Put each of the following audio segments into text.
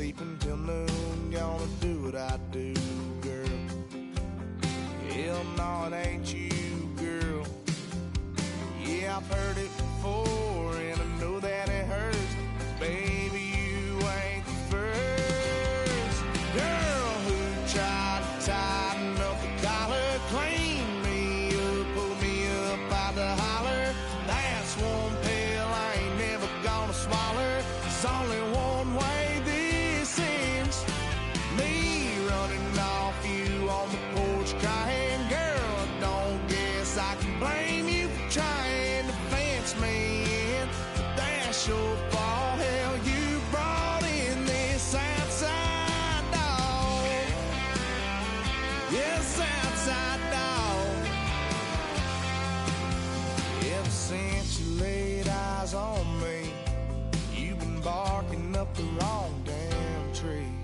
sleeping till noon, gonna do what I do, girl. Hell no, it ain't you, girl. Yeah, I've heard it before, and I know that it hurts. Baby, you ain't the first girl who tried to tighten up the collar, clean me up, pull me up out the holler. That's one pill I ain't never gonna swallow. It's only one way this ends. Me running off you on the porch crying. Girl, I don't guess I can blame you for trying to fence me in. But that's your fault. Hell, you brought in this outside dog. Yes, outside dog. Ever since you laid eyes on me, you've been barking up the wrong damn tree.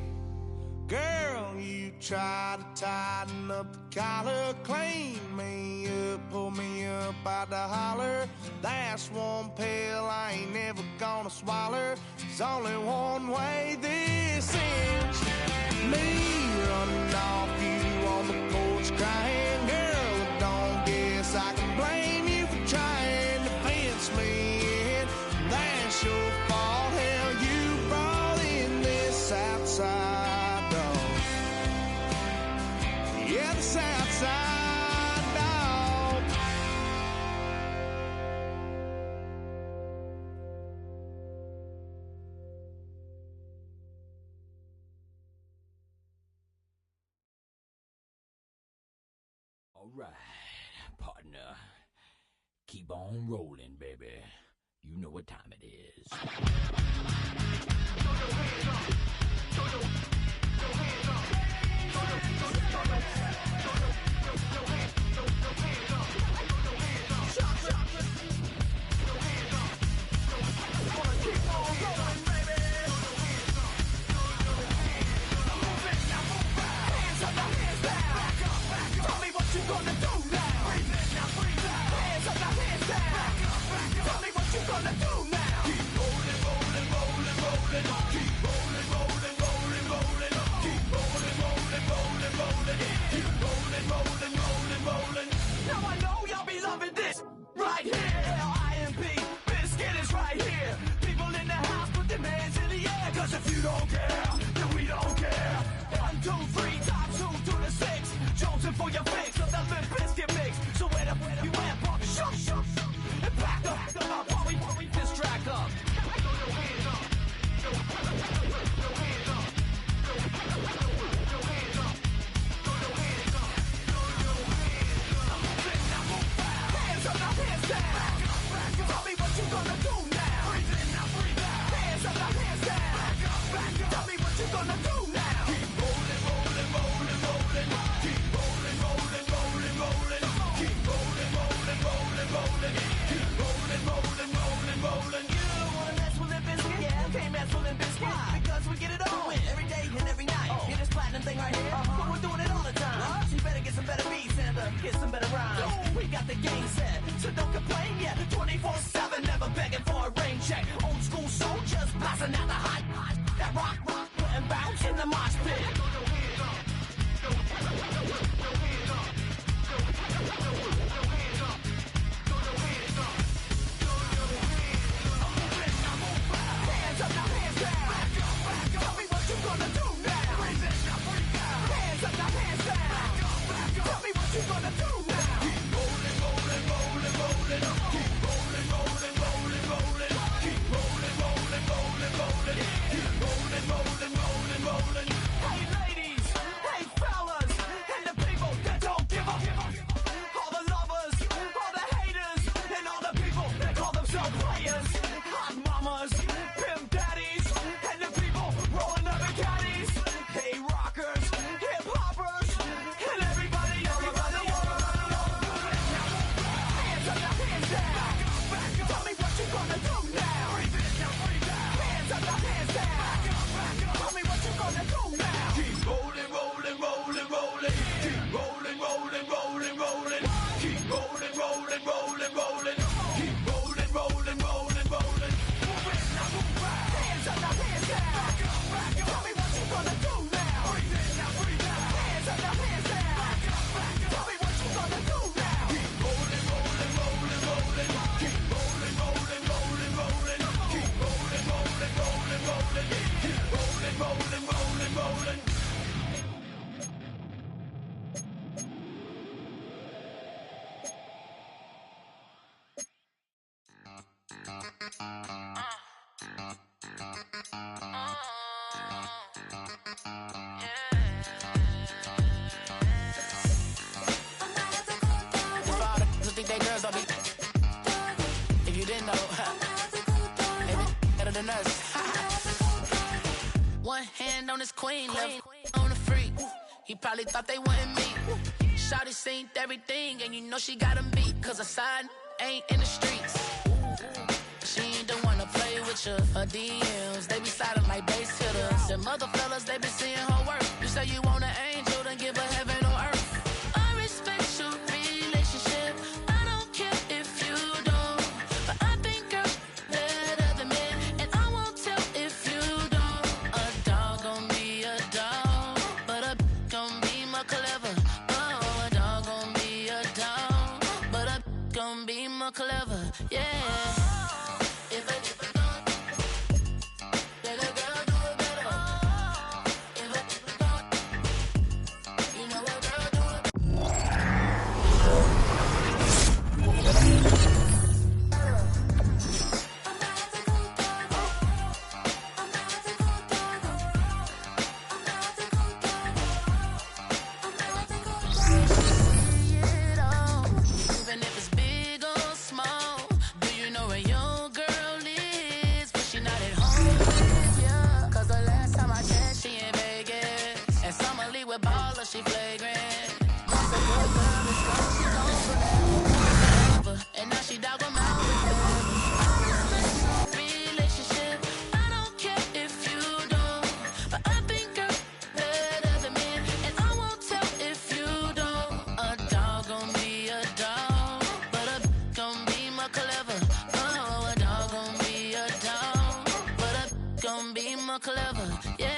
Girl, you try to tighten up the collar, clean me up, pull me up out the holler. That's one pill I ain't never gonna swallow. There's only one way this ends. Me running off you on the porch crying. Girl, I don't guess I can blame you for trying to fence me in. That's your fault. Hell, you brought in this outside dog. Yeah, this outside dog. All right, partner. Keep on rolling, baby. You know what time it is. Now I know y'all be loving this right here. IMP, Biscuit is right here. People in the house, put their hands in the air. Cause if you don't care, then we don't care. 1, 2, 3, top 2 to the 6. Jonesing for your fix of that Limp Biscuit mix. So where you at, pump, shook, and back up, while we distract up. Throw your hands up. Throw your hands up. Throw your hands up. Throw your hands up. Throw your hands up. Now move fast. Hands up, now hands down. Back up. Tell me what you gonna do now. Breathe in, now breathe out. Hands up, now hands down. Back up. Tell me what you gonna do now. Keep rolling, rolling, rolling, rolling. Keep rolling, rolling, rolling, rolling. Keep rolling, rolling. Rolling, rolling, rolling, rolling. Think they girls don't be. If you didn't know, they be better than us. One hand on his queen, left on the freak. He probably thought they wanted me. Shawty seen everything, and you know she got him beat. Cause a side ain't in the streets. She ain't the one to play with you. Her DMs, they be sliding like base hitters. The mother fellas, they be seeing her work. You say you want an angel, then give her heaven on earth. I respect your relationship. I don't care if you don't. But I think girls better than men. And I won't tell if you don't. A dog gon' be a dog. But a gon' be more clever. Oh, a dog gon' be a dog. But a gon' be more clever. Yeah. She flagrant. Once a good girl is gone, she gone forever. And now she dog them out. Relationship, I don't care if you don't. But I think girls better than men. And I won't tell if you don't. A dog gon' be a dog. But a gon' be more clever. Oh, a dog gon' be a dog. But a gon' be more clever. Yeah.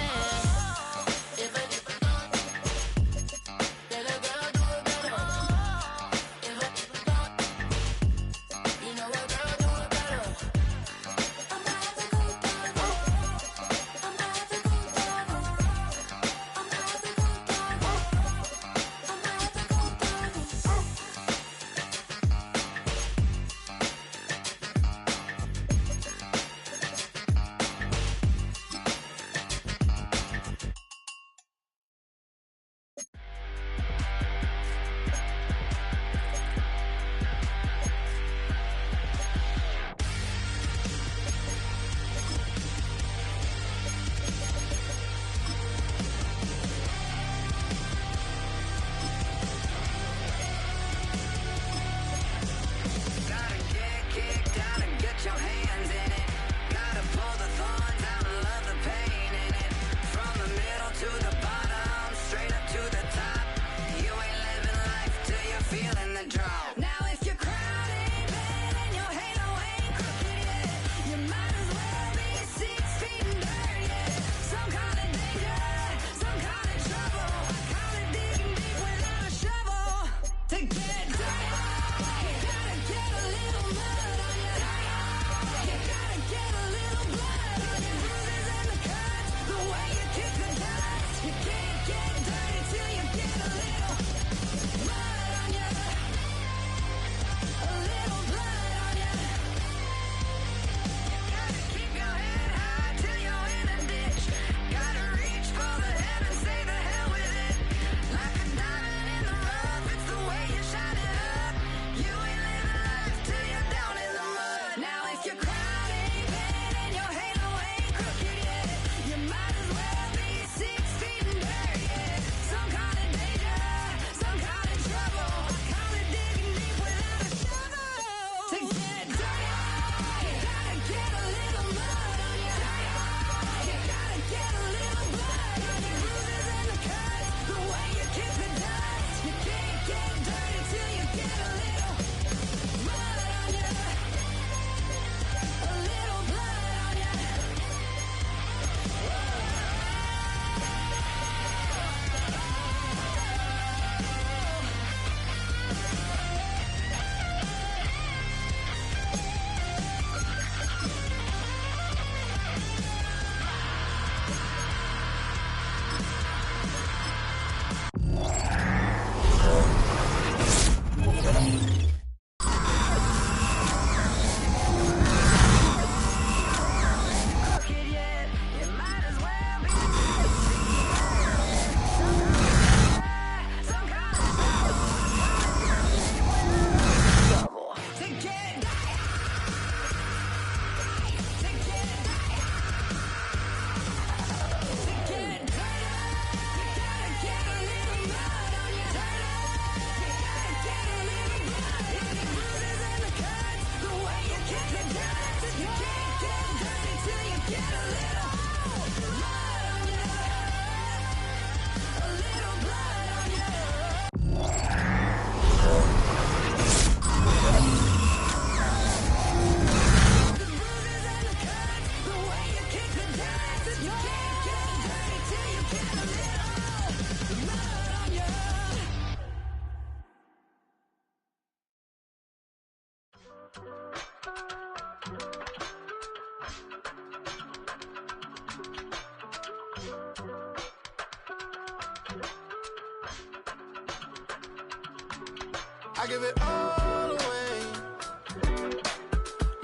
I give it all away.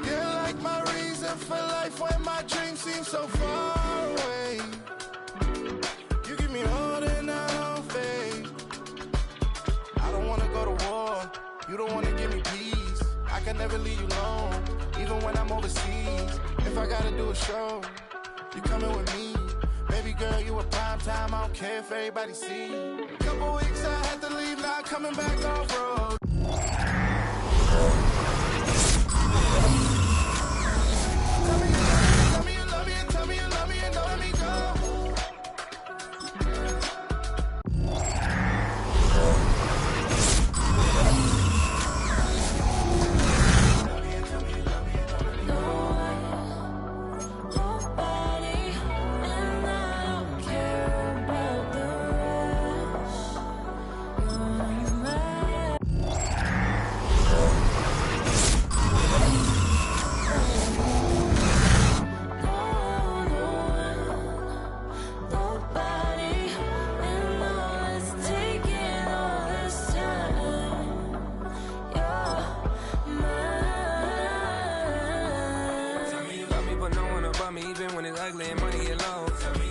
You're like my reason for life when my dreams seem so far away. You give me all that I don't fade. I don't wanna go to war. You don't wanna give me peace. I can never leave you alone, even when I'm overseas. If I gotta do a show, you coming with me. Baby girl, you a prime time. I don't care if everybody see. Couple weeks I had to leave, now coming back off road. Tell me you love me, and tell me you love me, and don't let me go.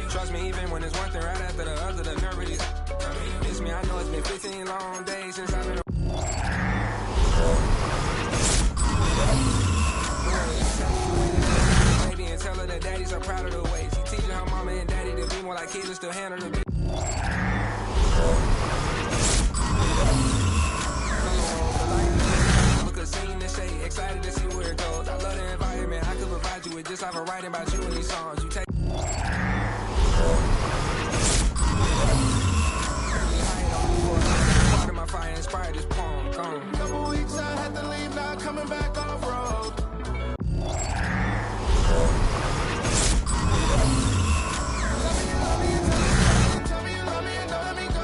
Trust me, even when it's one thing right after the other, the nerve is. Miss me, I know it's been 15 long days since I've been. Baby, and tell her that daddy's so proud of the ways. He teaching her mama and daddy to be more like kids and still handle the beat. Look a scene to say, excited to see where it goes. I love the environment, I could provide you with just like I'm writing about you in these songs. You take. My fire inspired this poem. Gone. Couple weeks I had to leave, now coming back off road. Tell me you love me, and don't let me go.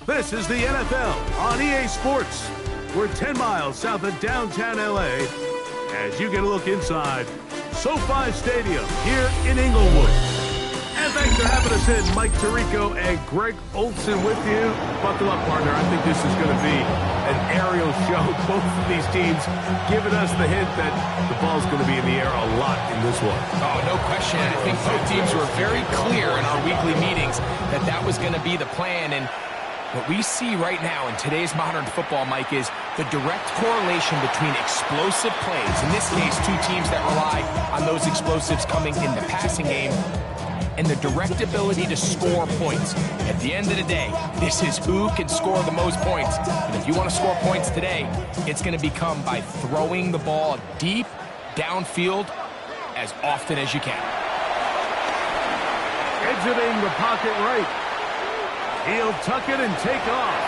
This is the NFL on EA Sports. We're 10 miles south of downtown LA as you get a look inside SoFi Stadium here in Inglewood. And thanks for having us in. Mike Tirico and Greg Olson with you. Buckle up, partner. I think this is going to be an aerial show. Both of these teams giving us the hint that the ball's going to be in the air a lot in this one. Oh, no question. I think both teams were very clear in our weekly meetings that that was going to be the plan. And what we see right now in today's modern football, Mike, is the direct correlation between explosive plays. In this case, two teams that rely on those explosives coming in the passing game, and the direct ability to score points. At the end of the day, this is who can score the most points. And if you want to score points today, it's going to become by throwing the ball deep downfield as often as you can. Exiting the pocket right. He'll tuck it and take off.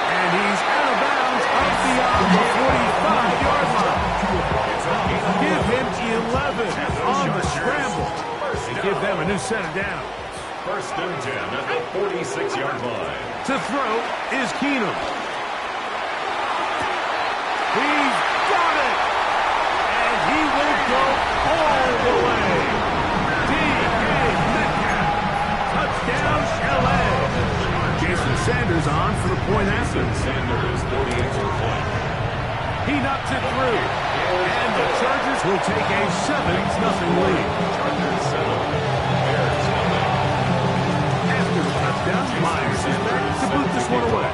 And he's out of bounds up beyond the 45-yard line. Give him 11 on the scramble. And give them a new set of downs. First and 10 at the 46-yard line. To throw is Keenum. He's got it. And he will go all the way. D.K. Metcalf. Touchdown, L.A. Jason Sanders on for the point after. Sanders for the extra point. He knocks it through. And the Chargers will take a 7-0 lead. Chargers 7, Bears 0. After the touchdown, Myers is back to boot this one away.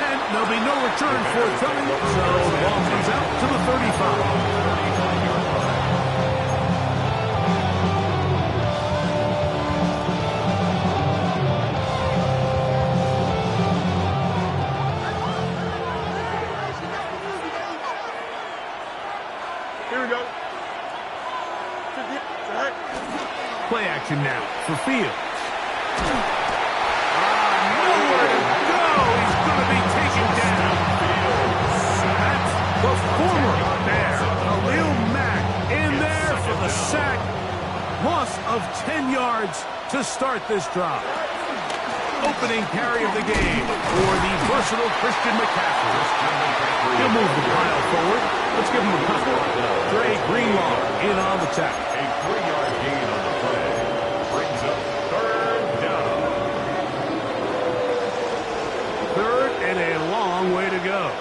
And there'll be no return forthcoming, so the ball comes out to the 35. Play action now for Fields. Nowhere to go. He's going to be taken down. That's the former Bear, Khalil Mack, in there for the sack. Loss of 10 yards to start this drive. Opening carry of the game for the versatile Christian McCaffrey. He'll move the pile forward. Let's give him a couple. Dre Greenlaw in on the tackle. A 3-yard gain on the play. Brings up third down. Third and a long way to go.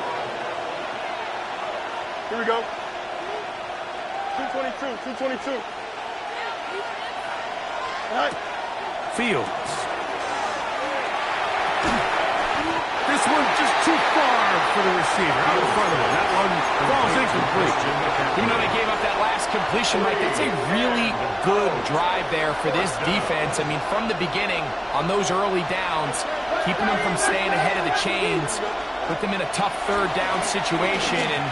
Here we go. 222. All right. Fields. This one just too far for the receiver. Out in front of him. That one falls incomplete. You know, they gave up that last completion, Mike. That's a really good drive there for this defense. I mean, from the beginning, on those early downs, keeping them from staying ahead of the chains, put them in a tough third down situation, and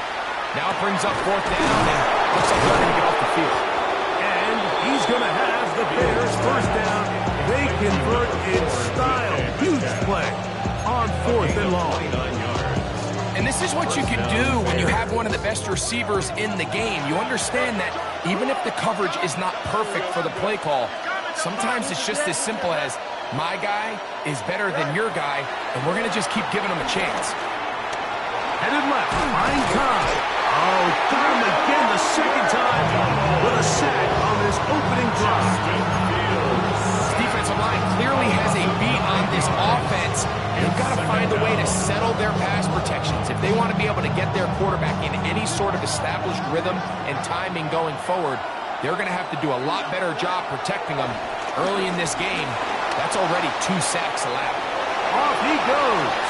now it brings up fourth down, and looks like they're going to get off the field. And he's going to have the Bears first down. They convert in style. Huge play on fourth and long. And this is what you can do when you have one of the best receivers in the game. You understand that even if the coverage is not perfect for the play call, sometimes it's just as simple as, my guy is better than your guy, and we're going to just keep giving him a chance. Headed left, fine time. Oh, got him again the second time with a sack on this opening drive. This defensive line clearly has a beat on this offense. They've got to find a way to settle their pass protections. If they want to be able to get their quarterback in any sort of established rhythm and timing going forward, they're going to have to do a lot better job protecting them early in this game. That's already 2 sacks allowed. Off he goes.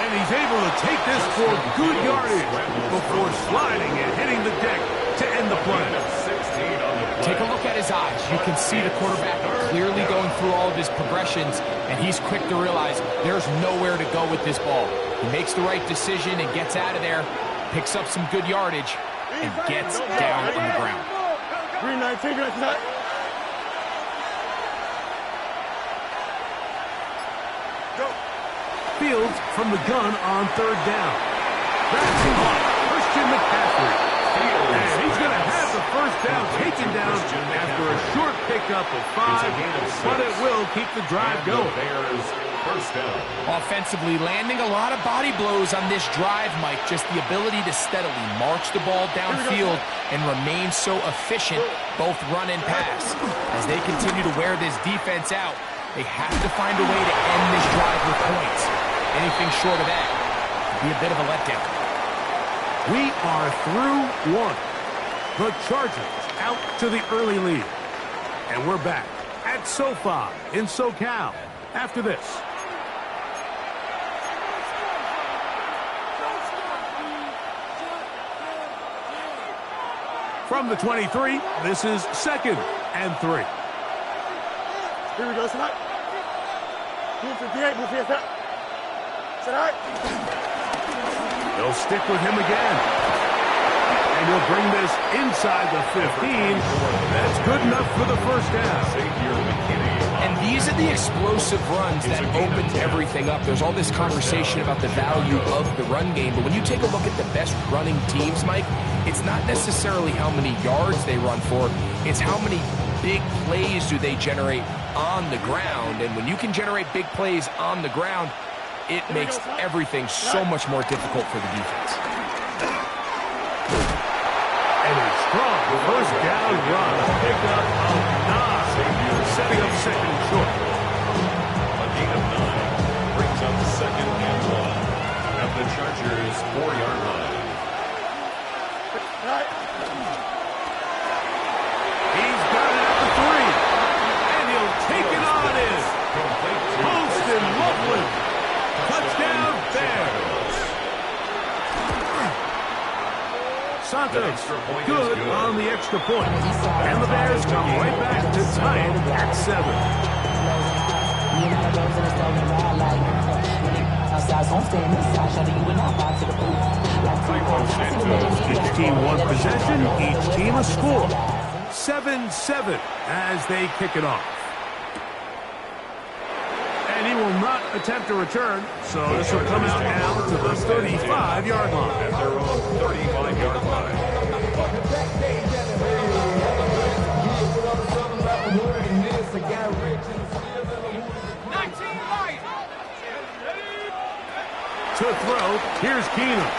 And he's able to take this for good yardage before sliding and hitting the deck to end the play. Take a look at his eyes. You can see the quarterback clearly going through all of his progressions, and he's quick to realize there's nowhere to go with this ball. He makes the right decision and gets out of there, picks up some good yardage, and gets down on the ground. 319, right side. Go. Fields from the gun on third down. That's Christian McCaffrey. And he's going to have the first down taken down after a short pickup of 5, but it will keep the drive going. Bears first down. Offensively, landing a lot of body blows on this drive, Mike. Just the ability to steadily march the ball downfield and remain so efficient, both run and pass. As they continue to wear this defense out, they have to find a way to end this drive with points. Anything short of that would be a bit of a letdown. We are through one. The Chargers out to the early lead. And we're back at SoFi in SoCal after this. From the 23, this is 2nd and 3. Here we go, tonight. Move to D8, move here, sir. Tonight. They'll stick with him again. And he'll bring this inside the 15. That's good enough for the first down. And these are the explosive runs that open everything up. There's all this conversation about the value of the run game, but when you take a look at the best running teams, Mike, it's not necessarily how many yards they run for, it's how many big plays do they generate on the ground. And when you can generate big plays on the ground, it makes everything so much more difficult for the defense. And a strong first down run. Pick up of 9. Setting up 2nd and short. A gain of 9 brings up 2nd and 1 at the Chargers' 4-yard line. He's got it at the 3. And he'll take it on in. Poston Loveland. Touchdown Bears. Santos good on the extra point. And the Bears come right back to tie it at 7. Each team one possession, each team a score. 7-7 as they kick it off. And he will not attempt a return, so this will come out now to the 35-yard line. At their own 35-yard line. To throw, here's Keenum.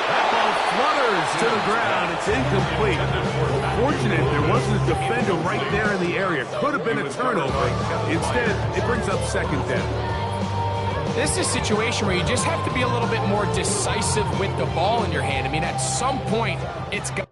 That ball flutters to the ground. It's incomplete. Fortunate there wasn't a defender right there in the area. Could have been a turnover. Instead, it brings up 2nd down. This is a situation where you just have to be a little bit more decisive with the ball in your hand. I mean, at some point, it's got...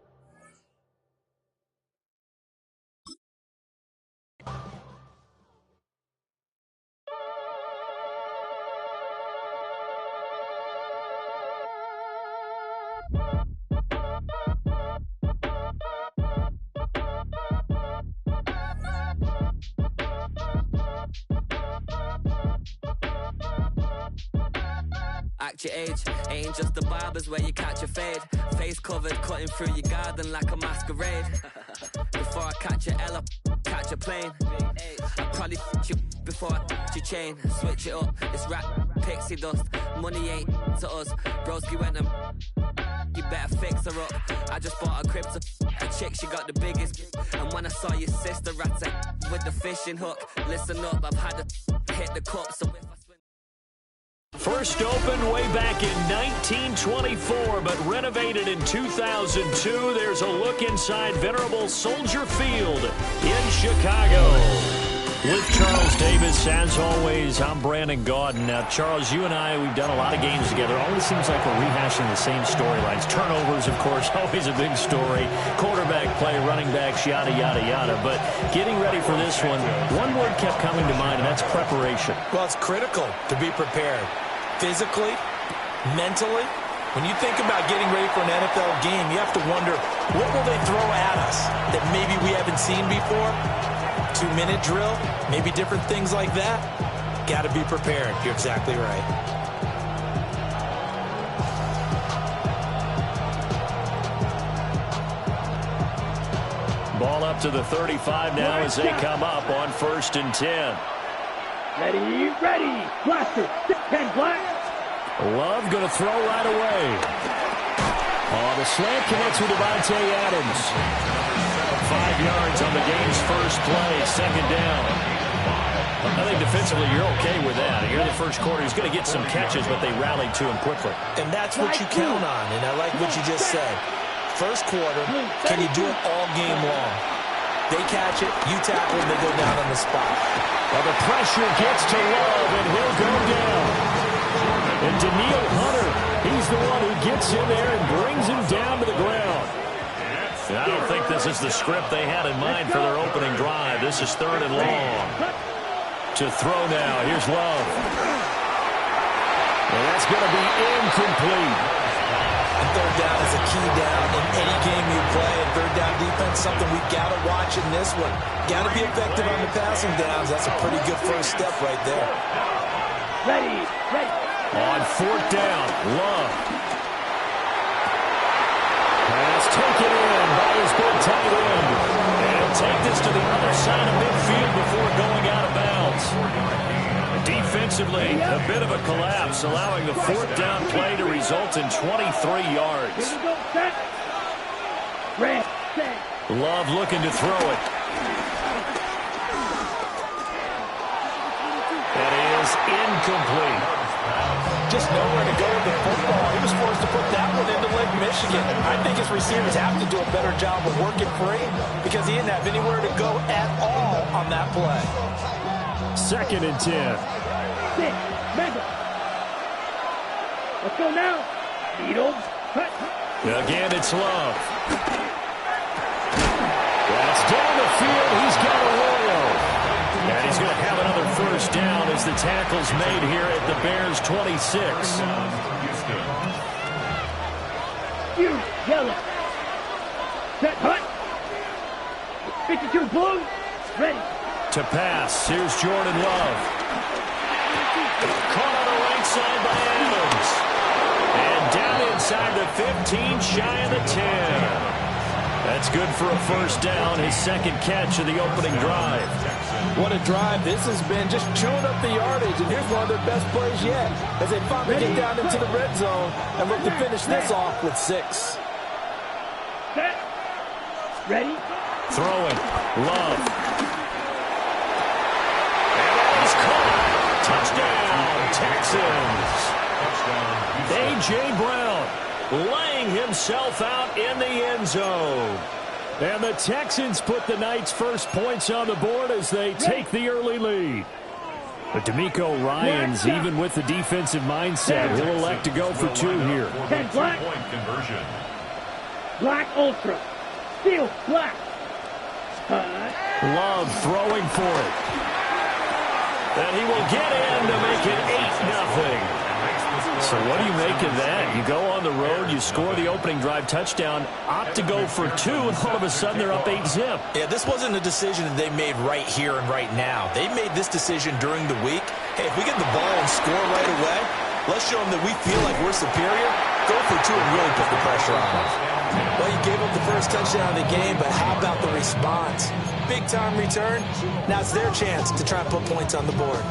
Act your age, ain't just the barbers where you catch a fade. Face covered, cutting through your garden like a masquerade. Before I catch a L up, catch a plane. I probably f*** you before I f*** your chain. Switch it up, it's rap, pixie dust. Money ain't to us, broski went and you better fix her up. I just bought a crib to a chick, she got the biggest. And when I saw your sister rat with the fishing hook, listen up, I've had to hit the cup, so if I swim. First opened way back in 1924, but renovated in 2002. There's a look inside venerable Soldier Field in Chicago. With Charles Davis, as always, I'm Brandon Gaudin. Now, Charles, you and I, we've done a lot of games together. Always seems like we're rehashing the same storylines. Turnovers, of course, always a big story. Quarterback play, running backs, yada, yada, yada. But getting ready for this one word kept coming to mind, and that's preparation. Well, it's critical to be prepared. Physically, mentally. When you think about getting ready for an NFL game, you have to wonder, what will they throw at us that maybe we haven't seen before? 2-minute drill, maybe different things like that. Got to be prepared. You're exactly right. Ball up to the 35 now as they come up on 1st and 10. Ready, blaster, 10 black. Love going to throw right away. Oh, the slant connects with Devontae Adams. 5 yards on the game's first play, second down. I think defensively you're okay with that. Here in the first quarter, he's going to get some catches, but they rallied to him quickly. And that's what you count on, and I like what you just said. First quarter, can you do it all game long? They catch it, you tackle, and they go down on the spot. Well, the pressure gets to Love, and he'll go down. And Daniil Hunter, he's the one who gets in there and brings him down to the ground. And I don't think this is the script they had in mind for their opening drive. This is 3rd and long. To throw now. Here's Love. And that's going to be incomplete. And 3rd down is a key down in any game you play. And 3rd down defense, something we've got to watch in this one. Got to be effective on the passing downs. That's a pretty good first step right there. Ready. On 4th down, Love. Pass taken in by his big tight end. And he'll take this to the other side of midfield before going out of bounds. Defensively, a bit of a collapse, allowing the 4th down play to result in 23 yards. Love looking to throw it. That is incomplete. Just nowhere to go with the football. He was forced to put that one into Lake Michigan. I think his receivers have to do a better job of working free because he didn't have anywhere to go at all on that play. 2nd and 10. Let's go now. Needles. Again, it's Love. That's down the field. He's got Arroyo. And he's going to have another first down as the tackle's made here at the Bears' 26. Yellow. Set hut. 52 blue. Ready. To pass. Here's Jordan Love. Caught on the right side by Adams. And down inside the 15, shy of the 10. That's good for a first down, his 2nd catch of the opening drive. What a drive this has been, just chewing up the yardage, and here's one of their best plays yet as they finally get down into the red zone and look to finish this off with 6. Set. Ready. Throwing. Love. And that is caught. Touchdown, Texans. A.J. Brown laying himself out in the end zone. And the Texans put the Knights' first points on the board as they take the early lead. But D'Amico Ryans, even with the defensive mindset, he'll elect to go for 2 here. 10 black. Black ultra. Steel black. Love throwing for it. And he will get in to make it 8-0. So what do you make of that? You go on the road, you score the opening drive touchdown, opt to go for 2, and all of a sudden they're up 8-zip. Yeah, this wasn't a decision that they made right here and right now. They made this decision during the week. Hey, if we get the ball and score right away, let's show them that we feel like we're superior. Go for 2 and really put the pressure on them. Well, you gave up the first touchdown of the game, but how about the response? Big-time return. Now it's their chance to try and put points on the board.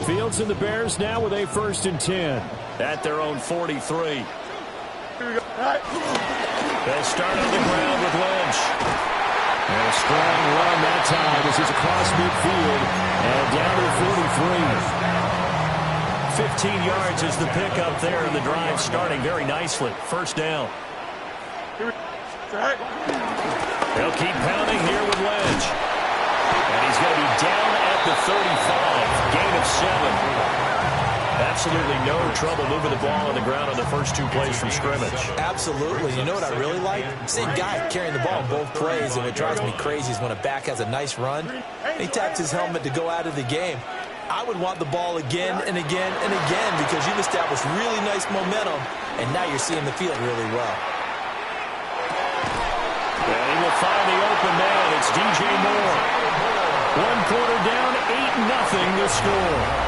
Fields and the Bears now with a 1st and 10 at their own 43. They'll start on the ground with Lynch. And a strong run that time as he's across midfield and down to 43. 15 yards is the pickup there, and the drive starting very nicely. First down. They'll keep pounding here with Lynch. And he's going to be down at the 35. Gain of 7. Absolutely no trouble moving the ball on the ground on the first 2 plays from scrimmage. Absolutely. You know what I really like? Same guy carrying the ball in both plays, and what drives me crazy is when a back has a nice run, he taps his helmet to go out of the game. I would want the ball again and again and again because you've established really nice momentum, and now you're seeing the field really well. And he will find the open man. It's DJ Moore. 1 quarter down, 8-0 the score.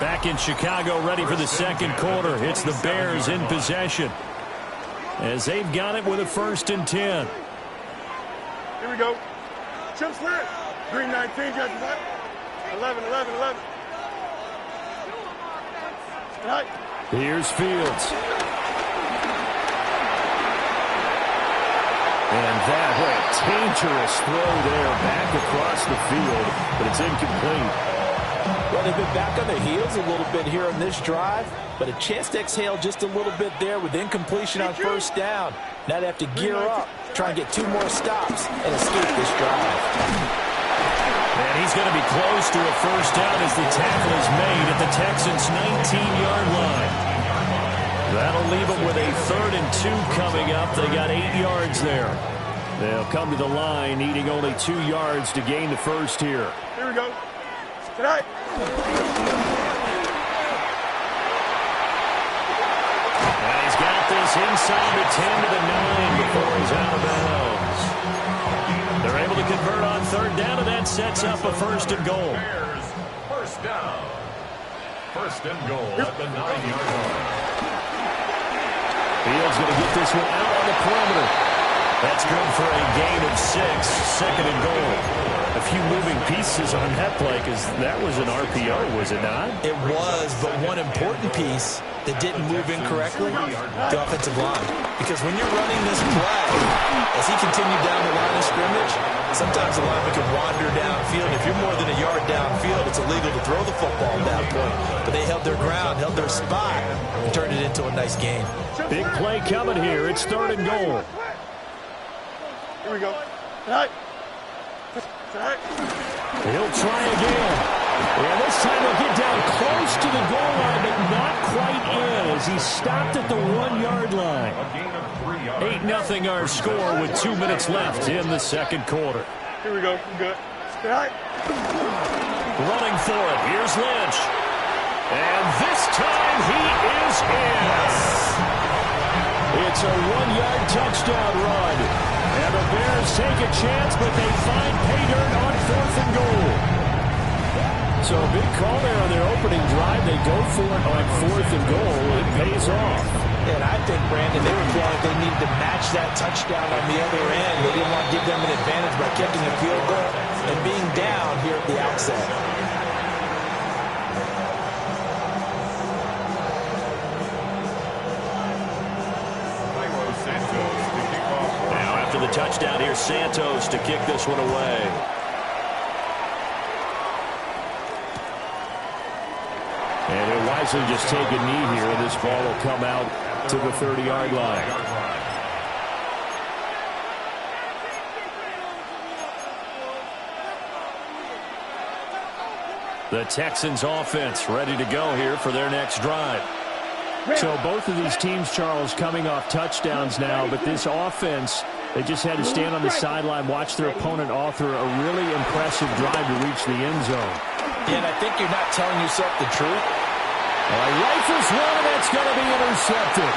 Back in Chicago, ready for the second quarter. It's the Bears in possession, as they've got it with a 1st and 10. Here we go. Chip slant. Green 19, judges what? 11. Right. Here's Fields. And that, what a dangerous throw there back across the field, but it's incomplete. Well, they've been back on their heels a little bit here on this drive, but a chance to exhale just a little bit there with incompletion on 1st down. Now they have to gear up, try and get 2 more stops, and escape this drive. And he's going to be close to a 1st down as the tackle is made at the Texans' 19-yard line. That'll leave them with a 3rd and 2 coming up. They got 8 yards there. They'll come to the line, needing only 2 yards to gain the 1st here. Here we go. Tonight. And he's got this inside the 10 to the 9 before he's out of bounds. They're able to convert on 3rd down, and that sets up a 1st and goal. Bears, 1st down. 1st and goal at the 9-yard line. Fields going to get this one out on the perimeter. That's good for a gain of 6, 2nd and goal. A few moving pieces on that play, because that was an RPO, was it not? It was, but one important piece that didn't move incorrectly, the offensive line. Because when you're running this play, as he continued down the line of scrimmage, sometimes the lineman can wander downfield. If you're more than a yard downfield, it's illegal to throw the football at that point. But they held their ground, held their spot, and turned it into a nice gain. Big play coming here. It's 3rd and goal. Here we go. Tonight. He'll try again. And this time he'll get down close to the goal line, but not quite in, as he stopped at the 1-yard line. 8-0 our score with 2 minutes left in the second quarter. Here we go. Good. Right. Running for it. Here's Lynch. And this time he is in. It's a 1-yard touchdown run. And the Bears take a chance, but they find pay dirt on 4th and goal. So a big call there on their opening drive. They go for it on 4th and goal. It pays off. And I think, Brandon, they were feeling like they needed to match that touchdown on the other end. They didn't want to give them an advantage by kicking a field goal and being down here at the outset. The touchdown here, Santos to kick this one away. And he'll wisely just take a knee here, and this ball will come out to the 30-yard line. The Texans offense ready to go here for their next drive. So both of these teams, Charles, coming off touchdowns now, but this offense, they just had to stand on the sideline, watch their opponent author a really impressive drive to reach the end zone. Yeah, and I think you're not telling yourself the truth. Rifles one, and that's going to be intercepted.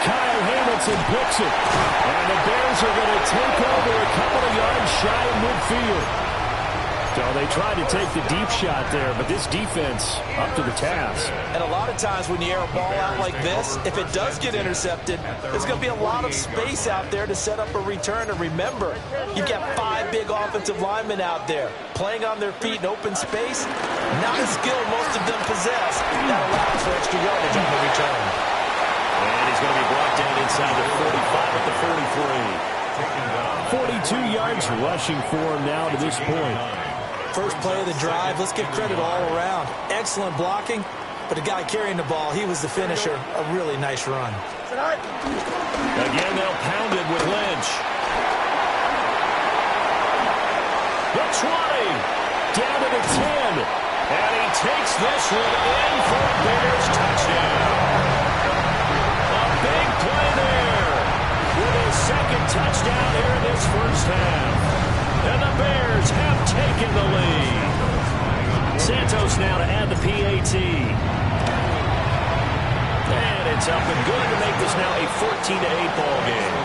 Kyle Hamilton picks it, and the Bears are going to take over a couple of yards shy of midfield. So they tried to take the deep shot there, but this defense up to the task. And a lot of times when you air a ball out like this, if it does get intercepted, there's going to be a lot of space out there to set up a return. And remember, you've got 5 big offensive linemen out there playing on their feet in open space. Not a skill most of them possess. That allows for extra yardage on the return. And he's going to be brought down inside the 45 at the 43. 42 yards rushing for him now to this point. First play of the drive. Let's give credit all around. Excellent blocking, but the guy carrying the ball, he was the finisher. A really nice run. Again, they'll pound it with Lynch. The 20, down to the 10, and he takes this one in for a Bears touchdown. A big play there with his second touchdown here in this first half. And the Bears have taken the lead. Santos now to add the PAT. And it's up and good to make this now a 14-8 ball game.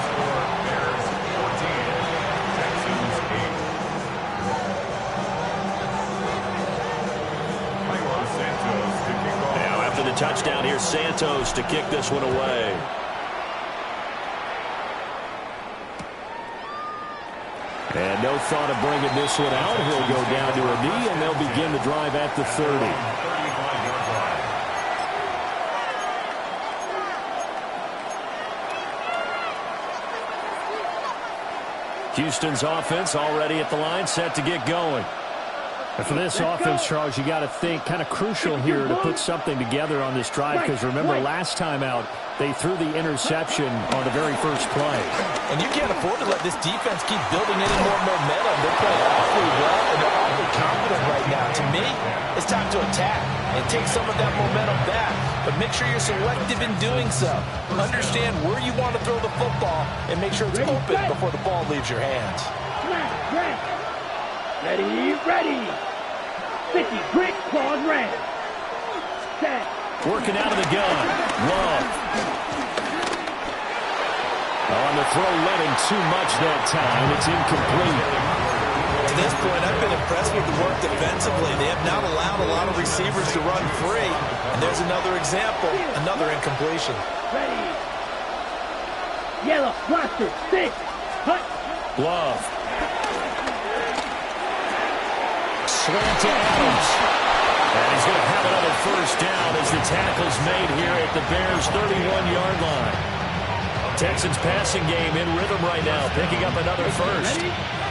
touchdown. Here's Santos to kick this one away. And no thought of bringing this one out. He'll go down to a knee, and they'll begin the drive at the 30. Houston's offense already at the line, set to get going. And for this offense, Charles, you got to think kind of crucial here to put something together on this drive, because remember last time out they threw the interception on the very first play. And you can't afford to let this defense keep building any more momentum. They're playing awfully well, and they're awfully confident right now. To me, it's time to attack and take some of that momentum back. But make sure you're selective in doing so. Understand where you want to throw the football and make sure it's open before the ball leaves your hands. Ready. 50, brick, claws, red. Set. Working out of the gun. Love. On the throw, led him too much that time. It's incomplete. To this point, I've been impressed with the work defensively. They have not allowed a lot of receivers to run free. And there's another example, another incompletion. Ready. Yellow, roster, 6, hut. Love. Slant to Adams. And he's going to have another first down as the tackle's made here at the Bears' 31-yard line. Texans passing game in rhythm right now, picking up another first.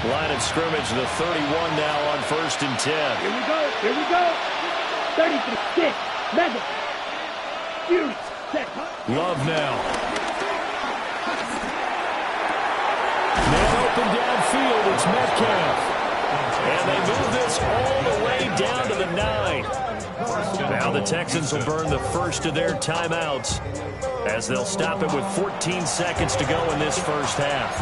Line of scrimmage, the 31 now on 1st and 10. Here we go. 36, mega. Fury, set. Love now. Man open downfield, it's Metcalf. And they move this all the way down to the 9. Now the Texans will burn the first of their timeouts as they'll stop it with 14 seconds to go in this first half.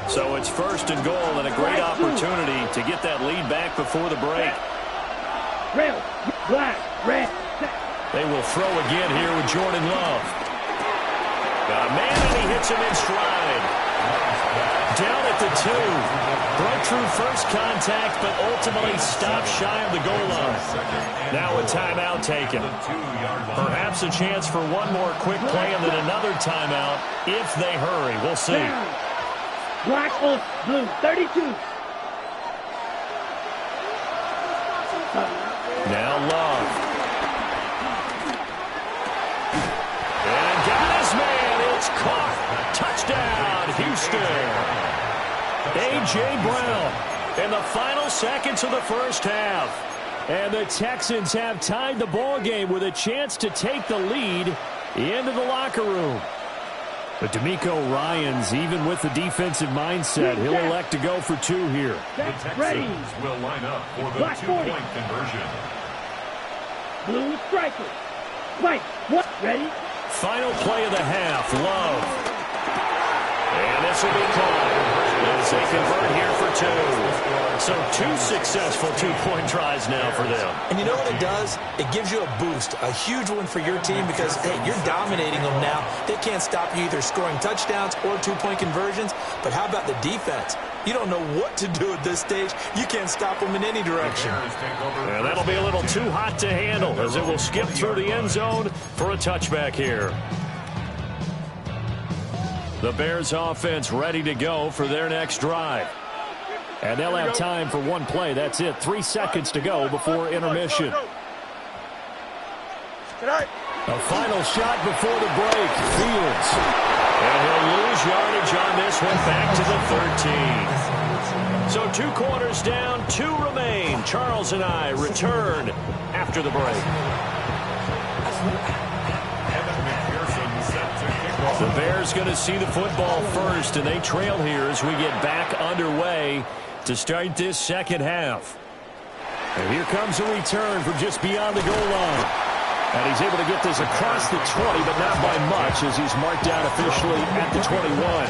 So it's 1st and goal and a great opportunity to get that lead back before the break. Red, black, red. They will throw again here with Jordan Love. Got a man, and he hits him in stride. Down at the 2. Broke through first contact, but ultimately stopped shy of the goal line. Now a timeout taken. Perhaps a chance for one more quick play and then another timeout if they hurry. We'll see. Black on blue, 32. Now Love. And got his man. It's caught. Touchdown, Houston. A.J. Brown in the final seconds of the first half. And the Texans have tied the ball game with a chance to take the lead into the locker room. But D'Amico Ryans, even with the defensive mindset, he'll elect to go for 2 here. The Texans will line up for the 2-point conversion. Blue striker. Mike, what? Ready? Final play of the half. Love. And this will be called as they convert here for 2. So 2 successful 2-point tries now for them. And you know what it does? It gives you a boost, a huge one for your team because, hey, you're dominating them now. They can't stop you either scoring touchdowns or 2-point conversions. But how about the defense? You don't know what to do at this stage. You can't stop them in any direction. And that'll be a little too hot to handle as it will skip through the end zone for a touchback here. The Bears offense ready to go for their next drive. And they'll have time for one play. That's it. 3 seconds to go before intermission. A final shot before the break. Fields. And he'll lose yardage on this one back to the 13. So 2 quarters down, 2 remain. Charles and I return after the break. The Bears going to see the football first, and they trail here as we get back underway to start this second half. And here comes a return from just beyond the goal line. And he's able to get this across the 20, but not by much as he's marked down officially at the 21.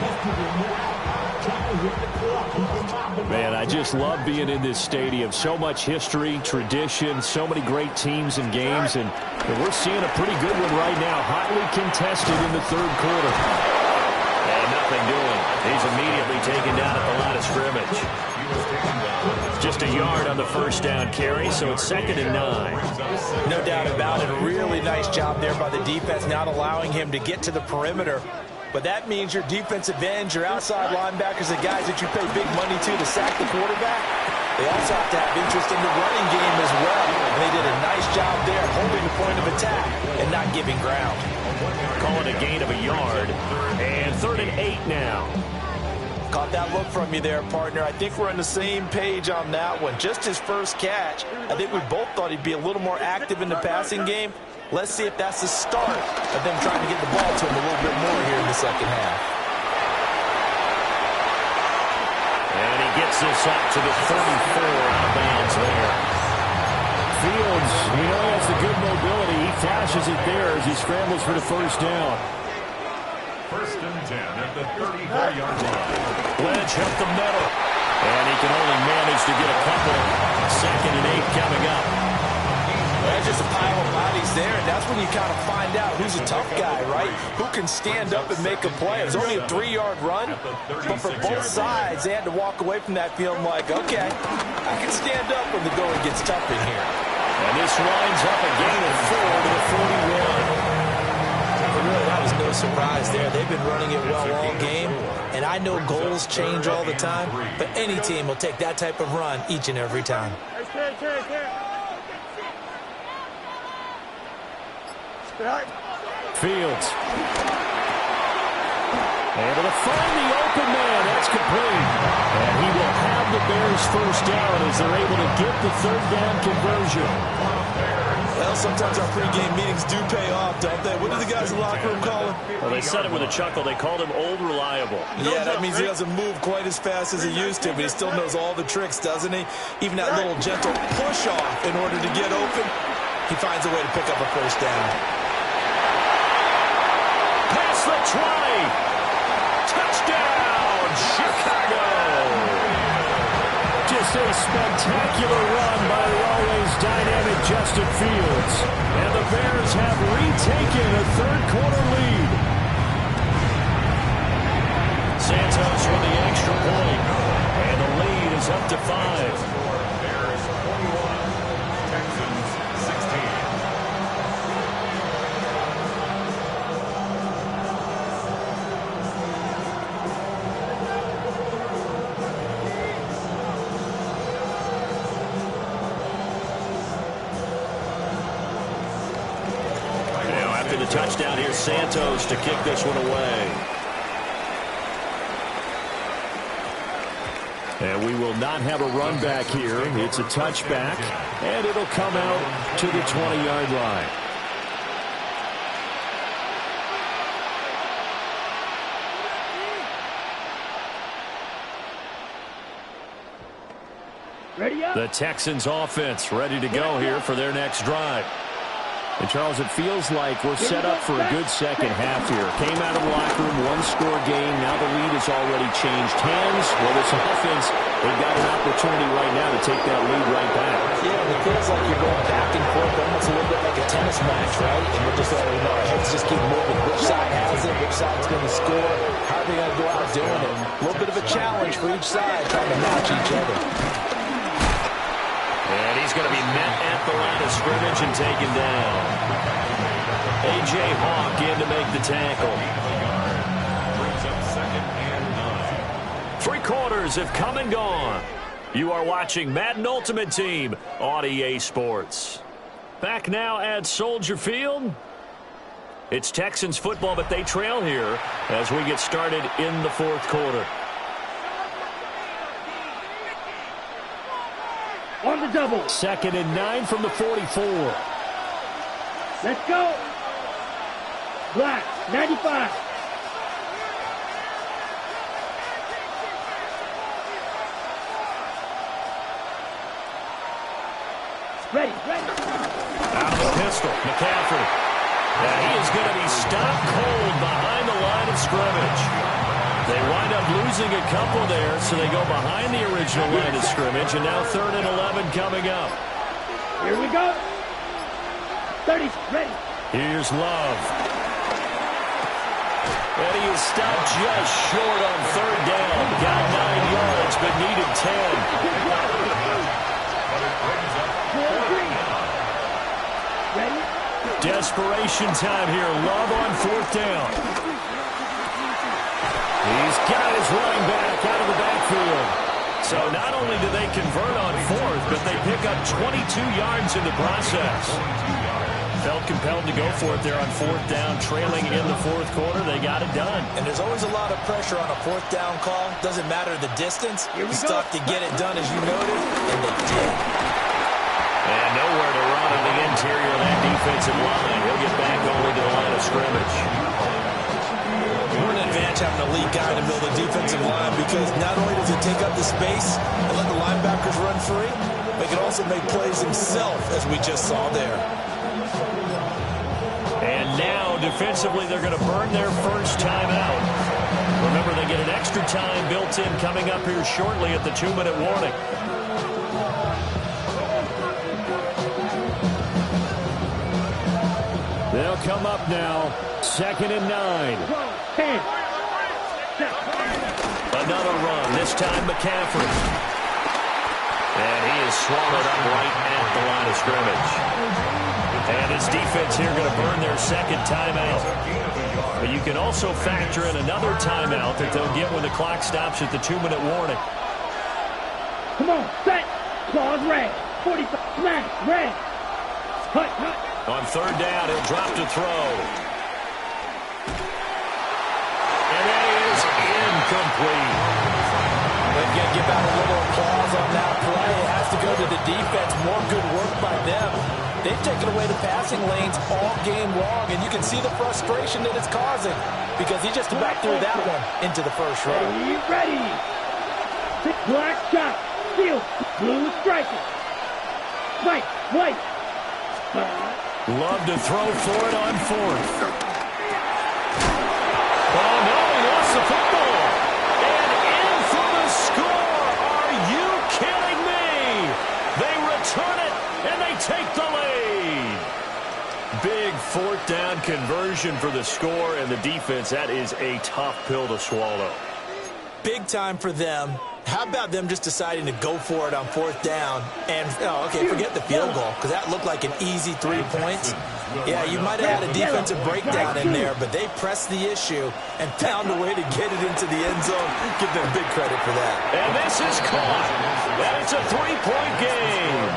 Man, I just love being in this stadium. So much history, tradition, so many great teams and games, and we're seeing a pretty good one right now. Hotly contested in the third quarter. And nothing doing. He's immediately taken down at the line of scrimmage. Just a yard on the first down carry, so it's 2nd and 9. No doubt about it. A really nice job there by the defense, not allowing him to get to the perimeter. But that means your defensive ends, your outside linebackers, the guys that you pay big money to sack the quarterback, they also have to have interest in the running game as well. And they did a nice job there holding the point of attack and not giving ground. Calling a gain of a yard. And 3rd and 8 now. Caught that look from you there, partner. I think we're on the same page on that one. Just his first catch. I think we both thought he'd be a little more active in the passing game. Let's see if that's the start of them trying to get the ball to him a little bit more here in the second half. And he gets this up to the 34 out of bounds there. Fields, he has the good mobility. He flashes it there as he scrambles for the first down. 1st and 10 at the 34-yard line. Lynch up the middle. And he can only manage to get a couple. 2nd and 8 coming up. There's just a pile of bodies there, and that's when you kind of find out who's a tough guy, right? Who can stand up and make a play. It was only a 3-yard run, but for both sides, they had to walk away from that feeling like, okay, I can stand up when the going gets tough in here. And this winds up a gain of 4 to the 41. Really, that was no surprise there. They've been running it well all game, and I know goals change all the time, but any team will take that type of run each and every time. Fields. Able to find the open man. That's complete. And he will have the Bears first down as they're able to get the 3rd down conversion. Well, sometimes our pregame meetings do pay off, don't they? What do the guys in the locker room call him? Well, they said it with a chuckle. They called him Old Reliable. Yeah, that means he doesn't move quite as fast as he used to, but he still knows all the tricks, doesn't he? Even that little gentle push-off in order to get open, he finds a way to pick up a first down. Past the 20. Touchdown, Chicago. Just a spectacular run by the always dynamic Justin Fields. And the Bears have retaken a third-quarter lead. Santos with the extra point. And the lead is up to 5. Bears 41, Texans 16. The touchdown here, Santos to kick this one away. And we will not have a run back here. It's a touchback, and it'll come out to the 20-yard line. Ready up. The Texans offense ready to go here for their next drive. And, Charles, it feels like we're set up for a good second half here. Came out of the locker room, one-score game. Now the lead has already changed hands. Well, this offense, they've got an opportunity right now to take that lead right back. Yeah, it feels like you're going back and forth, almost a little bit like a tennis match, right? And we're just letting our heads just keep moving. Which side has it? Which side's going to score? How are they going to go out doing it? A little bit of a challenge for each side, trying to match each other. And he's going to be met at the line of scrimmage and taken down. A.J. Hawk in to make the tackle. Brings up 2nd and 9. 3 quarters have come and gone. You are watching Madden Ultimate Team on EA Sports. Back now at Soldier Field. It's Texans football, but they trail here as we get started in the 4th quarter. On the double. 2nd and 9 from the 44. Let's go. Black, 95. Ready. Out of the pistol, McCaffrey. And he is going to be stopped cold behind the line of scrimmage. They wind up losing a couple there, so they go behind the original line of scrimmage, and now 3rd and 11 coming up. Here we go. 30, ready. Here's Love. And he is stopped just short on 3rd down. Got 9 yards, but needed 10. Ready? Desperation time here. Love on 4th down. He's got his running back out of the backfield. So not only do they convert on 4th, but they pick up 22 yards in the process. Felt compelled to go for it there on 4th down, trailing in the 4th quarter. They got it done. And there's always a lot of pressure on a 4th down call. Doesn't matter the distance. You stuck to get it done, as you noted, and they did. And nowhere to run on the interior of that defensive line. He'll get back only to the line of scrimmage. We're an advantage having a elite guy in the middle of the defensive line because not only does he take up the space and let the linebackers run free, but he can also make plays himself, as we just saw there. And now, defensively, they're going to burn their first timeout. Remember, they get an extra time built in coming up here shortly at the 2-minute warning. They'll come up now, 2nd and 9. 10. Another run, this time McCaffrey. And he is swallowed up right at the line of scrimmage. And his defense here going to burn their 2nd timeout. But you can also factor in another timeout that they'll get when the clock stops at the 2-minute warning. Come on, set. Claws red. 45, smash, red. Cut. On 3rd down, he'll drop to throw. And that is incomplete. They're going to give out a little applause on that play. It has to go to the defense. More good work by them. They've taken away the passing lanes all game long, and you can see the frustration that it's causing because he just about threw that one into the first row. Ready. Black shot. Field. Blue striker. White. Love to throw for it on 4th. Oh, no, he lost the football. And in for the score. Are you kidding me? They return it, and they take the lead. Big 4th down conversion for the score, and the defense, that is a tough pill to swallow. Big time for them. How about them just deciding to go for it on 4th down and, forget the field goal because that looked like an easy 3 points. Yeah, you might have had a defensive breakdown in there, but they pressed the issue and found a way to get it into the end zone. Give them big credit for that. And this is caught. And it's a 3-point game.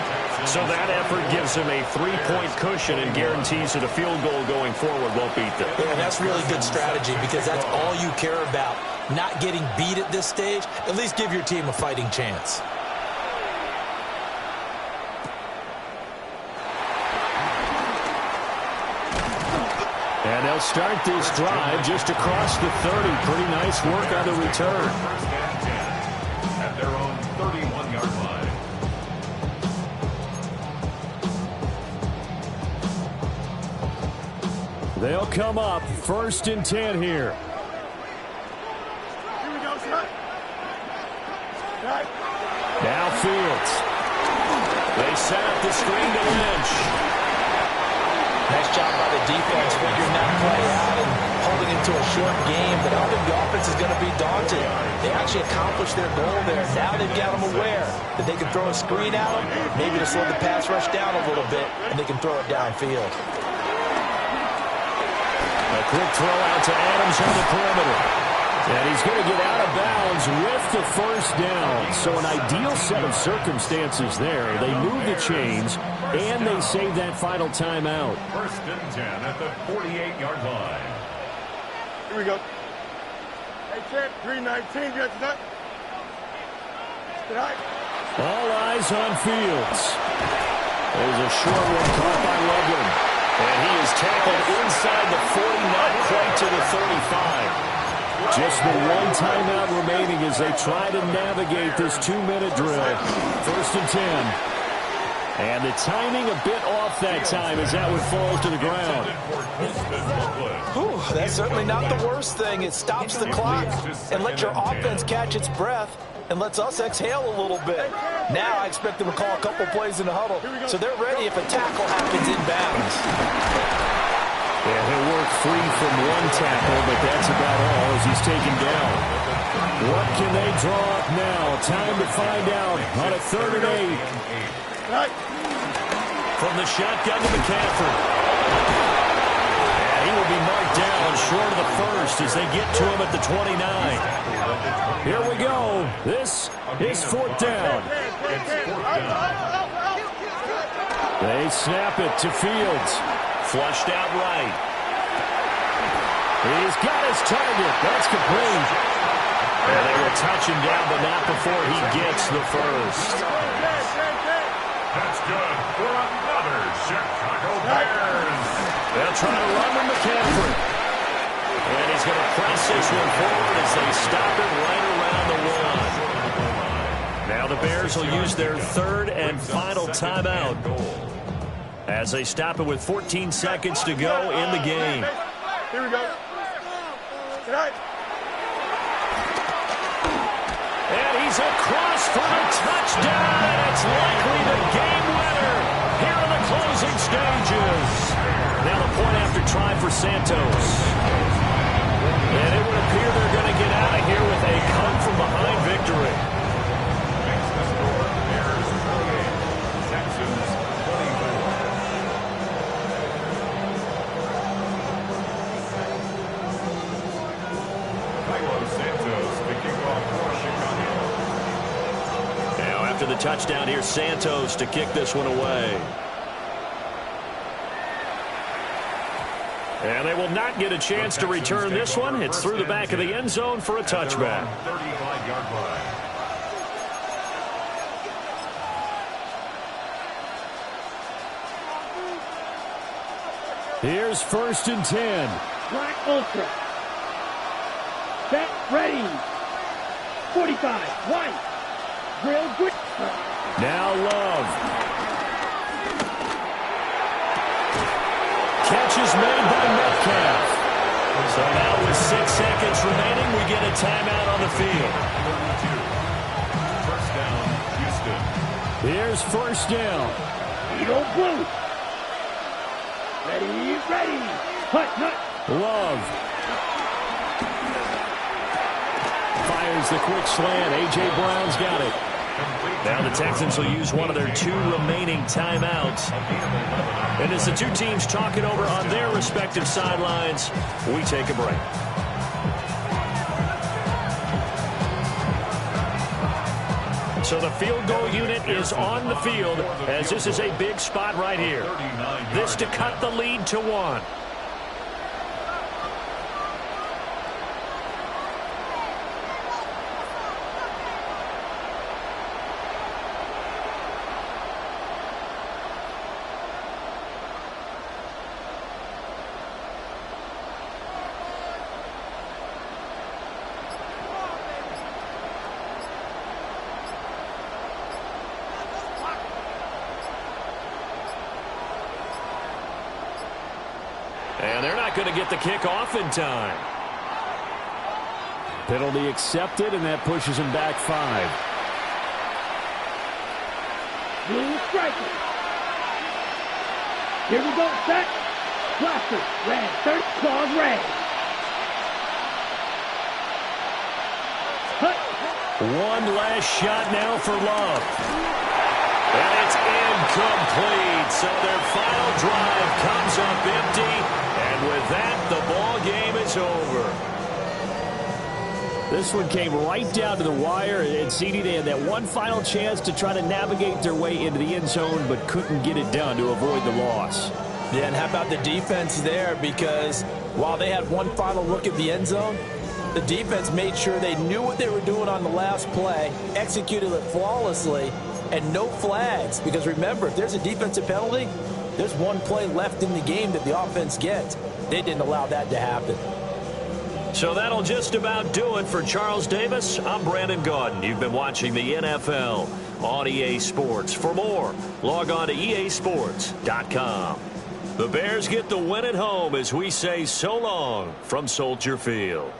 So that effort gives them a 3-point cushion and guarantees that a field goal going forward won't beat them. Yeah, that's really good strategy because that's all you care about. Not getting beat at this stage, at least give your team a fighting chance. And they'll start this drive just across the 30. Pretty nice work on the return. At their own 31-yard line. They'll come up 1st and 10 here. Now Fields. They set up the screen to Lynch. Nice job by the defense figuring that play out and holding it to a short game, but I don't think the offense is going to be daunted. They actually accomplished their goal there. Now they've got them aware that they can throw a screen at them, maybe to slow the pass rush down a little bit, and they can throw it downfield. A quick throw out to Adams on the perimeter. And he's going to get out of bounds with the first down. So an ideal set of circumstances there. They move the chains, and they save that final timeout. 1st and 10 at the 48-yard line. Here we go. Hey, champ, 319, you got that? Tonight. All eyes on Fields. There's a short one caught by Loveland. And he is tackled inside the 40, not quite to the 35. Just the one timeout remaining as they try to navigate this 2-minute drill. 1st and 10. And the timing a bit off that time as that one falls to the ground. Whew, that's certainly not the worst thing. It stops the clock and lets your offense catch its breath and lets us exhale a little bit. Now I expect them to call a couple plays in the huddle, so they're ready if a tackle happens inbounds. Yeah, he'll work free from one tackle, but that's about all as he's taken down. What can they draw up now? Time to find out on a 3rd and 8. From the shotgun to McCaffrey. And he will be marked down short of the first as they get to him at the 29. Here we go. This is 4th down. They snap it to Fields. Flushed out right. He's got his target. That's complete. And they will touch him down, but not before he gets the first. That's good for another Chicago Bears. They'll try to run with McCaffrey. And he's going to press this one forward as they stop it right around the 1. Now the Bears will use their 3rd and final timeout as they stop it with 14 seconds to go in the game. Here we go. And he's across for a touchdown, and it's likely the game winner here in the closing stages. Now the point after try for Santos. And it would appear they're going to get out of here with a come-from-behind victory. Makes the score Bears 38, Texans 24. Santos to kick off for Chicago. Now after the touchdown, here's Santos to kick this one away. And they will not get a chance to return this one. It's through the back of the end zone for a touchback. 35-yard line. Here's 1st and 10. Black Ultra. Set, ready. 45, white. Drill, good. Now Love. Catch is made by Metcalf. So now with 6 seconds remaining, we get a timeout on the field. 32. First down, Houston. Here's 1st down. Eagle blue. Ready, ready. Hut, hut. Love. Fires the quick slant. A.J. Brown's got it. Now the Texans will use one of their 2 remaining timeouts. And as the two teams talk it over on their respective sidelines, we take a break. So the field goal unit is on the field as this is a big spot right here. This to cut the lead to 1. And they're not going to get the kick off in time. Penalty accepted, and that pushes him back 5. Blue striker. Here we go, set. Blaster, red, 3rd, claws, red. Hut. One last shot now for Love. And it's incomplete. So their final drive comes up empty. And with that, the ball game is over. This one came right down to the wire. And CD, they had that one final chance to try to navigate their way into the end zone, but couldn't get it done to avoid the loss. Yeah, and how about the defense there? Because while they had one final look at the end zone, the defense made sure they knew what they were doing on the last play, executed it flawlessly, and no flags. Because remember, if there's a defensive penalty, there's one play left in the game that the offense gets. They didn't allow that to happen. So that'll just about do it for Charles Davis. I'm Brandon Gaudin. You've been watching the NFL on EA Sports. For more, log on to easports.com. The Bears get the win at home as we say so long from Soldier Field.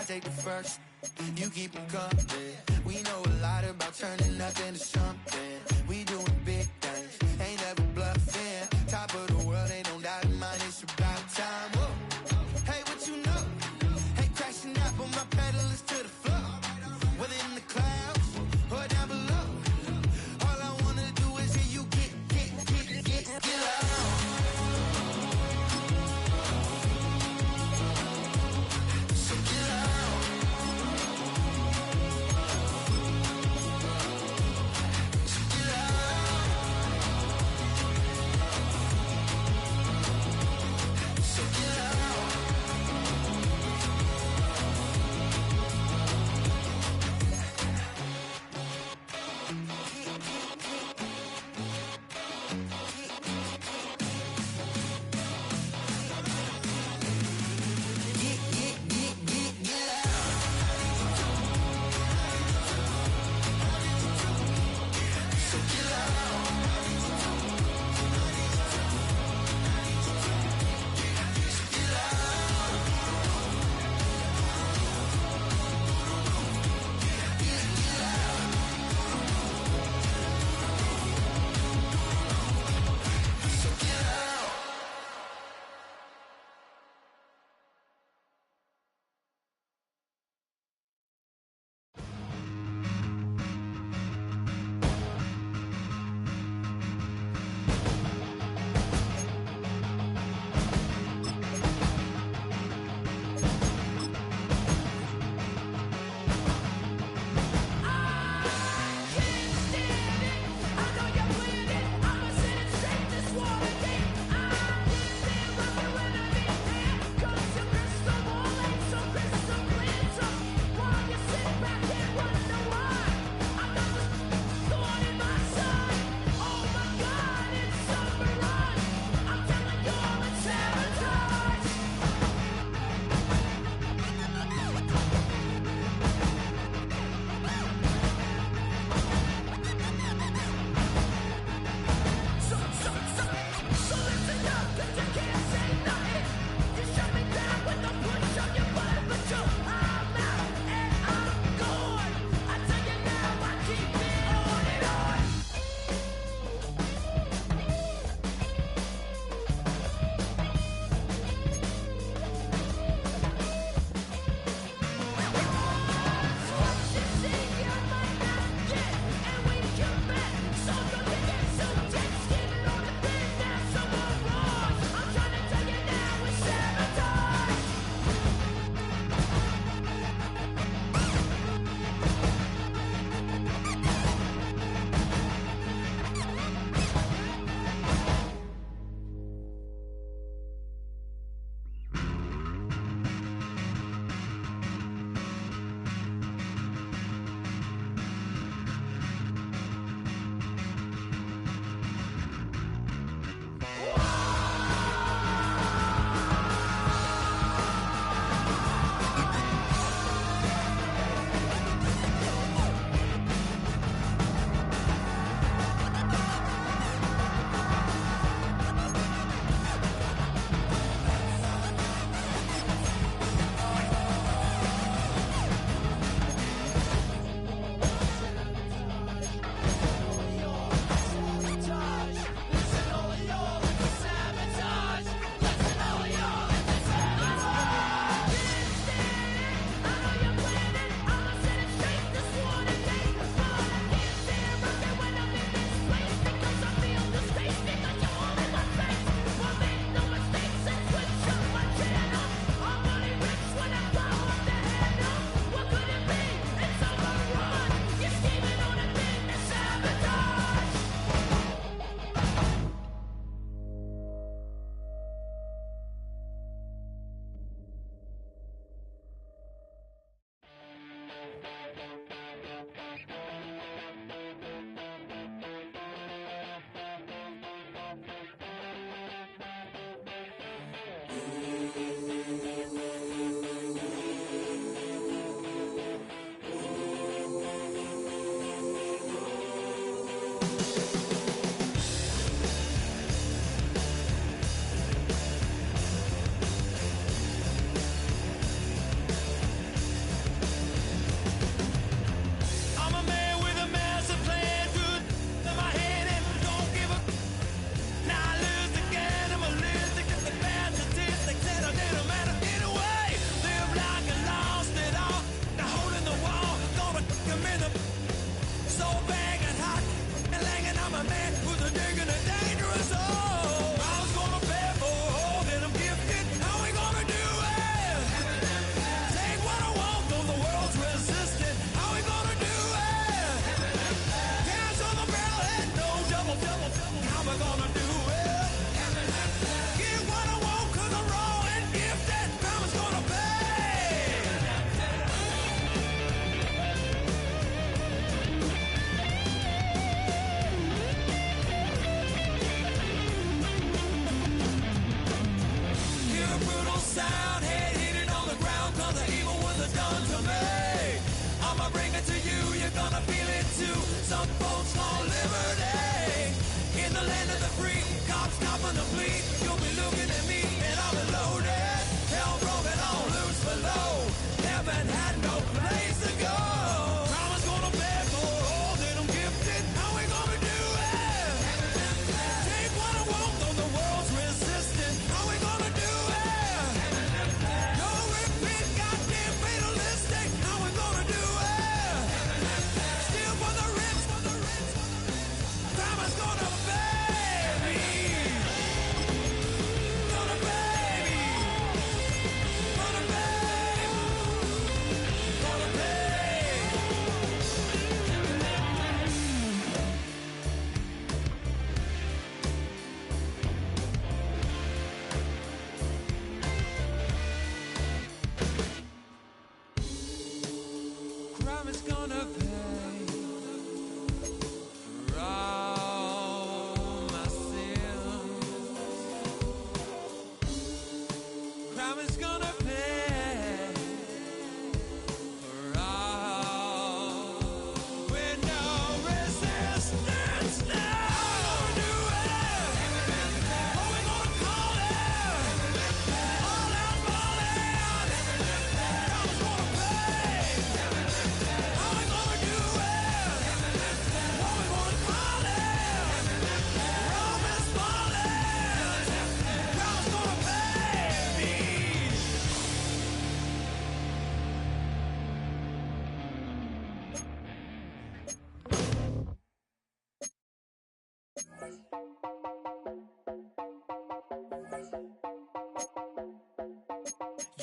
Take the first, you keep them coming. We know a lot about turning nothing to something. We doing big things, ain't never bluffing. Top of the world, ain't no doubt in mine, it's about time. Whoa. Hey, what you know? Hey, crashing out, but my pedal is to the floor. Whether in the clouds or down below, all I wanna do is hear you get loud.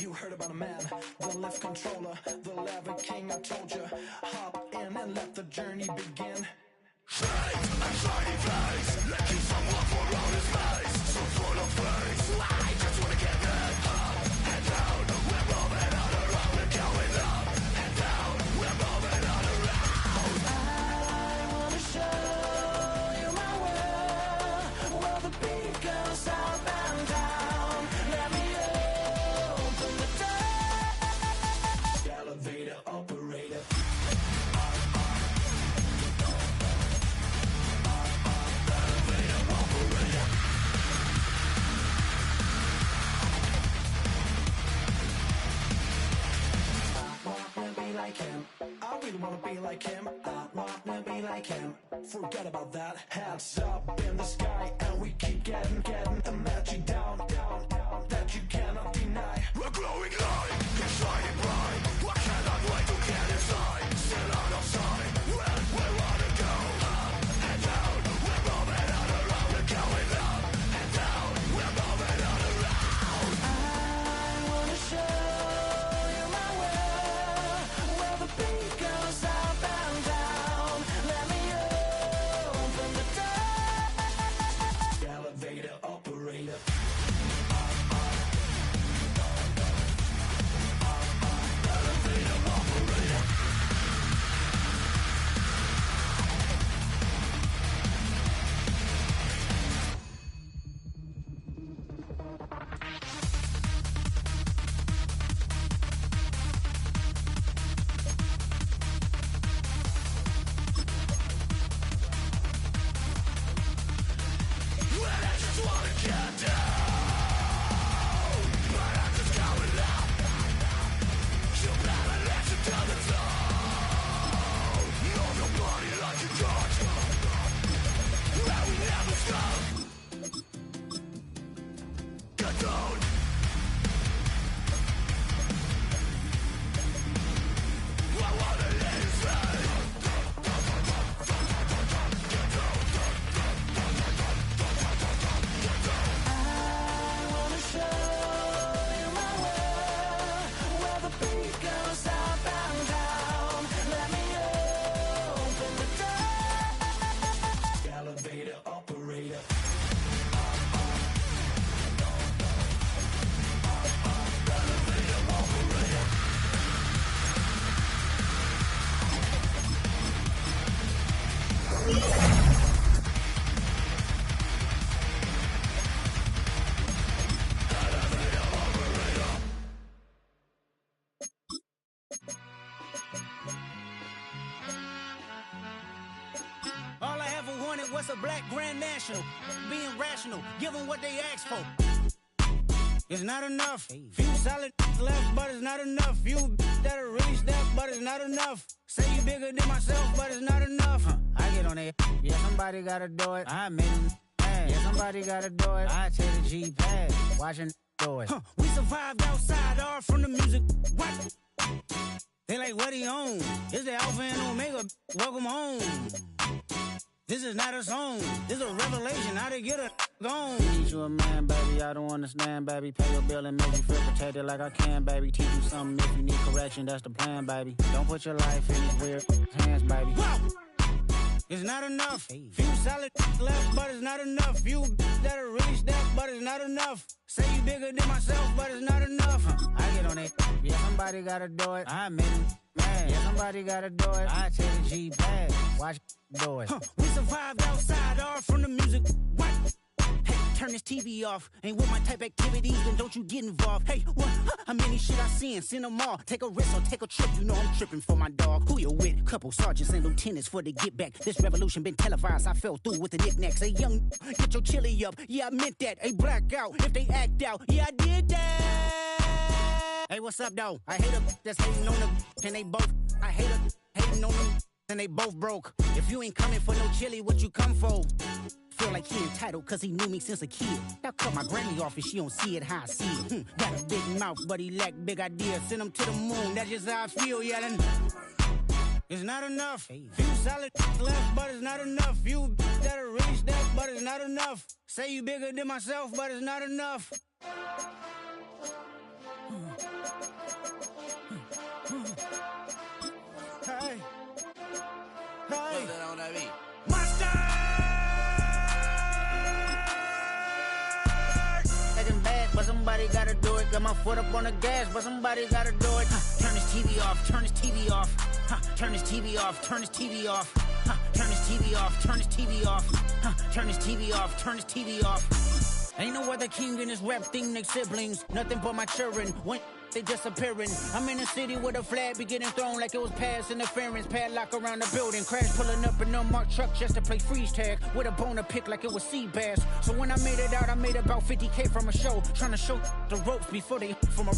You heard about a man, the lift controller, the lever king, I told you. Hop in and let the journey begin. Shake a shiny face, let you someone for around his face. So full of face, I just wanna get that up and down. We're moving on around, we're going up and down. We're moving on around. I wanna show you my world, where the beat goes up and down. Let me open the door. Elevator operator. Like him, I really wanna be like him. I wanna be like him. Forget about that. Hands up in the sky, and we keep getting the magic down, that you cannot deny. We're glowing light, it's shining bright. I cannot wait to get inside. Still out of sight. When we wanna go up and down, we're moving on around. We're going up and down. We're moving on around. I wanna show. Elevator operator. what's a black grand national? Being rational, give them what they ask for. It's not enough. Few solid left, but it's not enough. Few that'll really step, but it's not enough. Say you bigger than myself, but it's not enough. I get on it. Yeah, somebody gotta do it. I made them mad. Yeah, somebody gotta do it. I take the G-pad, watching do it. We survived outside, all from the music. What? They like, what he on? It's the Alpha and Omega. Welcome home. This is not a song. This is a revelation. How to get a gone. Teach you a man, baby. I don't understand, baby. Pay your bill and make you feel protected like I can, baby. Teach you something if you need correction. That's the plan, baby. Don't put your life in these weird hands, baby. Whoa! It's not enough. Few solid left, but it's not enough. Few that'll really step, but it's not enough. Say you bigger than myself, but it's not enough. I get on it. Yeah, somebody gotta do it. I made him mad. Yeah, somebody gotta do it. I take the G-pad. Watch do it. We survived outside, all from the music. What? Hey, turn this TV off. Ain't with my type activities, then don't you get involved. Hey, what? How many shit I seen? Send them all. Take a risk or take a trip. You know I'm tripping for my dog. Who you with? Couple sergeants and lieutenants for the get back. This revolution been televised. I fell through with the knickknacks. Hey, young, get your chili up. Yeah, I meant that. Hey, black out if they act out. Yeah, I did that. Hey, what's up, though? I hate them that's hating on them. And they both. I hate them hating on them. And they both broke. If you ain't coming for no chili, what you come for? Feel like he entitled cause he knew me since a kid. Now cut my granny off if she don't see it how I see it. Got a big mouth, but he lack big ideas. Send him to the moon, that's just how I feel yelling. It's not enough. Few solid left, but it's not enough. Few that'll really step, but it's not enough. Say you bigger than myself, but it's not enough. Hey. Hey. Monster! Acting bad, but somebody gotta do it. Got my foot up on the gas, but somebody gotta do it. Turn this TV off, turn this TV off. Turn this TV off, turn this TV off. Turn this TV off, turn this TV off. Turn this TV off, turn this TV off. Ain't no other king in this rap thing, they siblings. Nothing but my children. When they disappearing. I'm in a city with a flag be getting thrown like it was pass interference. Padlock around the building. Crash pulling up an unmarked truck just to play freeze tag. With a bone to pick like it was sea bass. So when I made it out, I made about 50K from a show. Trying to show the ropes before they from a...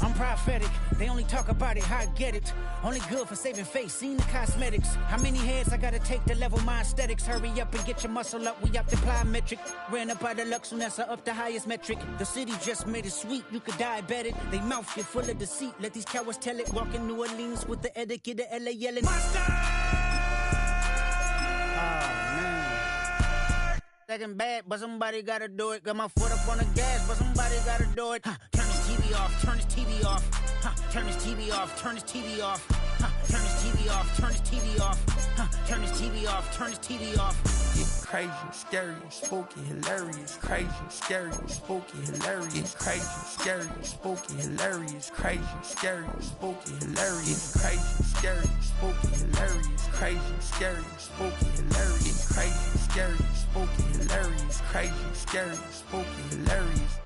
I'm prophetic. They only talk about it, how I get it. Only good for saving face, seen the cosmetics. How many heads I gotta take to level my aesthetics? Hurry up and get your muscle up, we up the plyometric. Ran up out of Lux, and that's up the highest metric. The city just made it sweet, you could diabetic. They mouth get full of deceit, let these cowards tell it. Walk in New Orleans with the etiquette of LA yelling Monster! Oh man. Second bad, but somebody gotta do it. Got my foot up on the gas, but somebody gotta do it. Turn this TV off, turn this TV off. Turn this TV off, turn this TV off. Turn this TV off, turn this TV off. Turn this TV off, turn this TV off. It's crazy, scary, spooky, hilarious. Crazy, scary, spooky, hilarious. Crazy, scary, spooky, hilarious. Crazy, scary, spooky, hilarious. Crazy, scary, spooky, hilarious. Crazy, scary, spooky, hilarious. Crazy, scary, spooky, hilarious. Crazy, scary, spooky, hilarious.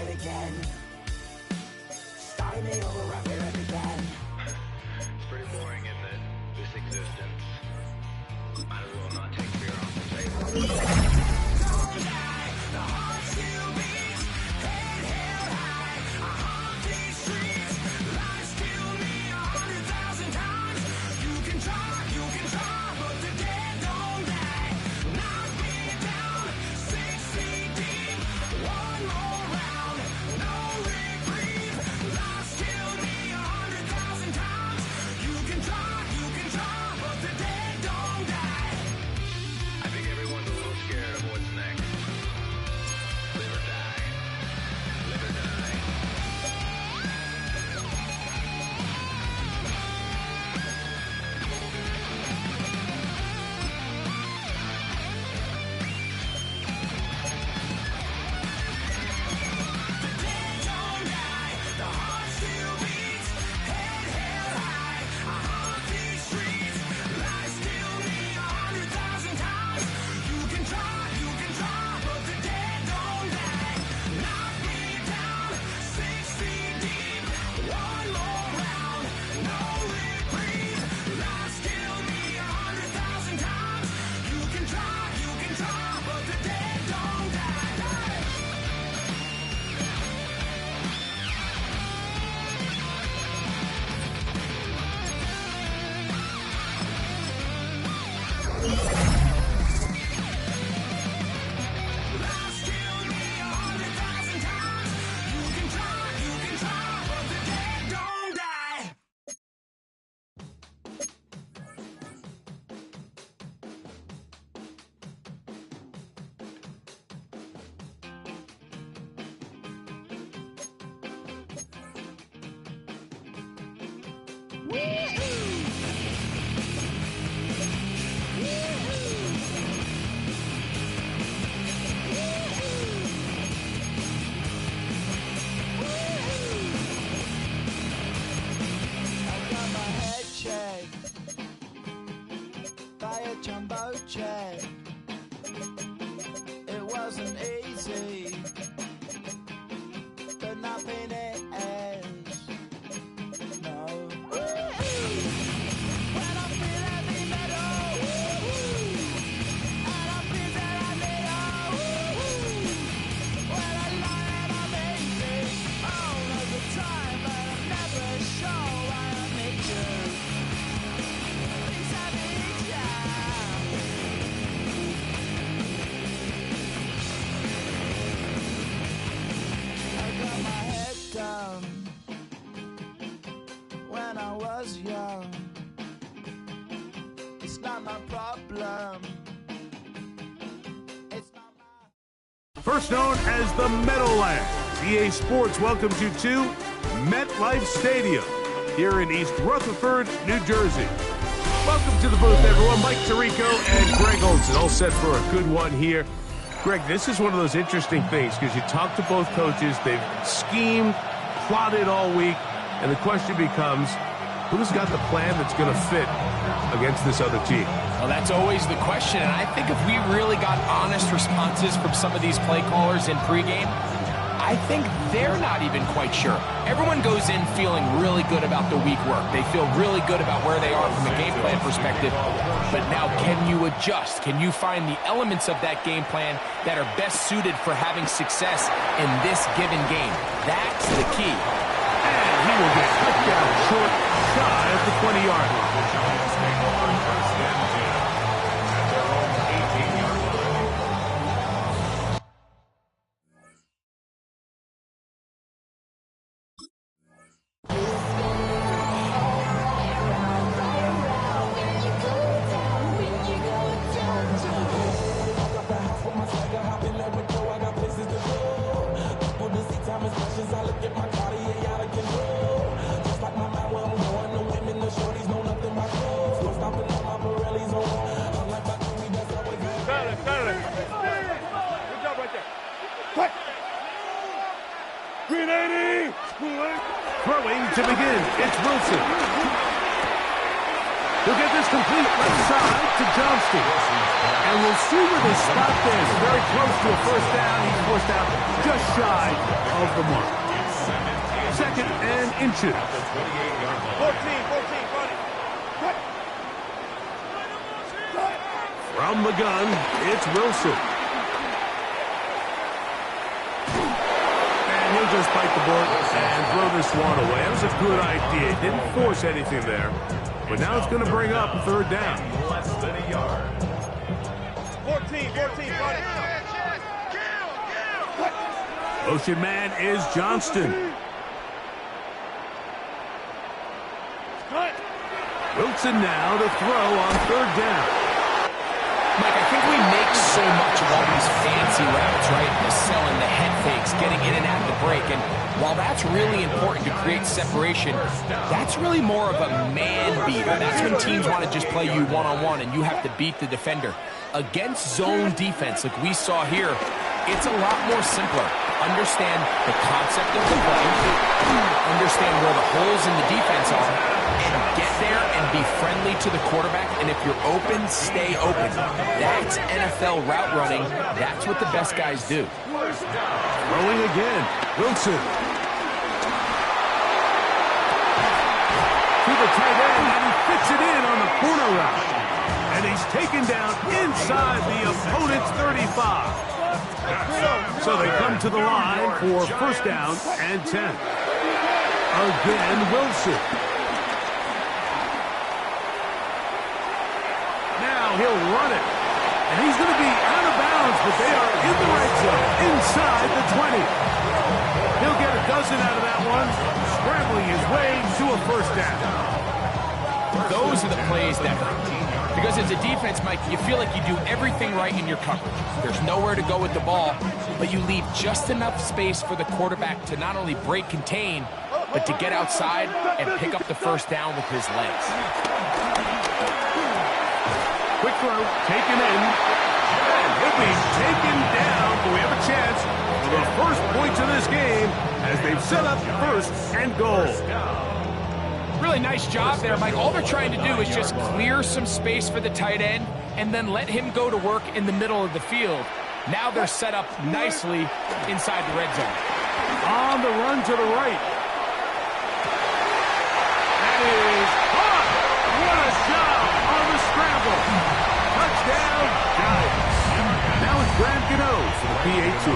it again. Starting me over, I fear it again. It's pretty boring, isn't it? This existence. Might as well not take fear off the table. Don't die, the heart still beats. Head held high, I haunt these streets. Lies kill me 100,000 times. You can try, but the dead don't die. Knock me down, 6 feet deep. One more round, no reprieve. Lies kill me 100,000 times. You can try, but the dead don't die. I think everyone's a little scared of what's next. Live or die. Live or die. Don't die, the heart still beats. Head held high, I haunt these streets. Lies kill me 100,000 times. You can try, but the dead don't die. Knock me down, 6 feet deep. One more round, no reprieve. Lies kill me 100,000 times. You can try, but the dead don't die. Lies kill me 100,000 times. You can try, but the dead don't die. I got my head checked by a jumbo jet. It wasn't easy, but nothing is. No. When I feel heavy metal, and I feel that I need when I lie and I'm easy all of the time, but I'm never sure why I need you. Please have me down. I got my head down when I was young. It's not my problem. It's not my First known as the Meadowlands, EA Sports welcomes you to MetLife Stadium here in East Rutherford, New Jersey. Welcome to the booth, everyone. Mike Tirico and Greg Olson, all set for a good one here. Greg, this is one of those interesting things because you talk to both coaches. They've schemed, plotted all week, and the question becomes, who's got the plan that's going to fit against this other team? Well, that's always the question, and I think if we really got honest responses from some of these play callers in pregame, I think they're not even quite sure. Everyone goes in feeling really good about the week work. They feel really good about where they are from a game plan perspective. But now, can you adjust? Can you find the elements of that game plan that are best suited for having success in this given game? That's the key. And he will get cut down short, shy at the 20-yard line. Grenade! Throwing to begin. It's Wilson. 100,000 times. You can try, but the dead don't die. Knock me down, 6 feet deep. One more round, no reprieve. Lies kill me 100,000 times. You can try, but the dead don't die. Throwing to begin. It's Wilson. He'll get this complete left side to Johnston. And we'll see where they stop this. Very close to a first down. He's forced out just shy of the mark. Second and inches. 14, buddy. From the gun, it's Wilson. And he'll just bite the bullet and throw this one away. That was a good idea. He didn't force anything there. But now it's going to bring up third down. Less than a yard. 14, buddy. Motion man is Johnston. Wilson now to throw on third down. Mike, I think we make so much of all these fancy routes, right? The selling, the head fakes, getting in and out of the break. And while that's really important to create separation, that's really more of a man beater. That's when teams want to just play you one-on-one and you have to beat the defender. Against zone defense, like we saw here, it's a lot more simpler. Understand the concept of the play, understand where the holes in the defense are, and get there and be friendly to the quarterback. And if you're open, stay open. That's NFL route running. That's what the best guys do. Throwing again, Wilson. To the tight end, and he fits it in on the corner route. And he's taken down inside the opponent's 35. So they come to the line for first down and 10. Again, Wilson. Now he'll run it. And he's going to be out of bounds, but they are in the right zone, inside the 20. He'll get a dozen out of that one, scrambling his way to a first down. Those are the plays that hurt. Because as a defense, Mike, you feel like you do everything right in your coverage. There's nowhere to go with the ball, but you leave just enough space for the quarterback to not only break contain, but to get outside and pick up the first down with his legs. Quick throw, taken in, and he'll be taken down, but we have a chance for the first points of this game as they've set up first and goal. Really nice job there, Mike. All they're trying to do is just clear some space for the tight end and then let him go to work in the middle of the field. Now they're set up nicely inside the red zone. On the run to the right. That is caught. What a job on the scramble. Touchdown, Giants. Now it's Graham Gano for the PA2.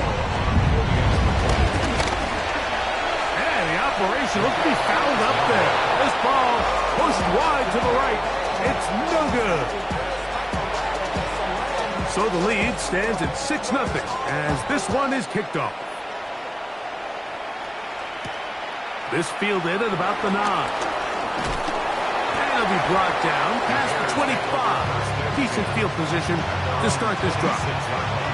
Operation looks to be fouled up there. This ball pushed wide to the right. It's no good. So the lead stands at 6-0 as this one is kicked off. This fielded at about the 9. And it'll be brought down past the 25. Decent field position to start this drive.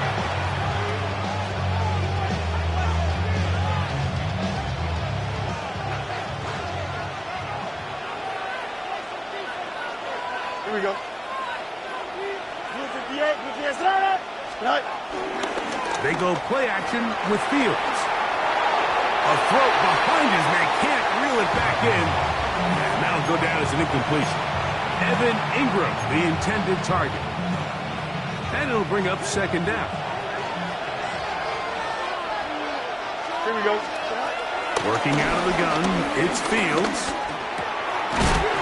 Here we go. They go play action with Fields. A throw behind his man, can't reel it back in. And that'll go down as an incompletion. Evan Ingram, the intended target. And it'll bring up second down. Here we go. Working out of the gun, it's Fields.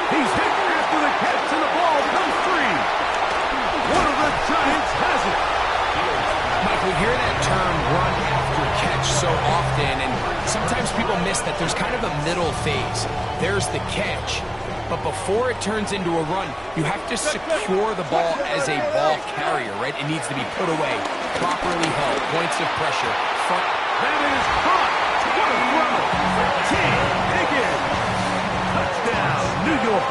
He's hit after the catch, and the ball comes free. One of the Giants has it. Mike, we hear that term run after catch so often, and sometimes people miss that there's kind of a middle phase. There's the catch, but before it turns into a run, you have to secure the ball as a ball carrier, right? It needs to be put away, properly held, points of pressure. Front. That is caught. What a throw. T. Higgins. Touchdown, New York.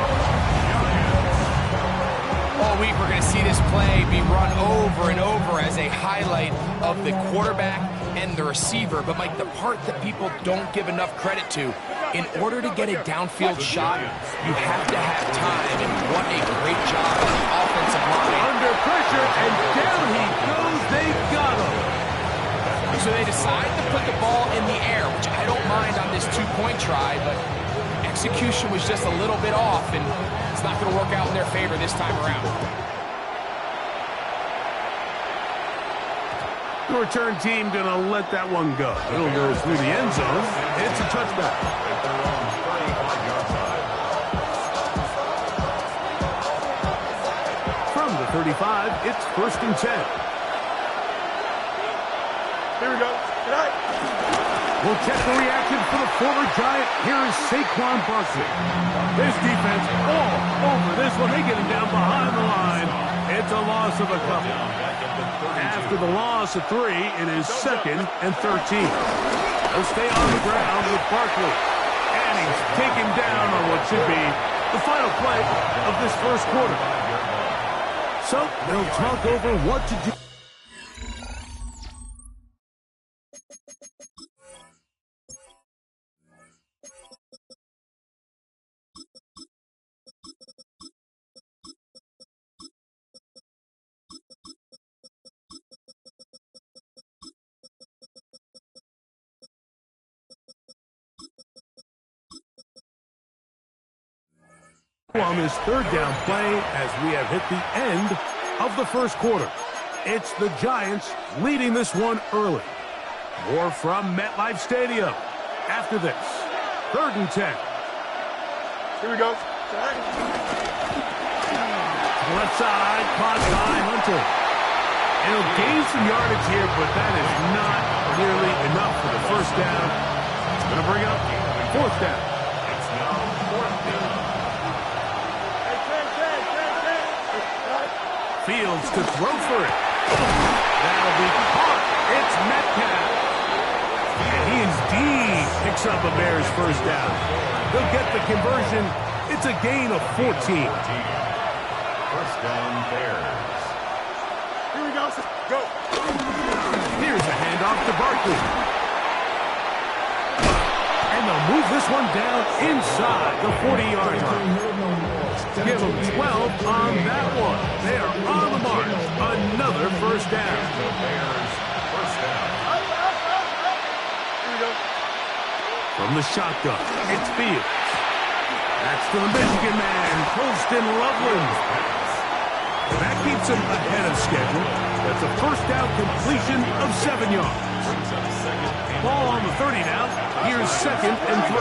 All week we're going to see this play be run over and over as a highlight of the quarterback and the receiver. But, Mike, the part that people don't give enough credit to, in order to get a downfield shot, you have to have time. And what a great job on the offensive line. Under pressure, and down he goes. They got him. So they decide to put the ball in the air, which I don't mind on this two-point try, but execution was just a little bit off, and it's not going to work out in their favor this time around. The return team going to let that one go. It'll go through the end zone. It's a touchback. From the 35, it's 1st and 10. Here we go. Tonight. We'll check the reaction for the former Giant. Here is Saquon Barkley. His defense all over this one. They get him down behind the line. It's a loss of a couple. After the loss of 3, it is 2nd and 13. They'll stay on the ground with Barkley. And he's taken down on what should be the final play of this first quarter. So they'll talk over what to do. On this 3rd down play as we have hit the end of the first quarter. It's the Giants leading this one early. More from MetLife Stadium after this. 3rd and 10. Here we go. Left side, caught by Hunter. It'll gain some yardage here, but that is not nearly enough for the first down. It's going to bring up 4th down. It's now 4th down. Fields to throw for it. That'll be caught. It's Metcalf. And he indeed picks up a Bears first down. They'll get the conversion. It's a gain of 14. First down, Bears. Here we go. Go. Here's a handoff to Barkley. And they'll move this one down inside the 40-yard line. Give them 12 on that one. They are on the mark. Another first down. From the shotgun, it's Fields. That's to the Michigan man, Colston Loveland. That keeps him ahead of schedule. That's a first down completion of 7 yards. Ball on the 30 now. Here's 2nd and 3.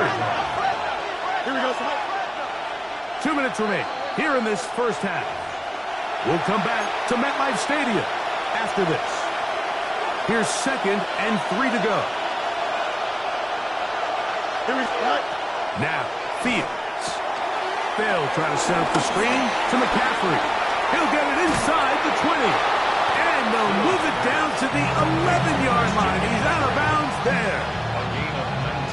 Here we go, son. 2 minutes remain here in this first half. We'll come back to MetLife Stadium after this. Here's 2nd and 3 to go. Here we go. Now, Fields. They'll try to set up the screen to McCaffrey. He'll get it inside the 20. And they'll move it down to the 11-yard line. He's out of bounds there.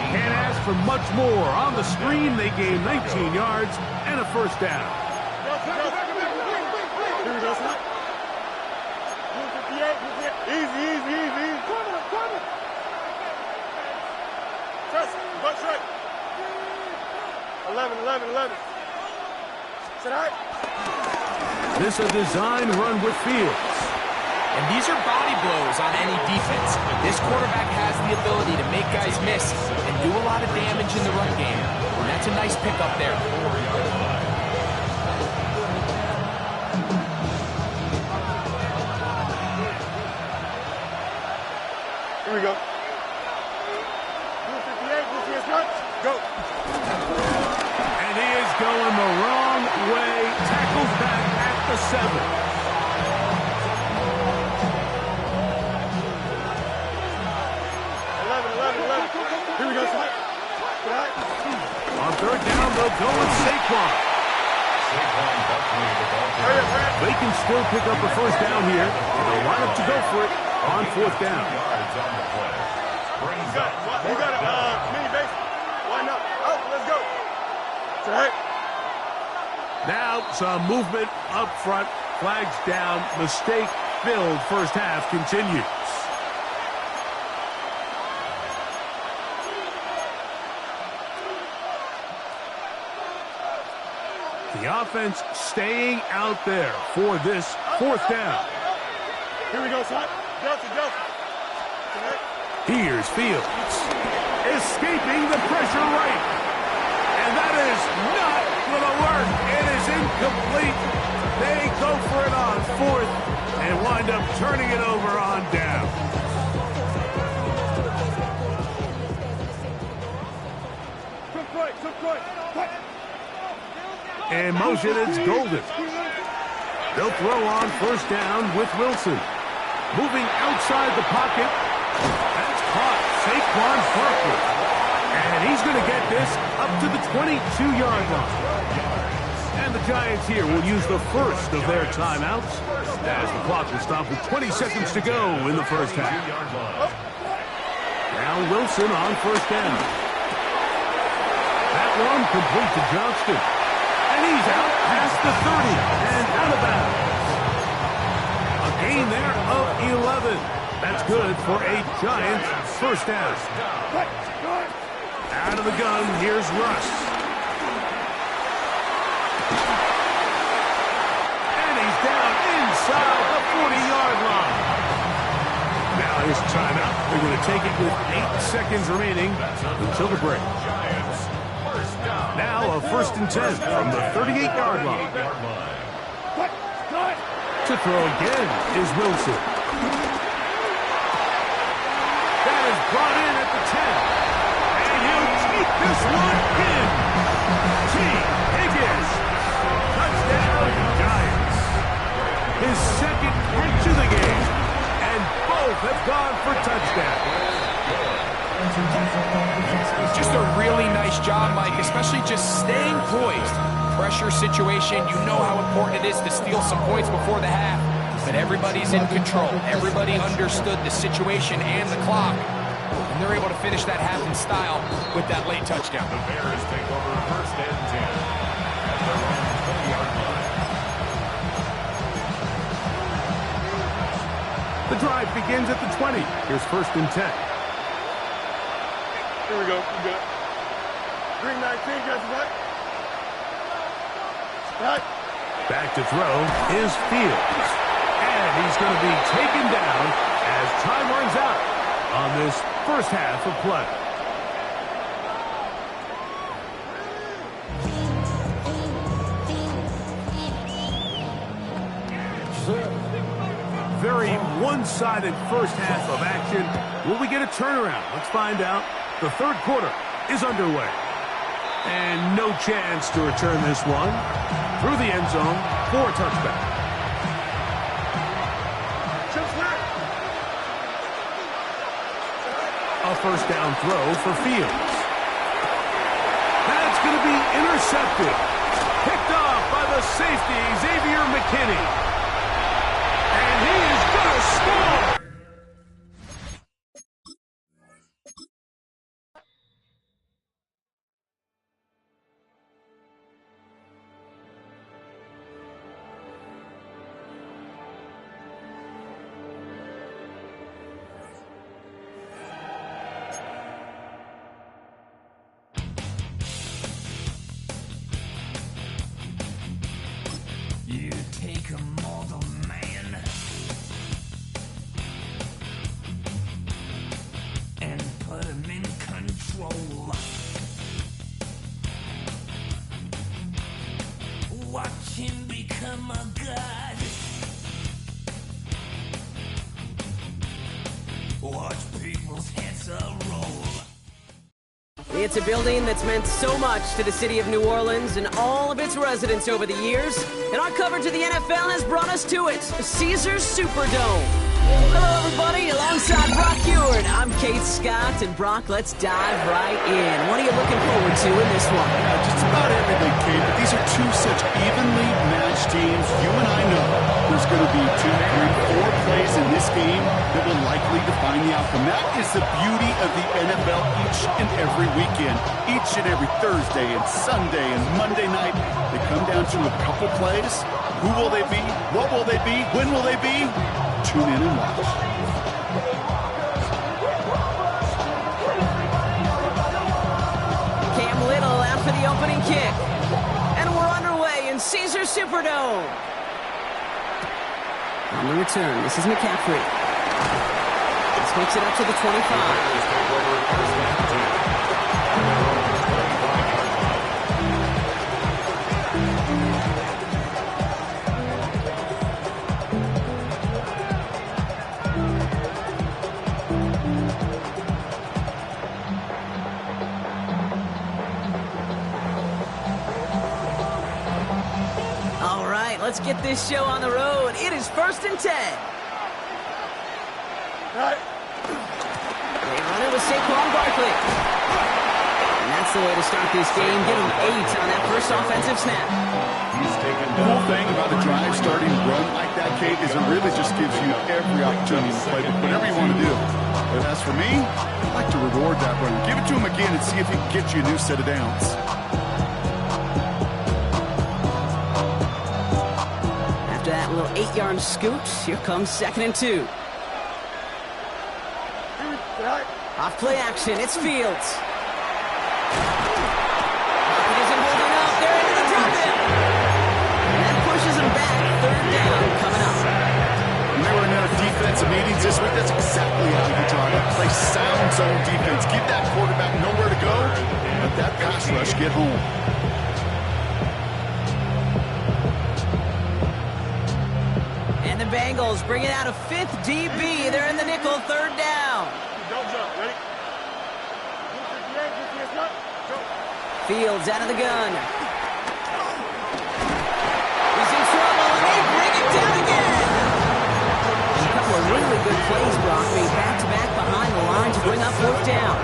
Can't ask for much more. On the screen, they gain 19 yards and a first down. Here we go, son. 58. Easy. Trust. Butt right. 11. Sit out. This a design run with Fields. And these are body blows on any defense. This quarterback has the ability to make guys miss and do a lot of damage in the run game. And that's a nice pickup there. Here we go. 58, go. And he is going the wrong way. Tackles back at the 7. Here we go, son. On 3rd down, they'll go with Saquon. They can still pick up a first down here. They'll line up to go for it on 4th down. You got a mini base. Why not? Oh, let's go. Right. Now some movement up front. Flags down. Mistake-filled first half continues. The offense staying out there for this 4th down. Here we go, son. Justin. Here's Fields. Escaping the pressure right. And that is is not going to work. It is incomplete. They go for it on fourth and wind up turning it over on down. In motion, it's Golden. They'll throw on first down with Wilson. Moving outside the pocket. That's caught. Saquon Barkley. And he's going to get this up to the 22-yard line. And the Giants here will use the first of their timeouts as the clock will stop with 20 seconds to go in the first half. Now Wilson on first down. That one complete to Johnston. And he's out past the 30 and out of bounds. A gain there of 11. That's good for a Giants first down. Out of the gun, here's Russ. And he's down inside the 40-yard line. Now his timeout. They're going to take it with 8 seconds remaining until the break. Now a 1st and 10 from the 38-yard line. To throw again is Wilson. That is brought in at the 10. And he'll take this one in. T. Higgins. Touchdown, Giants. His second catch of the game. And both have gone for touchdowns. Just a really nice job, Mike, especially just staying poised. Pressure situation, you know how important it is to steal some points before the half. But everybody's in control. Everybody understood the situation and the clock. And they're able to finish that half in style with that late touchdown. The Bears take over 1st and 10 at their own 20-yard line. The drive begins at the 20. Here's 1st and 10. Here we go. You got green 19, guys, right? Right. Back to throw is Fields. And he's going to be taken down as time runs out on this first half of play. Very one-sided first half of action. Will we get a turnaround? Let's find out. The third quarter is underway. And no chance to return this one through the end zone for a touchback. A first down throw for Fields. That's going to be intercepted. Picked off by the safety, Xavier McKinney. And he is going to score. You take a mortal man and put him in control. Watch him become a god. Watch people's heads roll. It's a building that's meant so much to the city of New Orleans and all of its residents over the years, and our coverage of the NFL has brought us to it, Caesars Superdome. Hello, everybody. Alongside Brock Ewart, I'm Kate Scott, and Brock, let's dive right in. What are you looking forward to in this one? Just about everything, Kate, but these are two such evenly matched teams. You and I know there's going to be 2, 3, 4 plays in this game that will likely define the outcome. That is the beauty of the NFL each and every weekend. Each and every Thursday and Sunday and Monday night, they come down to a couple plays. Who will they be? What will they be? When will they be? Tune in and watch. Cam Little out for the opening kick. And we're underway in Caesars Superdome. On the return, this is McCaffrey. This makes it up to the 25. let's get this show on the road. It is 1st and 10. Right. They run it with Saquon Barkley. And that's the way to start this game. Give him 8 on that first offensive snap. The whole thing about a drive starting run like that, Kate, is it really just gives you every opportunity to play whatever you want to do. But as for me, I'd like to reward that run. Give it to him again and see if he can get you a new set of downs. After that little 8-yard scoot, here comes 2nd and 2. Off play action, it's Fields. He isn't holding up, they're into the drop in. And that pushes him back, 3rd down coming up. When they were in our defensive meetings this week, that's exactly how you taught it. Play sound zone defense. Give that quarterback nowhere to go. Let that pass rush get home. And the Bengals bring it out a 5th DB. They're in the nickel, 3rd down. Don't jump. Ready? Fields out of the gun. He's in trouble, and they bring it down again. And a couple of really good plays, Brock, made back-to-back behind the line to bring up 4th down.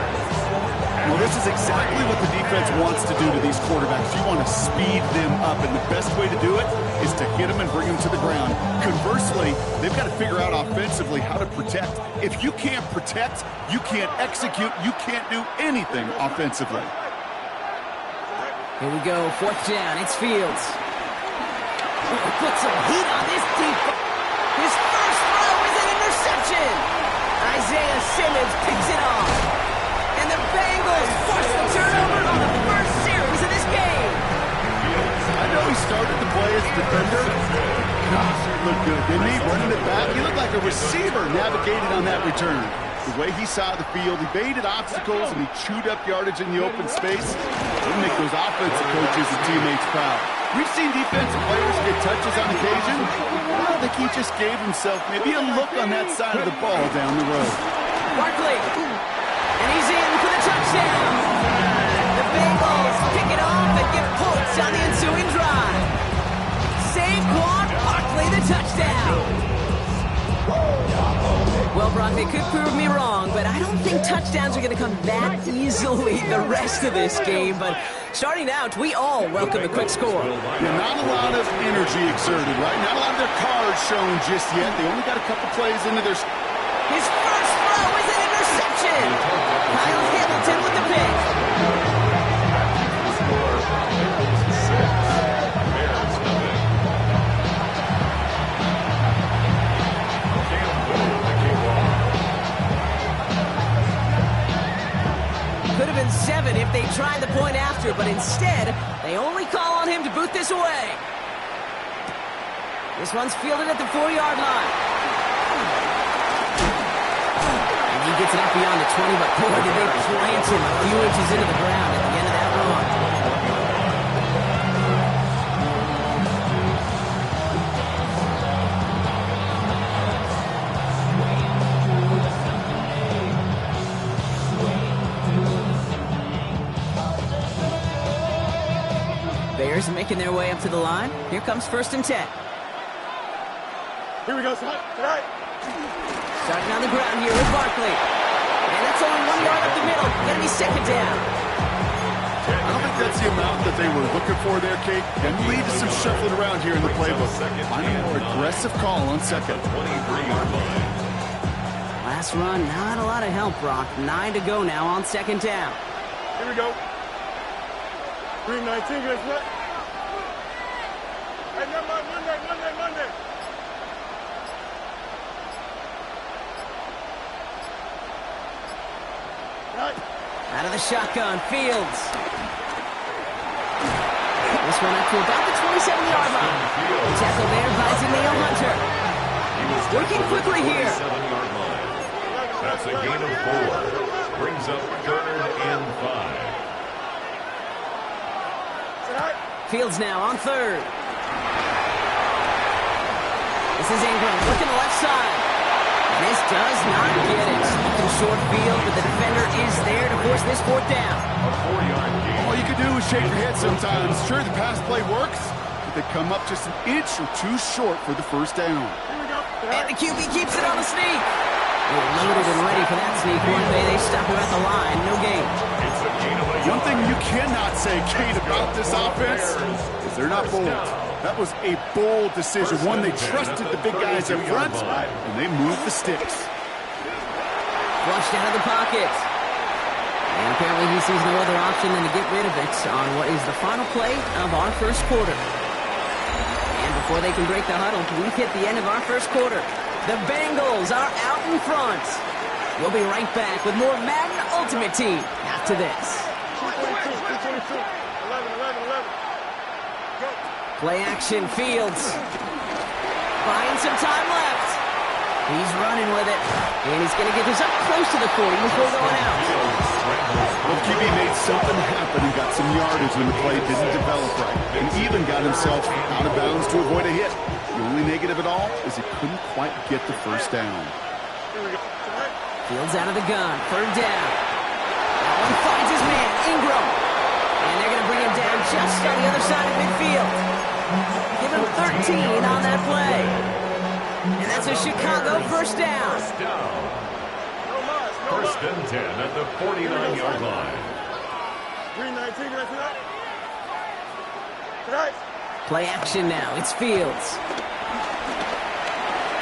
Well, this is exactly what the defense wants to do to these quarterbacks. You want to speed them up, and the best way to do it is to hit them and bring them to the ground. Conversely, they've got to figure out offensively how to protect. If you can't protect, you can't execute, you can't do anything offensively. Here we go, 4th down, it's Fields. Put some heat on this deep. His first throw is an interception. Isaiah Simmons picks it off. And the Bengals force the turnover on the first series of this game. I know he started to play as a defender. Gosh, he looked good, didn't he? Running it back, he looked like a receiver navigating on that return. The way he saw the field, he baited obstacles, and he chewed up yardage in the open space. He'll make those offensive coaches and teammates proud. We've seen defensive players get touches on occasion. I think he just gave himself maybe a look on that side of the ball down the road. Barkley, and he's in for the touchdown. The Bengals pick it off and get points on the ensuing drive. Saquon Barkley, the touchdown. Well, Brock, they could prove me wrong, but I don't think touchdowns are going to come that easily the rest of this game. But starting out, we all welcome a quick score. Yeah, not a lot of energy exerted, right? Not a lot of their cards shown just yet. They only got a couple plays into their... His first throw is an interception. Kyle Hamilton with the pick. Could have been 7 if they tried the point after, but instead, they only call on him to boot this away. This one's fielded at the 4-yard line. And he gets it up beyond the 20, but boy, did they plant him a few inches into the ground at the end of that run. Bears making their way up to the line. Here comes 1st and 10. Here we go, son. Tonight. Starting on the ground here with Barkley. And that's only 1 yard up the middle. Gonna be 2nd down. I don't think that's the amount that they were looking for there, Kate. And lead to some shuffling around here in the playbook. Find a more aggressive call on 2nd. Last run, not a lot of help, Brock. 9 to go now on 2nd down. Here we go. 3:19, guys. What? Hey, Monday. Right. Out of the shotgun, Fields. This one up to about the 27-yard line. The tackle there by Daniel Hunter. Working quickly here. That's a gain of 4. Brings up 3rd and 5. Fields now on 3rd. This is Ingram looking the left side. And this does not get it. Looking short field, but the defender is there to force this 4th down. A 4-yard gain. All you can do is shake your head sometimes. Sure, the pass play works, but they come up just an inch or two short for the first down. And the QB keeps it on the sneak. They're loaded and ready for that sneak. One day they stop him at the line. No gain. One thing you cannot say, Kate, about this offense is they're not bold. That was a bold decision. One, they trusted the big guys up front, and they moved the sticks. Flushed out of the pocket. And apparently he sees no other option than to get rid of it on what is the final play of our first quarter. And before they can break the huddle, we've hit the end of our first quarter. The Bengals are out in front. We'll be right back with more Madden Ultimate Team after this. 11. Play action, Fields. Buying some time left. He's running with it. And he's going to get this up close to the 40 before going out. Well, QB made something happen and got some yardage when the play didn't develop right. And even got himself out of bounds to avoid a hit. The only negative at all is he couldn't quite get the first down. Fields out of the gun. Third down. That one finds his man, Ingram. And they're going to bring him down just on the other side of midfield. Give him 13 on that play. And that's a Chicago first down. First and 10 at the 49-yard line. 3-19, Play action now. It's Fields.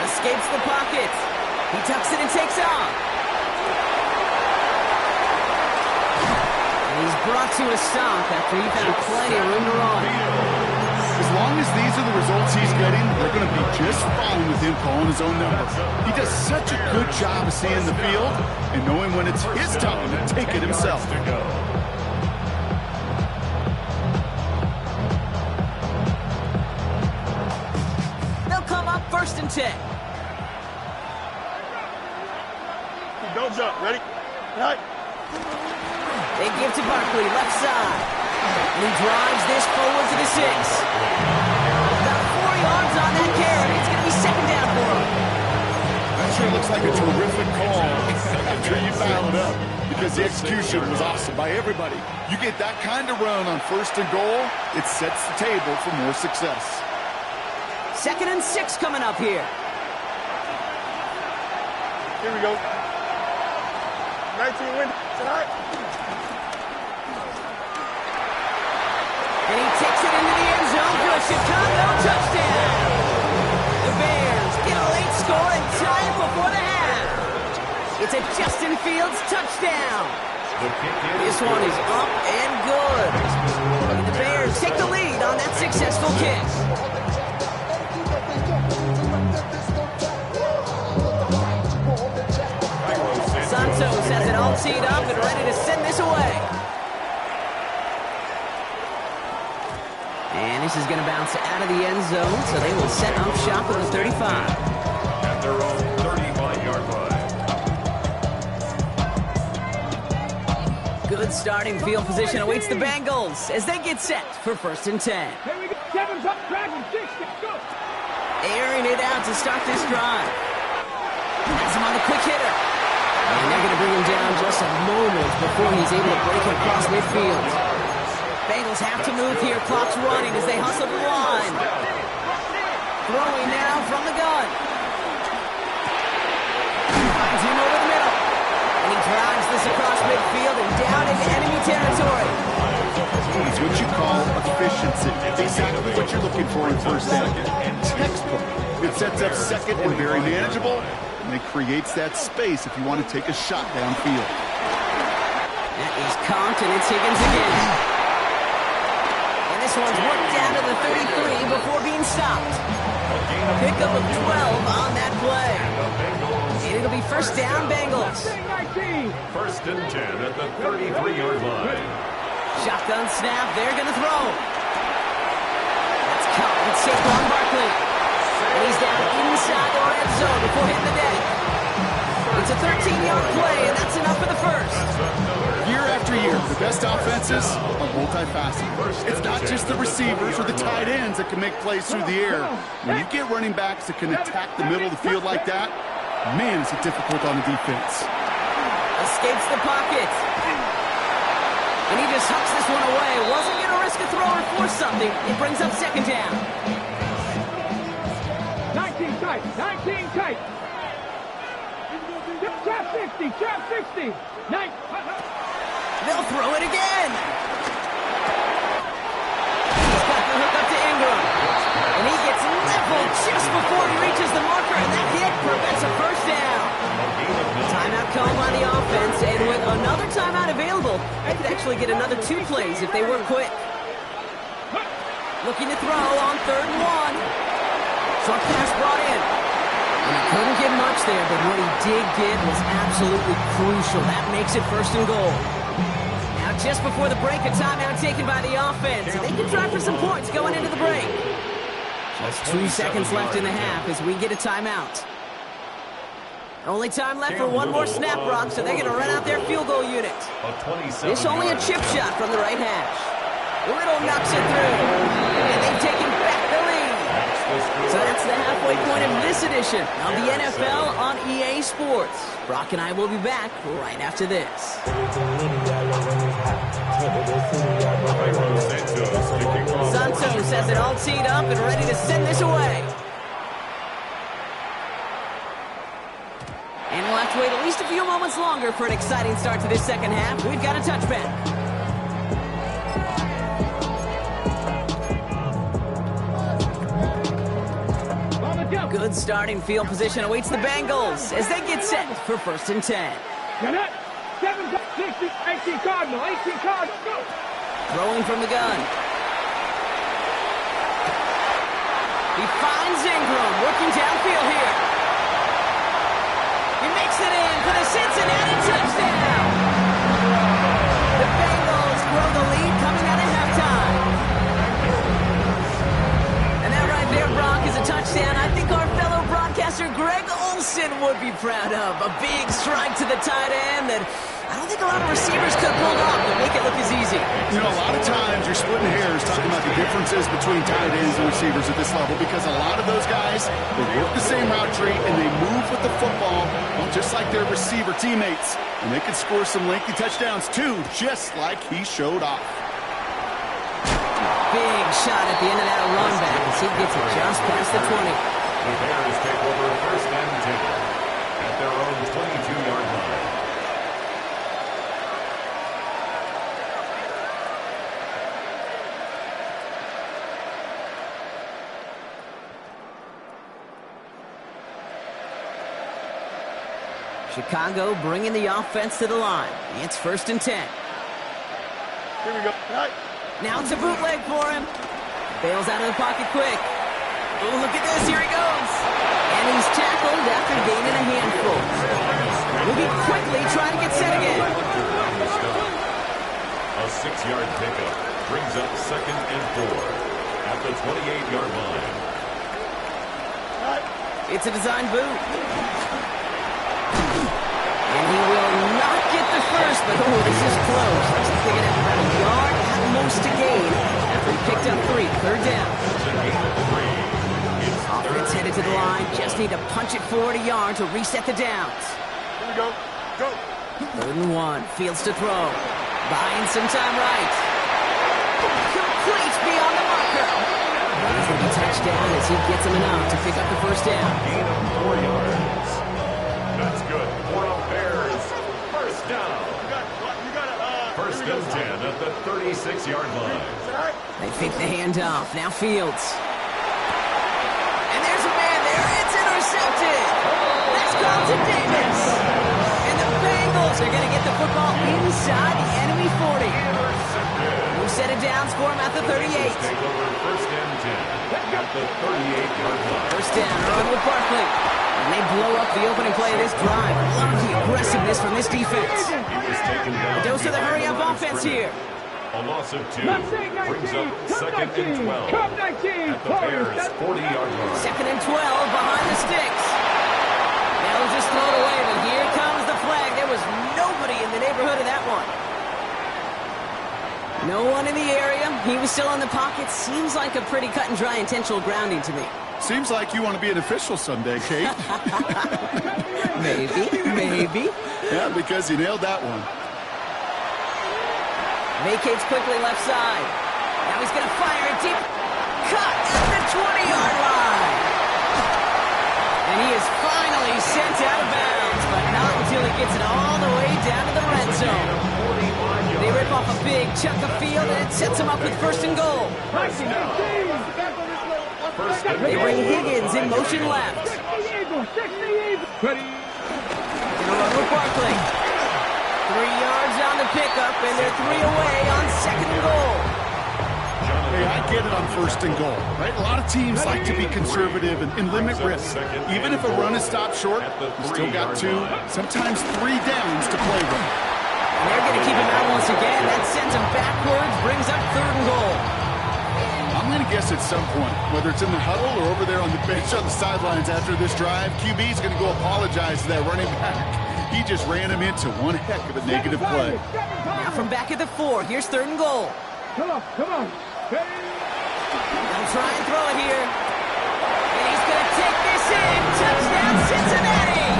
Escapes the pocket. He tucks it and takes off. And he's brought to a stop after he found plenty of room to run. As long as these are the results he's getting, they're going to be just fine with him calling his own number. He does such a good job of seeing the field and knowing when it's his time to take it himself. They'll come up first and 10. Don't jump. Ready? Right. They give to Barkley, left side. And he drives this forward to the 6. About 4 yards on that carry. It's going to be second down for him. That sure looks like a terrific call after you foul it up, because the execution was awesome by everybody. You get that kind of run on first and goal, it sets the table for more success. Second and 6 coming up here. Here we go. 19 win tonight. And he takes it into the end zone for a Chicago touchdown. The Bears get a late score and tie it before the half. It's a Justin Fields touchdown. This one is up and good. And the Bears take the lead on that successful kick. Santos has it all teed up and ready to send this away. And this is going to bounce out of the end zone, so they will set up shop at the 35. At their own 35-yard line. Good starting field position awaits the Bengals as they get set for first and 10. Here we go. Kevin's up, dragging, 6, go. Airing it out to start this drive. Has him on the quick hitter. And they're going to bring him down just a moment before he's able to break it across midfield. Bengals have to move here. Clock's running as they hustle the line. Throwing now from the gun. Finds him over the middle. And he drives this across midfield and down into enemy territory. It's what you call efficiency. Exactly what you're looking for in first down. Textbook. It sets up second and very manageable. And it creates that space if you want to take a shot downfield. That is Comped, and it's Higgins again. And this one's worked down to the 33 before being stopped. Pickup of 12 on that play. And it'll be first down, Bengals. First and 10 at the 33-yard line. Shotgun snap, they're going to throw. That's Comped, it's Saquon Barkley. And he's down inside the red zone before hitting the deck. It's a 13-yard play, and that's enough for the first. Year after year, the best offenses are multifaceted. It's not just the receivers or the tight ends that can make plays through the air. When you get running backs that can attack the middle of the field like that, man, is it difficult on the defense. Escapes the pocket. And he just hucks this one away. Wasn't going to risk a throw or force something. It brings up second down. 19 tight. 19 tight. Trap 60. Trap 60. They'll throw it again. He's got the hook up to Ingram. And he gets leveled just before he reaches the marker. And that hit prevents a first down. Timeout call by the offense. And with another timeout available, they could actually get another 2 plays if they work quick. Looking to throw on 3rd and 1. Short pass brought in. And he couldn't get much there, but what he did get was absolutely crucial. That makes it 1st and goal. Now just before the break, a timeout taken by the offense. And they can try for some points going into the break. Just 2 seconds left in the half as we get a timeout. Only time left for one more snap, Brock, so they're going to run out their field goal unit. This only a chip shot from the right hash. Little knocks it through. And they've taken back the lead. So that's the halfway point of this edition of the NFL on EA Sports. Brock and I will be back right after this. Santos has it all teed up and ready to send this away. And we'll have to wait at least a few moments longer for an exciting start to this second half. We've got a touchback. Good starting field position awaits the Bengals as they get set for 1st and 10. 7, 60, 18 Cardinal, 18 Cardinal, go! Throwing from the gun. He finds Ingram, working downfield here. He makes it in for the Cincinnati touchdown. The Bengals grow the lead coming out of halftime. And that right there, Brock, is a touchdown I think our fellow broadcaster Greg Olsen would be proud of. A big strike to the tight end that I don't think a lot of receivers could pull off to make it look as easy. You know, a lot of times you're splitting hairs talking about the differences between tight ends and receivers at this level because a lot of those guys, they work the same route tree and they move with the football just like their receiver teammates. And they can score some lengthy touchdowns too, just like he showed off. Big shot at the end of that run back as he gets it just past the 20. The Bears take over 1st and 10 at their own 22-yard line. Chicago bringing the offense to the line. It's 1st and 10. Here we go. Right. Now it's a bootleg for him. Bails out of the pocket quick. Oh, look at this. Here he goes. And he's tackled after gaining a handful. Moving quickly, trying to get set again. A 6-yard pickup brings up 2nd and 4 at the 28-yard line. It's a design boot. And he will not get the first, but oh, this is close. Looks like they're going to have about a yard at most to gain after he picked up 3. 3rd down. Offense headed to the line. Just need to punch it forward a yard to reset the downs. Here we go. Go. 3rd and 1. Fields to throw. Buying some time right. Complete beyond the marker. He's going to be touchdown as he gets him enough to pick up the 1st down. Gain of 4 yards. That's good. For a Bears 1st down. First and 10 at the 36-yard line. They fake the handoff. Now Fields. And there's a man there. It's intercepted. That's called to Davis. And the Bengals are going to get the football inside the enemy 40. New set of downs for him at the 38. Take over 1st and 10 at the 38-yard line. 1st down. Run with Barkley. And they blow up the opening play of this drive. Love the aggressiveness from this defense. A dose of the hurry-up offense here. A loss of 2 brings up 2nd and 12 at the Bears' 40-yard line. 2nd and 12 behind the sticks. They'll just throw it away, but here comes the flag. There was nobody in the neighborhood of that one. No one in the area. He was still in the pocket. Seems like a pretty cut and dry intentional grounding to me. Seems like you want to be an official someday, Kate. Maybe. Yeah, because you nailed that one. Vacates quickly left side. Now he's going to fire a deep cut at the 20-yard line. And he is finally sent out of bounds, but not until he gets it all the way down to the red zone. They rip off a big chunk of field, and it sets him up with 1st and goal. They bring Higgins in motion left. Gonna run with Barkley. 3 yards on the pickup, and they're 3 away on 2nd and goal. Hey, I get it on 1st and goal, right? A lot of teams like to be conservative and limit risk. Even if a run is stopped short, you still got 2, sometimes 3 downs to play with. And they're going to keep him out once again. That sends him backwards, brings up 3rd and goal. I'm going to guess at some point, whether it's in the huddle or over there on the bench on the sidelines after this drive, QB's going to go apologize to that running back. He just ran him into one heck of a negative play. Now from back at the 4, here's 3rd and goal. Come on. They'll try and throw it here. And he's going to take this in. Touchdown, Cincinnati!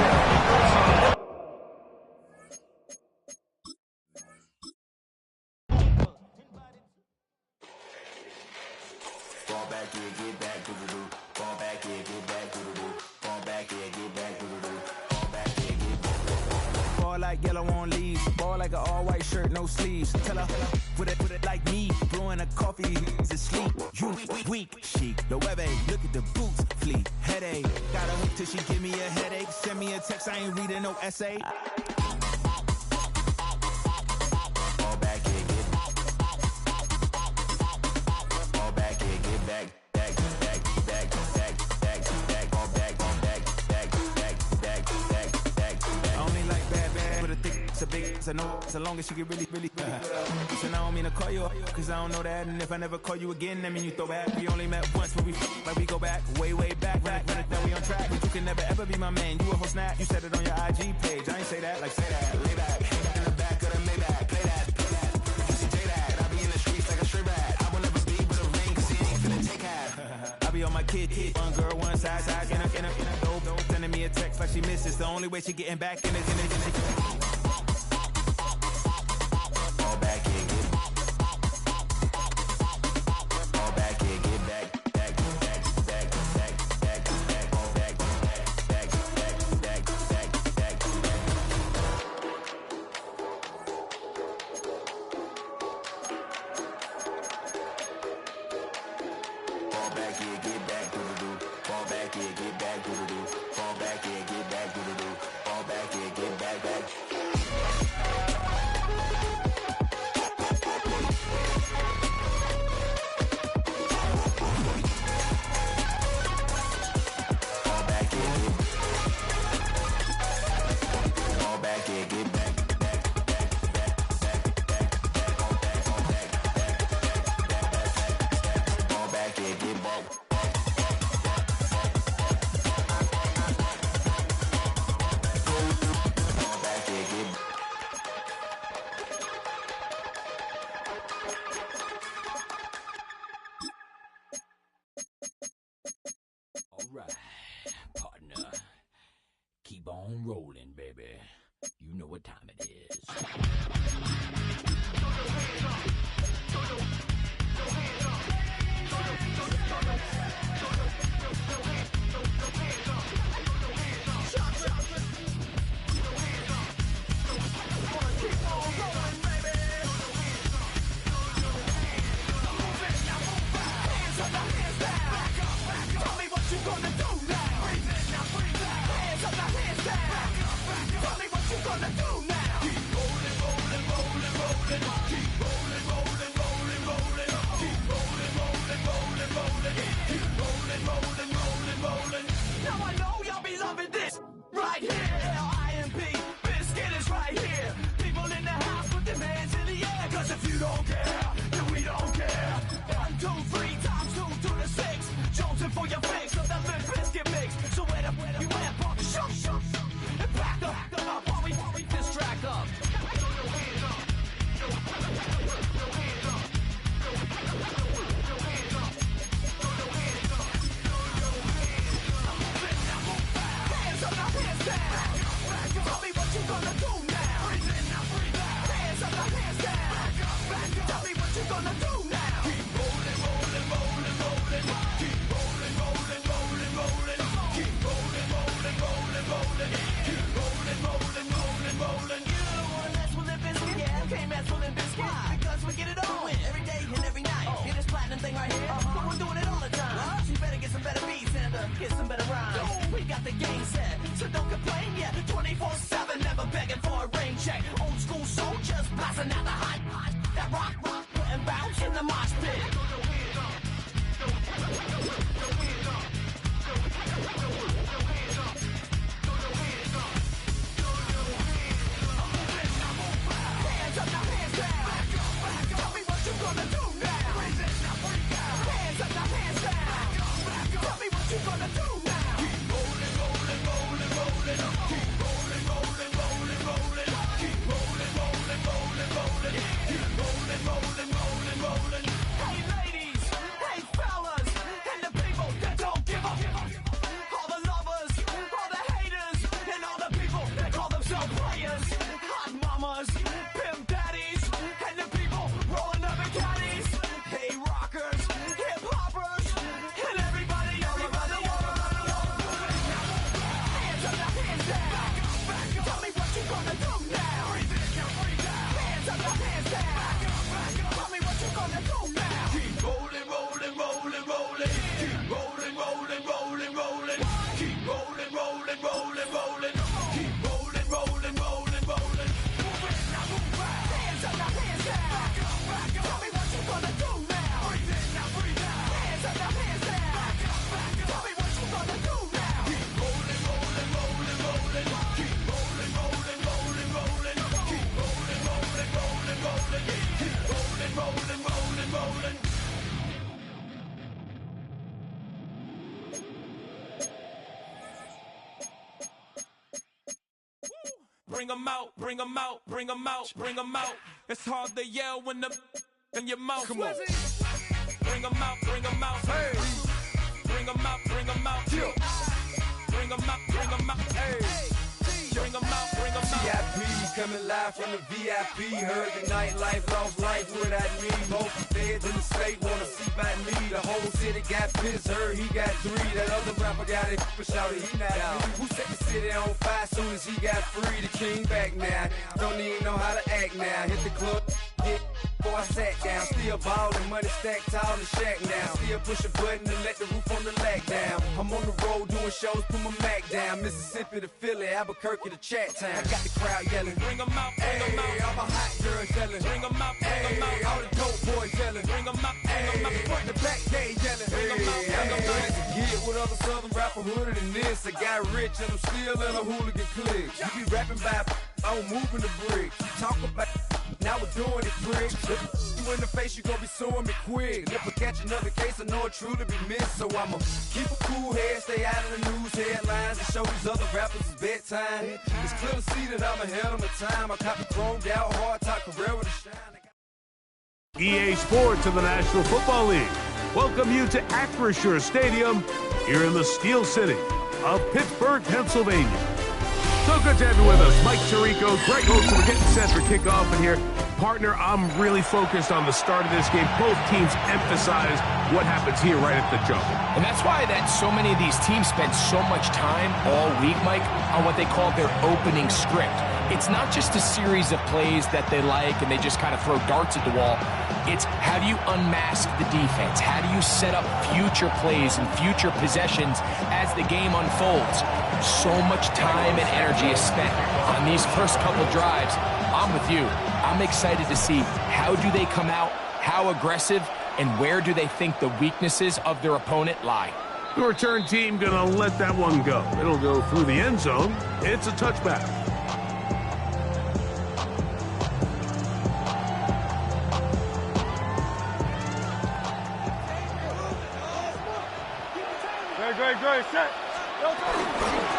Fall back here, get back, doo-doo-doo. Fall back here, get back, doo-doo-doo. Fall back here, get back, doo-doo-doo. Fall back here, get back. Ball like yellow on leaves. Ball like an all-white shirt, no sleeves. Tell her, put it like me. Blowing a coffee, he's asleep. You weak, chic. The webby, look at the boots, fleet. Headache, got a hook till she give me a headache. Send me a text, I ain't reading no essay. Fall back here, get back. Fall back here, get back. Back. Fall back. I only like bad, but a thick, it's a big, it's a no, so long as she get really. Listen, I don't mean to call you, cause I don't know that, and if I never call you again, that mean you throw back. We only met once, but we like we go back, way back. Run it down, we on track, but you can never ever be my man. You a whole snap, you said it on your IG page. I ain't say that, like say that, lay back, in the back of the Maybach, play that. You see J that, I be in the streets like a stray rat. I will never be with a ring, cause he ain't finna take half. I be on my kid, one girl, one side, in a dope, sending me a text like she misses. The only way she getting back in it. Fall back here, get back. Fall back here, get back. Fall back. Fall back here, get back, doo-doo-doo. Fall back here, get back, doo-doo-doo. Fall back here, get back, doo-doo-doo. Fall back here, get back. Alright, partner. Keep on rolling, baby. You know what time it is. So where the you at, punk? Shut. And back up while we this track. here's some better rhymes. We got the game set, so don't complain yet. 24/7, never begging for a rain check. Old school soldiers blasting out the hot. That rock, put and bounce in the mosh pit. Hands up, now hands down. Tell me what you gonna do now. Hands up, now hands down. Tell me what you gonna do now. Keep rolling, rolling, rolling, rolling. Keep rolling, rolling, rolling, rolling. Keep rolling, rolling, rolling, rolling. Keep rolling, rolling, rolling, rolling. Hey ladies, hey fellas, and the people that don't give up. All the lovers, all the haters, and all the people that call themselves players. Hot mamas, pimp daddies, and the people rolling up in caddies. Hey rockers, hip hoppers, and everybody. Hands up, now hands down. Tell me what you gonna do now. Hands up, now hands down. Tell me what you gonna do now. Keep rolling, rolling, rolling, rolling. Keep rolling, rolling, rolling, rolling. Keep rolling, rolling, rolling, rolling. Keep rolling, rolling, rolling, rolling. Hands up, now hands down. Tell me what you gonna do now. Hands up, now hands down. Tell me what you gonna do now. Keep rolling, rolling, rolling, rolling. Keep rolling, rolling, rolling, rolling. Keep rolling, rolling, rolling, rolling. Keep rolling, rolling, rolling, rolling. Bring 'em out, bring 'em out, bring 'em out, bring 'em out. It's hard to yell when the in your mouth. Come on. Bring 'em out, bring 'em out. Hey. Bring 'em out, bring 'em out. Yeah. Bring 'em out, bring 'em out. Hey. Bring 'em out, bring 'em out. VIP coming live from the VIP. Heard the nightlife, lost life without me. Most feds in the state wanna see by me. The whole city got pissed, heard he got 3. That other rapper got it, but shouted he not me. Who set the city on fire soon as he got free? The king back now, don't even know how to act now. Hit the club, hit before I sat down. Still ballin', money stacked tall in the shack now. Still push a button and let the roof on the lag down. I'm on the road doing shows, put my Mac down. Mississippi to Philly, Albuquerque to Chat Town. I got the crowd yelling. Bring 'em out, bring 'em out. All my hot girls yelling. Bring 'em out, bring 'em out. All the dope boys yelling. Bring 'em out, bring 'em out. Front the back gate yelling. Bring 'em out, bring 'em out. Get with other southern rapper hooded than this. I got rich and I'm still in a hooligan clique. You be rapping by I'm moving the bricks. Talk about now we're doing it, pricks. You in the face, you gon' be suing me quick. If I catch another case, I know it truly be missed. So I'ma keep a cool head, stay out of the news headlines, and show these other rappers it's bedtime. It's clear to see that I'm ahead of my time. I cop the chromed out, hard top career with a shine. EA Sports and the National Football League welcome you to Acrisure Stadium here in the Steel City of Pittsburgh, Pennsylvania. So good to have you with us. Mike Tirico, Greg Olson, we're getting set for kickoff in here. Partner, I'm really focused on the start of this game. Both teams emphasize what happens here right at the jump. And that's why that so many of these teams spend so much time all week, Mike, on what they call their opening script. It's not just a series of plays that they like and they just kind of throw darts at the wall. It's how do you unmask the defense? How do you set up future plays and future possessions as the game unfolds? So much time and energy is spent on these first couple drives. I'm with you. I'm excited to see how do they come out, how aggressive, and where do they think the weaknesses of their opponent lie. The return team gonna let that one go. It'll go through the end zone. It's a touchback. Great, set.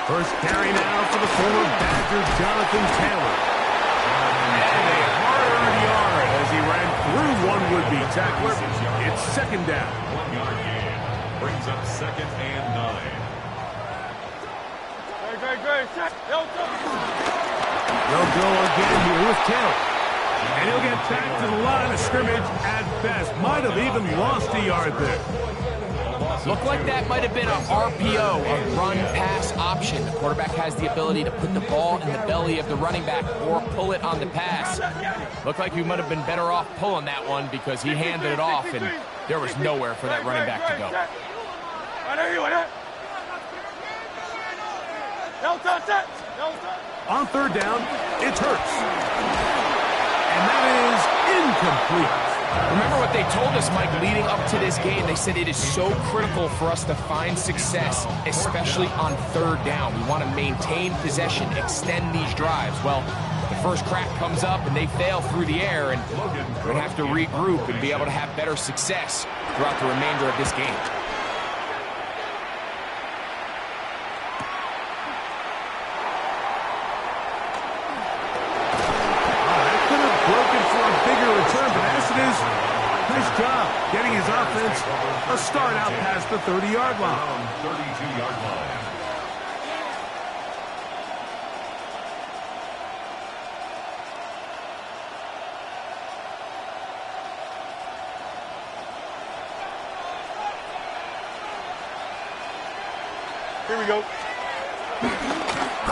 First carry now for the former Badger, Jonathan Taylor. And a hard-earned yard as he ran through one would-be tackler. It's second down. 1 yard gain. Brings up 2nd and 9. Great, set. They'll go again here with Taylor. And he'll get back to the line of scrimmage at best. Might have even lost a yard there. Looked like that might have been an RPO, a run-pass option. The quarterback has the ability to put the ball in the belly of the running back or pull it on the pass. Looked like he might have been better off pulling that one because he handed it off, and there was nowhere for that running back to go. On third down, it's Hurts. And that is incomplete. Remember what they told us, Mike, leading up to this game. They said it is so critical for us to find success, especially on third down. We want to maintain possession, extend these drives. Well, the first crack comes up and they fail through the air, and we're going to have to regroup and be able to have better success throughout the remainder of this game. Nice job getting his offense a start out past the 30-yard line. 32-yard line. Here we go.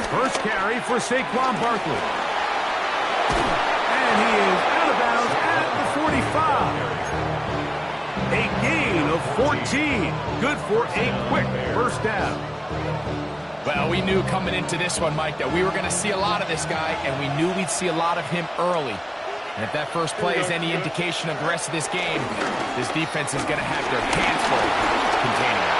First carry for Saquon Barkley. And he is out of bounds at the 45. A gain of 14. Good for a quick first down. Well, we knew coming into this one, Mike, that we were going to see a lot of this guy, and we knew we'd see a lot of him early. And if that first play is any indication of the rest of this game, this defense is going to have their hands full containing it.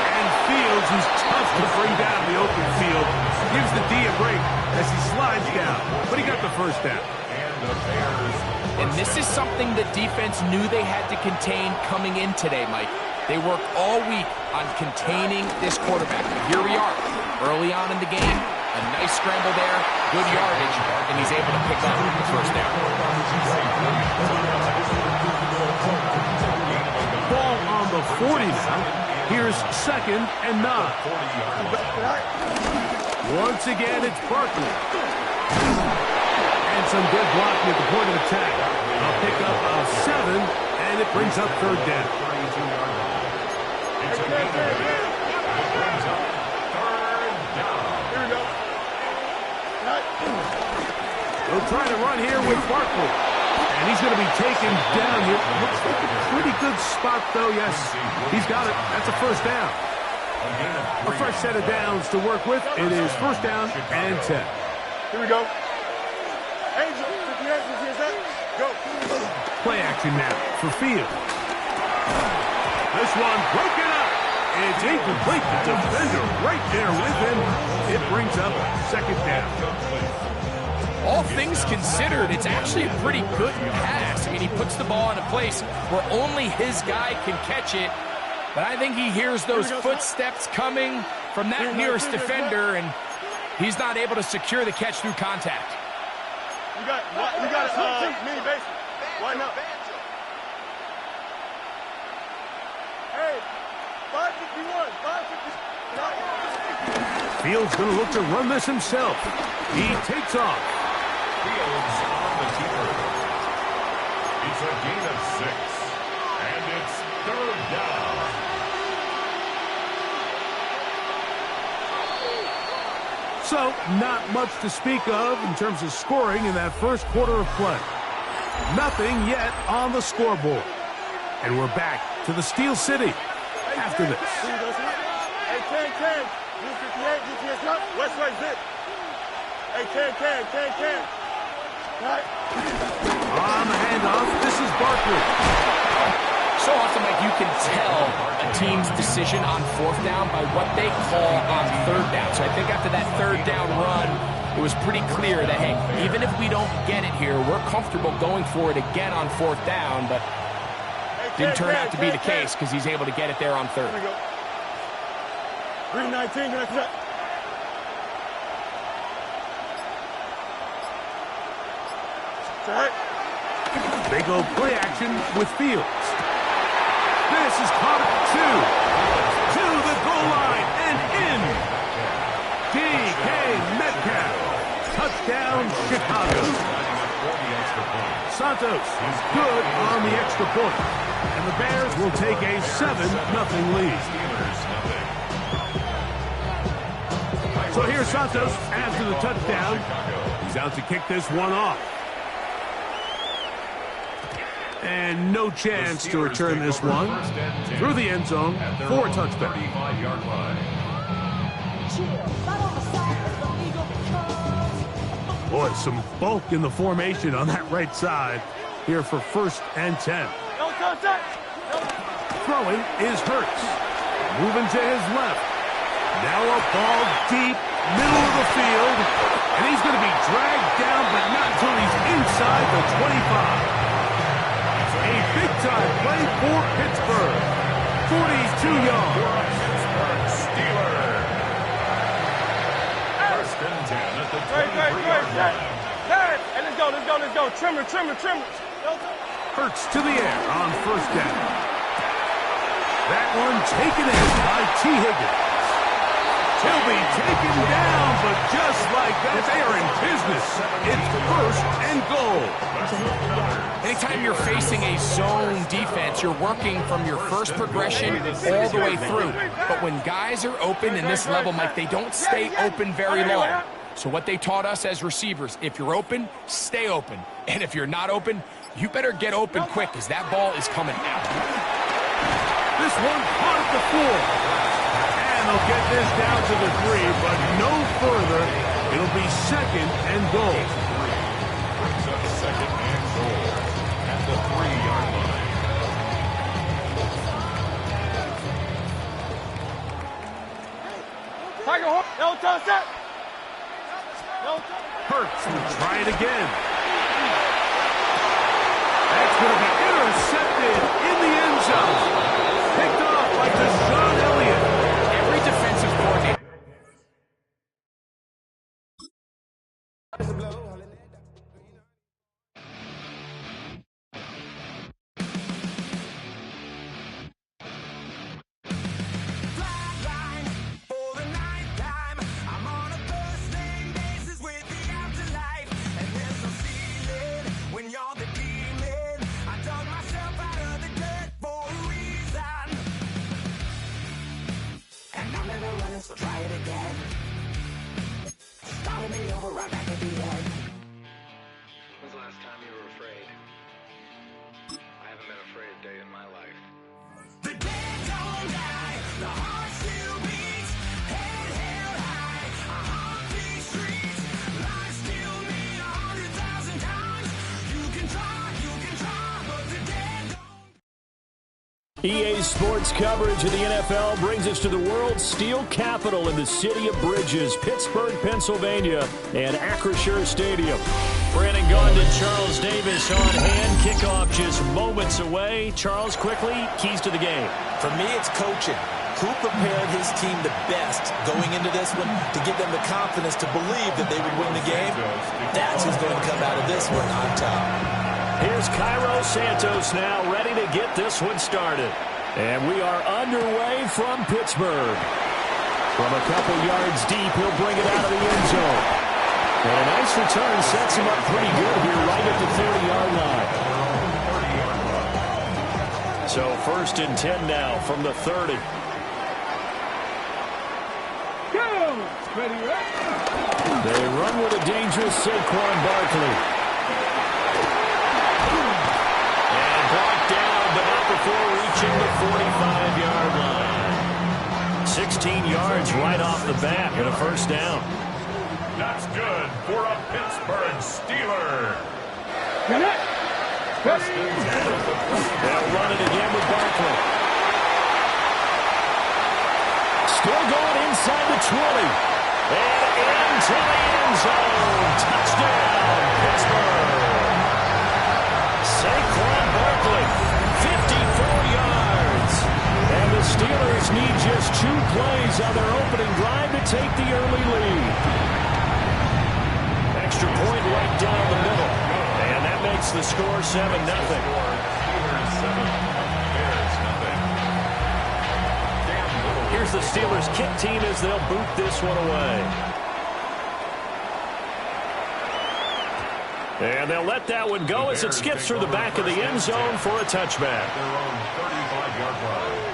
And Fields is tough to bring down the open field. Gives the D a break as he slides down. But he got the first down. And this is something the defense knew they had to contain coming in today, Mike. They worked all week on containing this quarterback. Here we are, early on in the game. A nice scramble there, good yardage, and he's able to pick up the first down. Ball on the 40 now. Here's 2nd and 9. Once again, it's Barkley. And some good blocking at the point of attack. A pickup of 7, and it brings up third down. They'll try to run here with Barkley. And he's going to be taken down here. Looks like a pretty good spot, though. Yes, he's got it. That's a first down. A fresh set of downs to work with. It is first down and 10. Here we go. Angel, 58, go. Play action now for Fields. This one broken up. It's incomplete. The defender right there with him. It brings up second down. All things considered, it's actually a pretty good pass. I mean, he puts the ball in a place where only his guy can catch it. But I think he hears those footsteps coming from that nearest defender, and he's not able to secure the catch through contact. You got a mini base. Why not? Hey, 551, 550. Fields going to look to run this himself. He takes off. Fields on the keeper. It's a gain of 6, and it's third down. So, not much to speak of in terms of scoring in that first quarter of play. Nothing yet on the scoreboard. And we're back to the Steel City after this. Hey, 10, 58, GPS up, West Right zip. Hey, 10. Right. On the handoff, this is Barkley. So often, Mike, you can tell a team's decision on fourth down by what they call on third down. So I think after that third down run, it was pretty clear that, hey, even if we don't get it here, we're comfortable going for it again on fourth down, but didn't turn out to be the case because he's able to get it there on third. 319, that's it. They go play action with Fields. This is caught at 2. To the goal line and in. DK Metcalf. Touchdown, Chicago. Santos is good on the extra point. And the Bears will take a 7-0 lead. So here's Santos after the touchdown. He's out to kick this one off. And no chance to return this one through the end zone for a touchdown. Boy, some bulk in the formation on that right side here for 1st and 10. Throwing is Hurts. Moving to his left. Now a ball deep, middle of the field. And he's going to be dragged down, but not until he's inside the 25. A big-time play for Pittsburgh. 42 yards. Pittsburgh Steelers. 1st and 10 at the 23-yard line. Hey, let's go. Trimmer. Hurts to the air on 1st down. That one taken in by T. Higgins. He'll be taken down, but just like that, they are in business. It's 1st and goal. Anytime you're facing a zone defense, you're working from your first progression all the way through. But when guys are open in this level, Mike, they don't stay open very long. So what they taught us as receivers, if you're open, stay open. And if you're not open, you better get open quick, because that ball is coming out. This one caught at the 4. And they'll get this down to the 3, but no further. It'll be 2nd and goal. Brings up 2nd and goal at the 3-yard line. Hurts will try it again. That's going to be intercepted in the end zone. Picked off by Deshaun Elliott. Every defensive coordinator. So try it again. Starting me over right back at the end. When's the last time you were afraid? I haven't been afraid a day in my life. The dead don't die, the heart still beats, head held high, I haunt these streets, life still me 100,000 times. You can try, but the dead don't. EA Sports coverage of the NFL brings us to the world's steel capital in the city of Bridges, Pittsburgh, Pennsylvania, and Acrisure Stadium. Brandon Gaughan, Charles Davis on hand. Kickoff just moments away. Charles, quickly, keys to the game. For me, it's coaching. Who prepared his team the best going into this one to give them the confidence to believe that they would win the game? That's who's going to come out of this one on top. Here's Cairo Santos now, ready to get this one started. And we are underway from Pittsburgh. From a couple yards deep, he'll bring it out of the end zone. And a nice return sets him up pretty good here right at the 30-yard line. So 1st and 10 now from the 30. They run with a dangerous Saquon Barkley. Before reaching the 45-yard line. 16 yards right off the bat and a 1st down. That's good for a Pittsburgh Steeler. 1st and 10. They'll run it again with Barkley. Still going inside the 20. And into the end zone. Touchdown, Pittsburgh. Saquon Barkley. 54 yards. And the Steelers need just 2 plays on their opening drive to take the early lead. Extra point right down the middle. And that makes the score 7-0. Here's the Steelers kick team as they'll boot this one away. And they'll let that one go as it skips through the back of the end zone for a touchback. Their own 35-yard line.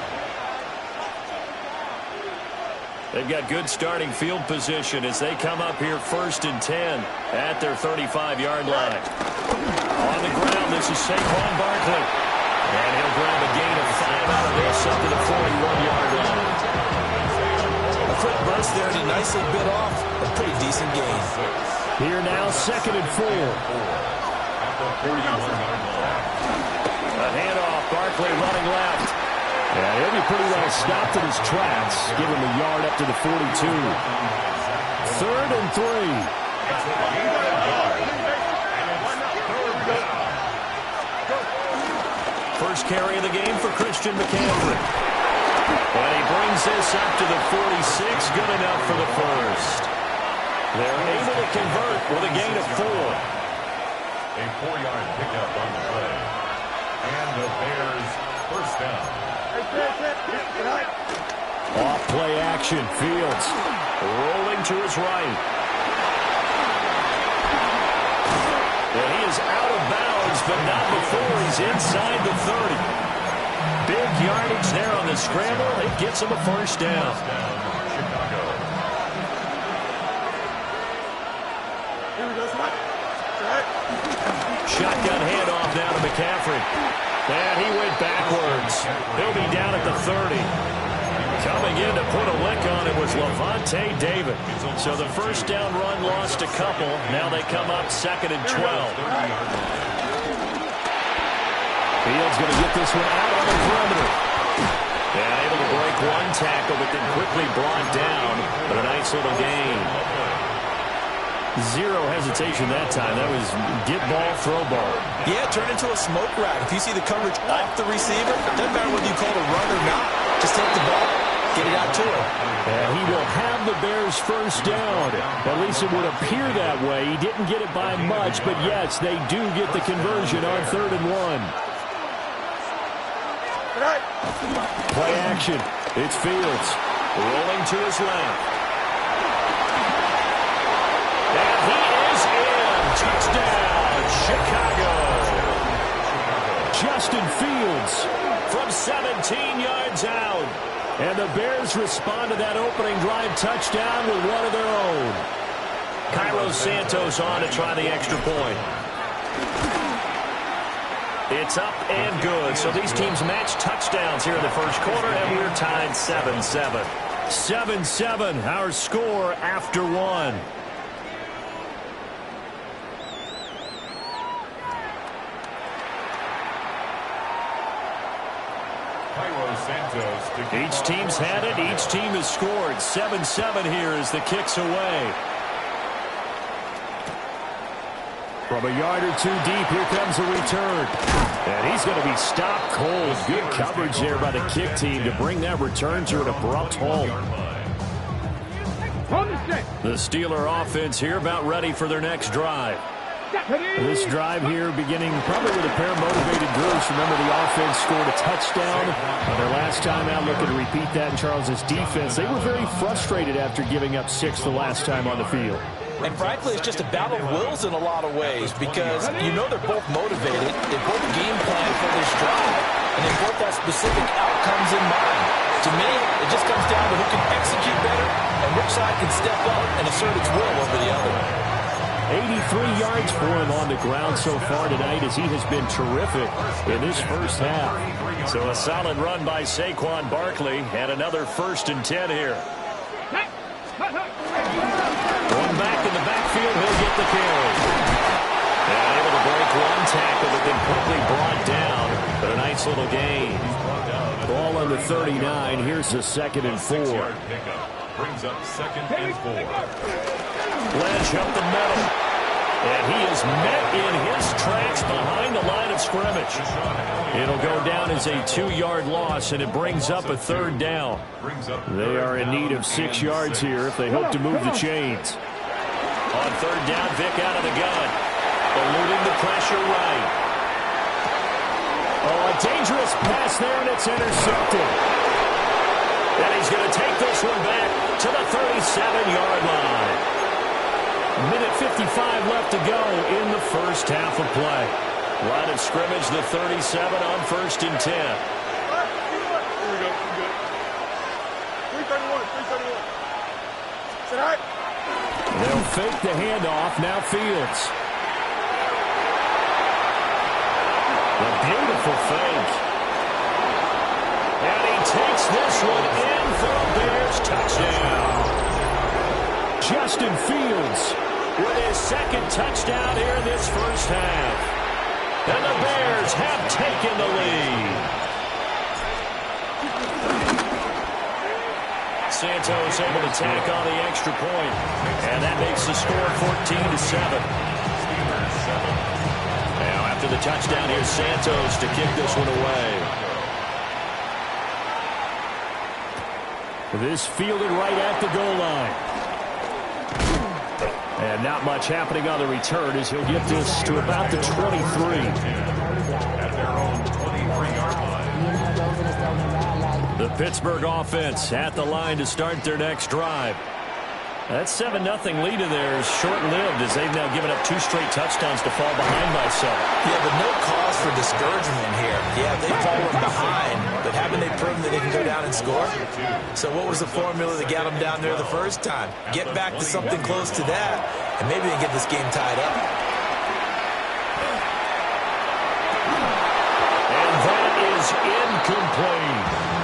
They've got good starting field position as they come up here 1st and 10 at their 35-yard line. On the ground, this is Saquon Barkley. And he'll grab a gain of 5 out of this up to the 41-yard line. A quick break. burst there, and he nicely bit off a pretty decent gain. Here now, 2nd and 4. A handoff, Barkley running left. And he'll be pretty well stopped in his tracks. Give him a yard up to the 42. 3rd and 3. First carry of the game for Christian McCaffrey. And he brings this up to the 46. Good enough for the first. They're able to convert with a gain of 4. A 4-yard pickup on the play. And the Bears first down. Off play action. Fields rolling to his right. And he is out of bounds, but not before he's inside the 30. Big yardage there on the scramble. It gets him a first down. Shotgun handoff down to McCaffrey. And he went backwards. He'll be down at the 30. Coming in to put a lick on it was Levante David. So the first down run lost a couple. Now they come up 2nd and 12. Fields going to get this one out on the perimeter. And able to break one tackle, but then quickly brought down. But a nice little gain. Zero hesitation that time. That was get ball, throw ball. Yeah, turn into a smoke route. If you see the coverage off the receiver, doesn't matter whether you call it a run or not. Just take the ball, get it out to him. And he will have the Bears first down. At least it would appear that way. He didn't get it by much, but yes, they do get the conversion on 3rd and 1. Play action. It's Fields rolling to his left. And he is in. Touchdown, Chicago. Justin Fields from 17 yards out. And the Bears respond to that opening drive touchdown with one of their own. Cairo Santos on to try the extra point. It's up and good. So these teams match touchdowns here in the first quarter, and we're tied 7-7. 7-7, our score after one. Each team's had it. Each team has scored. 7-7 here as the kick's away. From a yard or two deep, here comes a return. And he's going to be stopped cold. Good coverage there by the kick team to bring that return to an abrupt halt. The Steeler offense here about ready for their next drive. This drive here beginning probably with a pair of motivated groups. Remember, the offense scored a touchdown on their last time out. Looking to repeat that in Charles's defense. They were very frustrated after giving up 6 the last time on the field. And frankly, it's just a battle of wills in a lot of ways because you know they're both motivated. They both game plan for this drive, and they both have specific outcomes in mind. To me, it just comes down to who can execute better and which side can step up and assert its will over the other. 83 yards for him on the ground so far tonight as he has been terrific in this first half. So a solid run by Saquon Barkley and another 1st and 10 here. One back in the backfield, he'll get the carry. And able to break one tackle, but then quickly brought down. But a nice little gain. Ball on the 39. Here's the 2nd and 4. Brings up 2nd and 4. Ledge up the middle. And he is met in his tracks behind the line of scrimmage. It'll go down as a 2-yard loss, and it brings up a 3rd down. They are in need of 6 yards here if they hope to move the chains. On 3rd down, Vic out of the gun. Eluding the pressure right. Oh, a dangerous pass there, and it's intercepted. And he's going to take this one back to the 37-yard line. Minute 55 left to go in the first half of play. Line of scrimmage, the 37 on 1st and 10. Here we go. 331. Sit high. They'll fake the handoff. Now Fields. A beautiful fake. And he takes this one in for a Bears touchdown. Justin Fields with his second touchdown here in this first half. And the Bears have taken the lead. Santos able to tack on the extra point. And that makes the score 14-7. Now after the touchdown, here's Santos to kick this one away. This fielded right at the goal line. And not much happening on the return as he'll get this to about the 23. At their own 23-yard line. The Pittsburgh offense at the line to start their next drive. That 7-0 lead of theirs short-lived as they've now given up 2 straight touchdowns to fall behind by 7. Yeah, but no cause for discouragement here. Yeah, they've fallen behind, but haven't they proven that they can go down and score? So what was the formula that got them down there the first time? Get back to something close to that, and maybe they get this game tied up. And that is incomplete.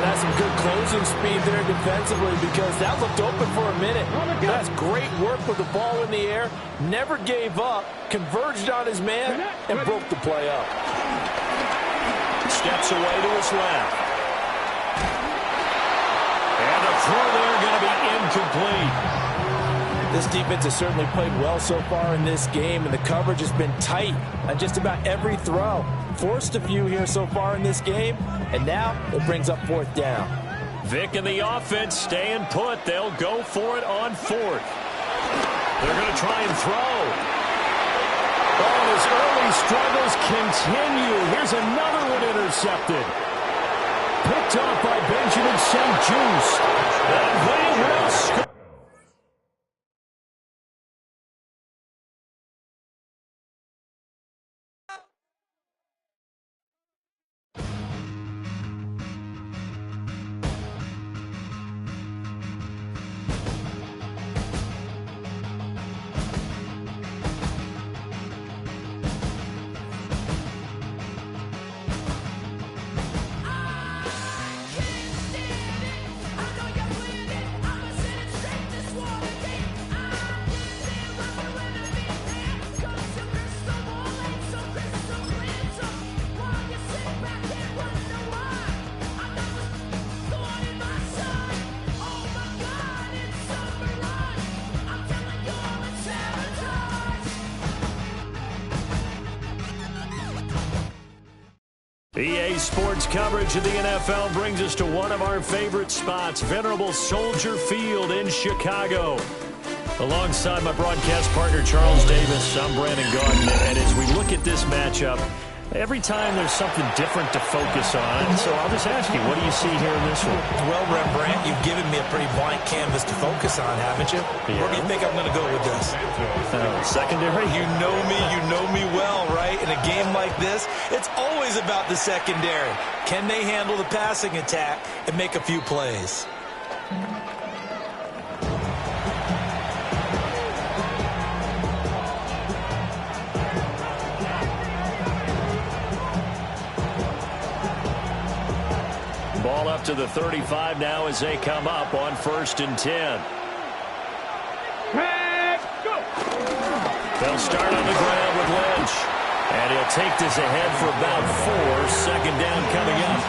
That's some good closing speed there defensively because that looked open for a minute. That's great work with the ball in the air. Never gave up, converged on his man, and broke the play up. Steps away to his left. And the throw there going to be incomplete. This defense has certainly played well so far in this game, and the coverage has been tight on just about every throw. Forced a few here so far in this game, and now it brings up 4th down. Vic and the offense staying put. They'll go for it on 4th. They're going to try and throw. Oh, and his early struggles continue. Here's another one intercepted. Picked off by Benjamin St. Juste. And they will score. EA Sports coverage of the NFL brings us to one of our favorite spots, venerable Soldier Field in Chicago. Alongside my broadcast partner, Charles Davis, I'm Brandon Gaudin, and as we look at this matchup, every time there's something different to focus on, so I'll just ask you, what do you see here in this one? Well, Rembrandt, you've given me a pretty blank canvas to focus on, haven't you? Yeah. Where do you think I'm going to go with this? Secondary? You know me well, right? In a game like this, it's always about the secondary. Can they handle the passing attack and make a few plays? Ball up to the 35 now as they come up on 1st and 10. They'll start on the ground with Lynch. And he'll take this ahead for about 4. 2nd down coming up.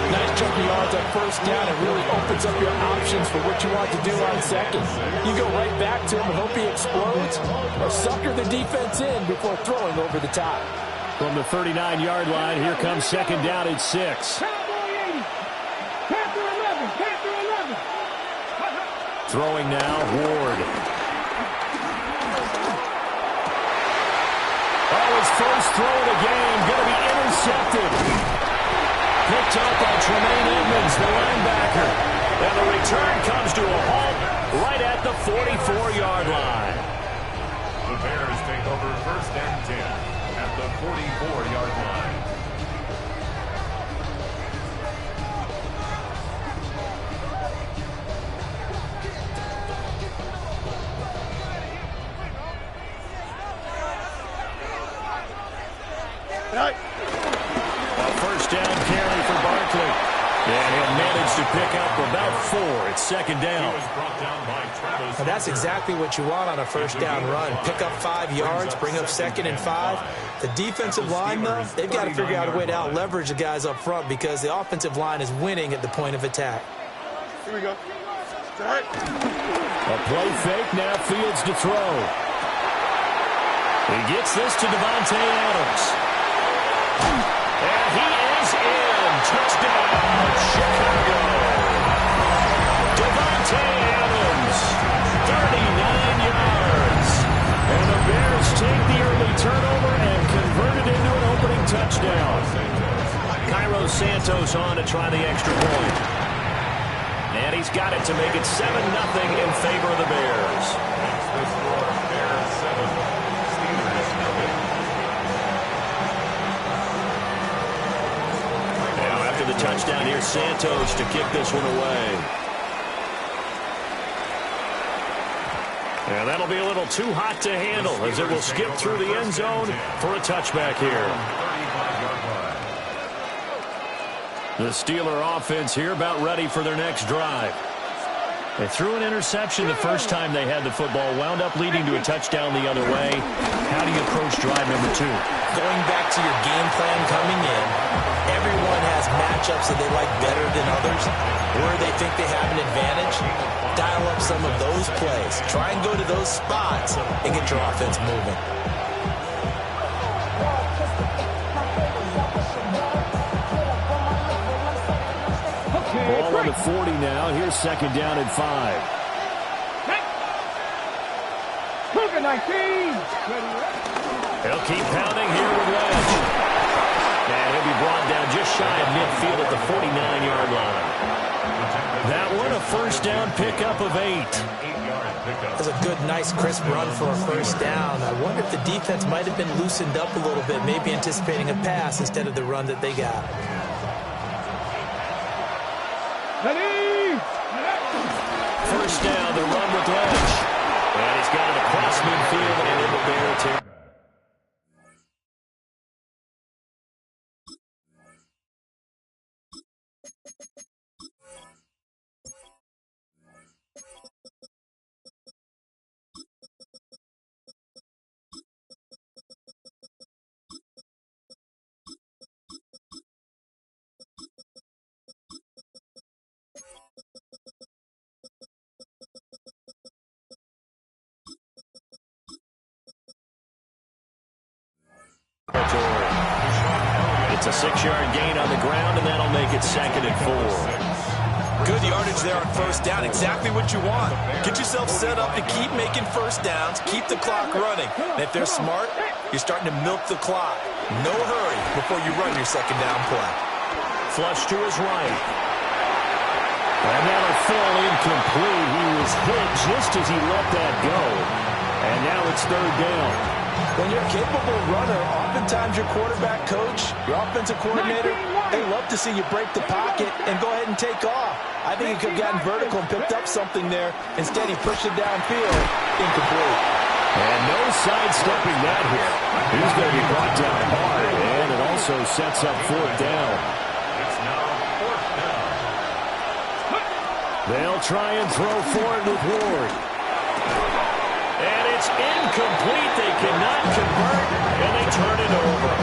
Nice chunk of yards on 1st down. It really opens up your options for what you want to do on 2nd. You go right back to him and hope he explodes, or sucker the defense in before throwing over the top. From the 39-yard line, here comes 2nd down at 6. Throwing now, Ward. Oh, his first throw of the game, going to be intercepted. Picked up by Tremaine Edmonds, the linebacker. And the return comes to a halt right at the 44-yard line. The Bears take over 1st and 10 at the 44-yard line. A 1st down carry for Barkley. And he'll manage to pick up about 4 It's second down. Well, that's exactly what you want on a first down run. Pick up 5 yards, bring up 2nd and 5. The defensive line, though, they've got to figure out a way to out-leverage the guys up front because the offensive line is winning at the point of attack. Here we go. A play fake, now Fields to throw. He gets this to Devontae Adams. And he is in. Touchdown, Chicago. Devontae Adams, 39 yards. And the Bears take the early turnover and convert it into an opening touchdown. Cairo Santos on to try the extra point. And he's got it to make it 7-0 in favor of the Bears. Now after the touchdown, here's Santos to kick this one away. And that'll be a little too hot to handle as it will skip through the end zone for a touchback here. The Steeler offense here about ready for their next drive. They threw an interception the first time they had the football, wound up leading to a touchdown the other way. How do you approach drive number 2? Going back to your game plan coming in, everyone has matchups that they like better than others, where they think they have an advantage. Dial up some of those plays. Try and go to those spots and get your offense moving. Ball on the 40 now. Here's second down and 5. Look at 19. They'll keep pounding here with Wedge. And he'll be brought down just shy of midfield at the 49-yard line. That one, a first down pickup of 8. That's a good, nice, crisp run for a first down. I wonder if the defense might have been loosened up a little bit, maybe anticipating a pass instead of the run that they got. First down, the run with Lynch. And he's got it across midfield and into Bear territory. It's a 6-yard gain on the ground, and that'll make it 2nd and 4. Good yardage there on first down. Exactly what you want. Get yourself set up to keep making first downs, keep the clock running. And if they're smart, you're starting to milk the clock. No hurry before you run your second down play. Flush to his right. And that'll fall incomplete. He was hit just as he let that go. And now it's third down. When you're a capable runner, oftentimes your quarterback coach, your offensive coordinator, they love to see you break the pocket and go ahead and take off. I think he could have gotten vertical and picked up something there. Instead, he pushed it downfield. Incomplete. And no sidestepping that here. He's going to be brought down hard, and it also sets up fourth down. They'll try and throw forward with Ward. And it's incomplete. They cannot convert, and they turn it over.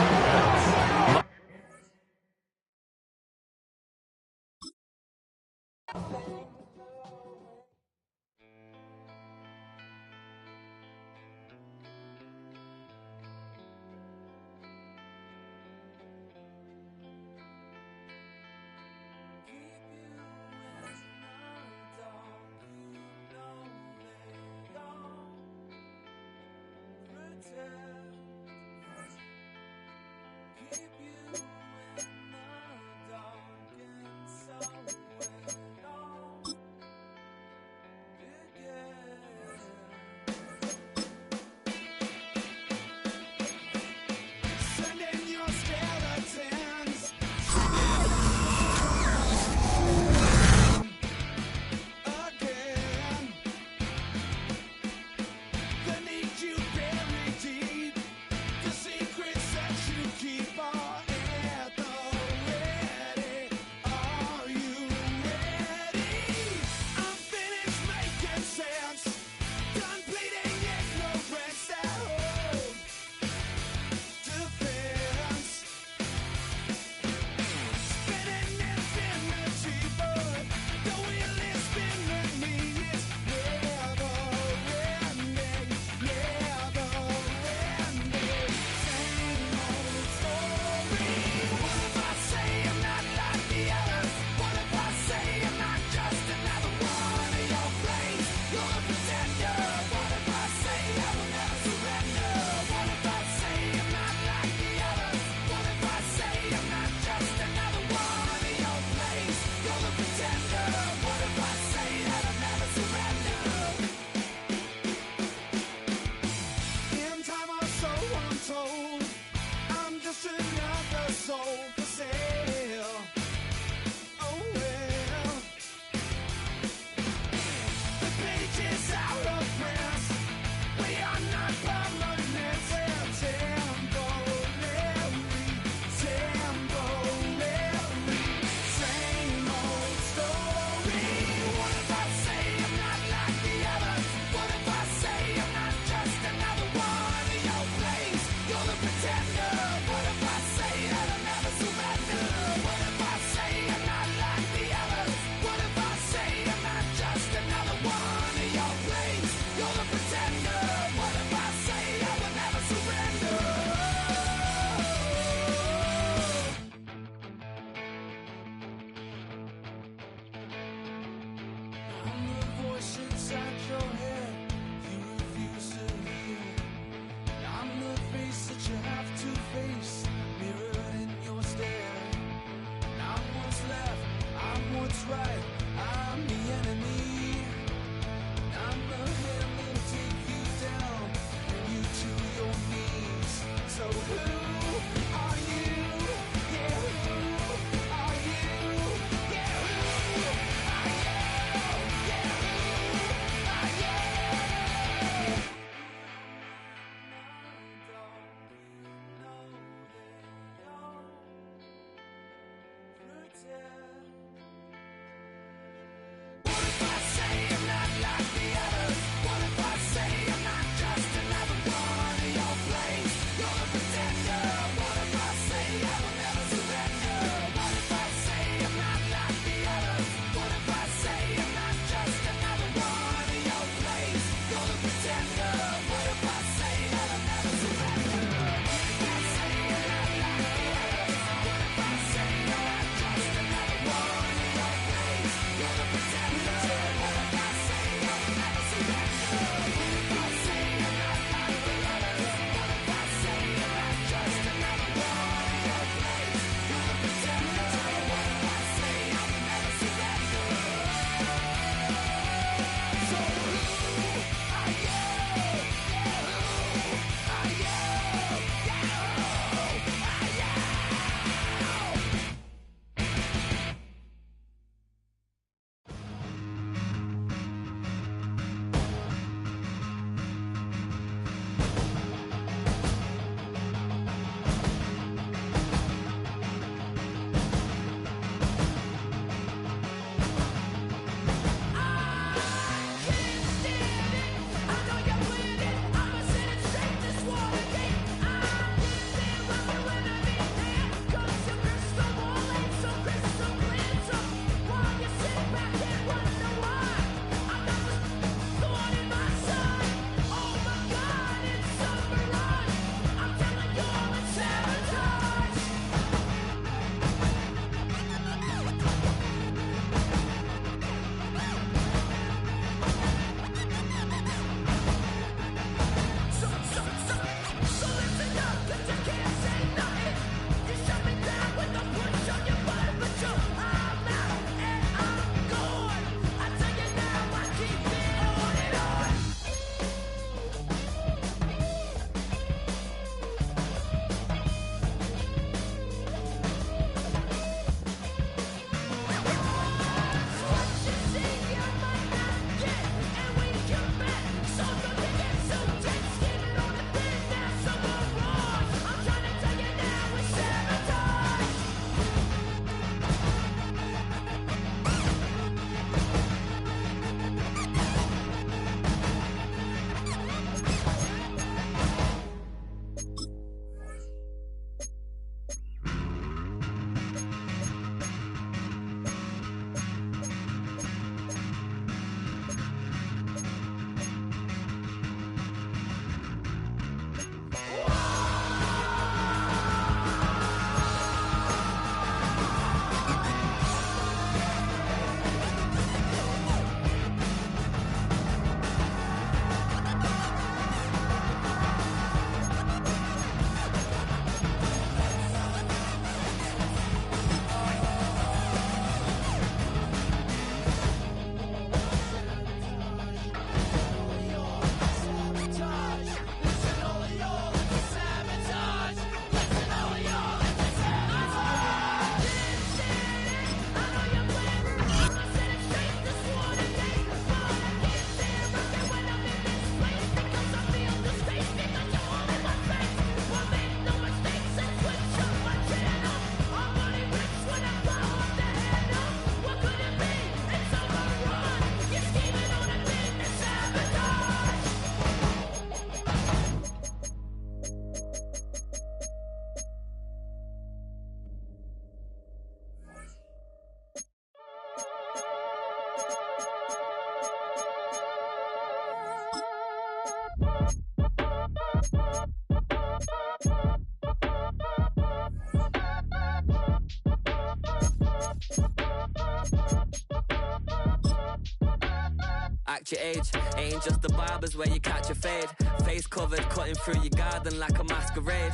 Act your age, ain't just the barbers where you catch a fade. Face covered, cutting through your garden like a masquerade.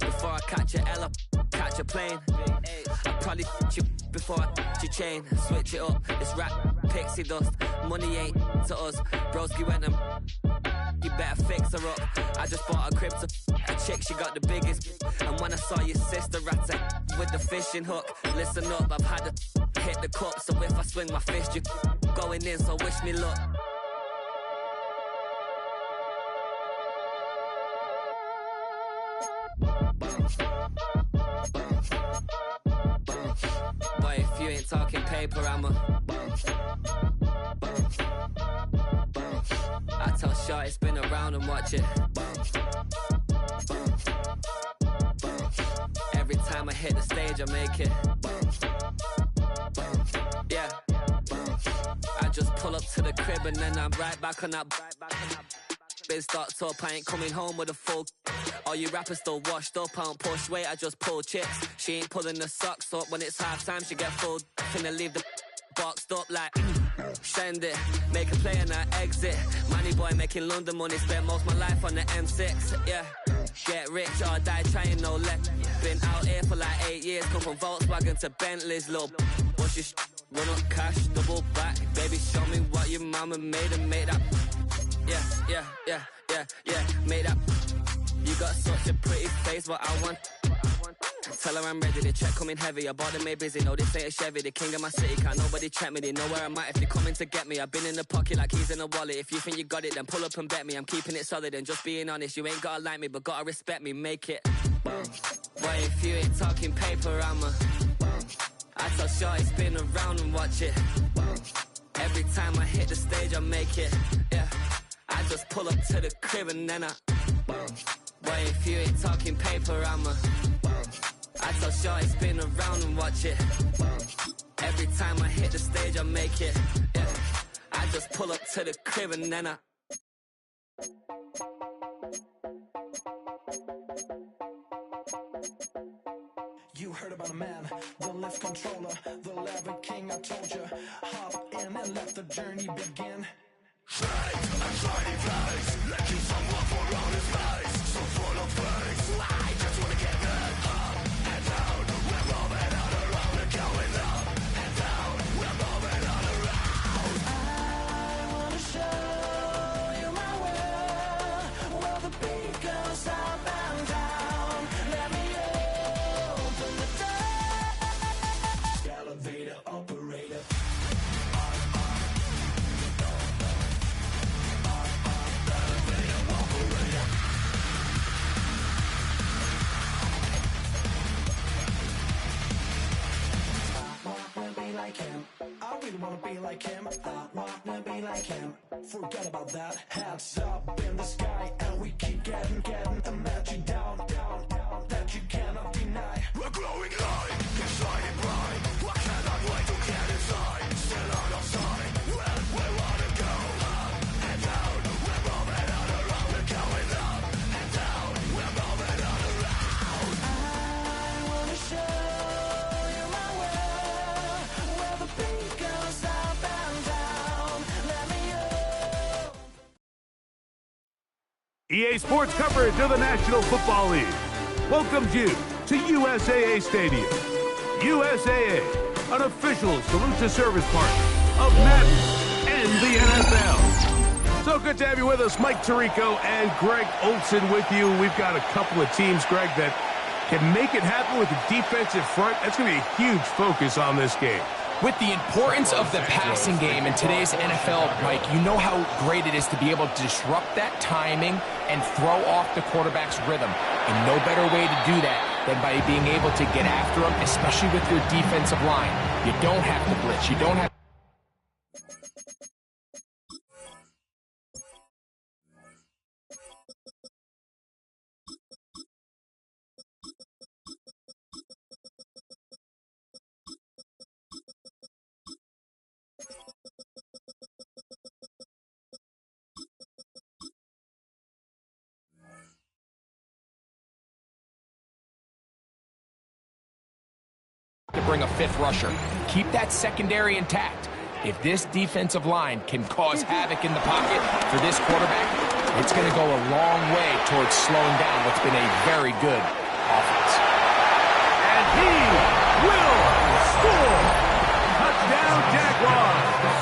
Before I catch a L up, catch a plane. I probably you before I your chain. Switch it up, it's rap, pixie dust. Money ain't to us. Broski went and you better fix her up. I just bought a crib to a chick, she got the biggest. And when I saw your sister rat with the fishing hook, listen up, I've had to hit the cup. So if I swing my fist, you going in, so wish me luck. Boy, if you ain't talking paper, I'm a I tell Shorty spin around and watch it. Every time I hit the stage, I make it. Yeah. I just pull up to the crib and then I'm right back on that. Been starts up, I ain't coming home with a full. All you rappers still washed up, I don't push weight, I just pull chips. She ain't pulling the socks up when it's half time, she get full. Finna leave the boxed up like send it, make a play and I exit. Money boy making London money, spent most of my life on the M6. Yeah, get rich or die trying, no let. Been out here for like 8 years, come from Volkswagen to Bentley's, little. What's your run up cash, double back. Baby, show me what your mama made and make that. Yeah, make that. You got such a pretty face, what I want. Tell her I'm ready, the check coming heavy. I bought them made busy, no this ain't a Chevy. The king of my city, can't nobody check me. They know where I'm at if they coming to get me. I've been in the pocket like keys in a wallet. If you think you got it, then pull up and bet me. I'm keeping it solid and just being honest. You ain't gotta like me, but gotta respect me, make it. Boy, if you ain't talking paper, I'm a I tell Shorty spin around and watch it. Every time I hit the stage, I make it. Yeah, I just pull up to the crib and then I boy, if you ain't talking paper, I'm a I tell Shorty spin around and watch it. Every time I hit the stage, I make it. Yeah, I just pull up to the crib and then I You heard about a man, the lift controller, the lever king, I told you. Hop in and let the journey begin. Straight and shiny place, let you someone for on his face. So full of face, I just wanna get that up and down. We're moving all around, we're going up and down. We're moving all around. I wanna show you my world, where the beat goes up and down. Let me open the door. Elevator operator. Like him, I really wanna be like him. I wanna be like him. Forget about that. Heads up in the sky, and we keep getting the magic down that you cannot deny. We're glowing light, get shining bright. I cannot wait to get inside. Still out of sight. Well, we wanna go up and down. We're moving all around. We're going up and down. We're moving all around. I wanna show. EA Sports coverage of the National Football League welcomes you to USAA Stadium. USAA, an official salute to service partner of Madden and the NFL. So good to have you with us. Mike Tirico and Greg Olson with you. We've got a couple of teams, Greg, that can make it happen with the defensive front. That's going to be a huge focus on this game. With the importance of the passing game in today's NFL, Mike, you know how great it is to be able to disrupt that timing and throw off the quarterback's rhythm. And no better way to do that than by being able to get after them, especially with your defensive line. You don't have to blitz. You don't have to bring a fifth rusher. Keep that secondary intact. If this defensive line can cause havoc in the pocket for this quarterback, it's going to go a long way towards slowing down what's been a very good offense. And he will score! Touchdown, Jaguars!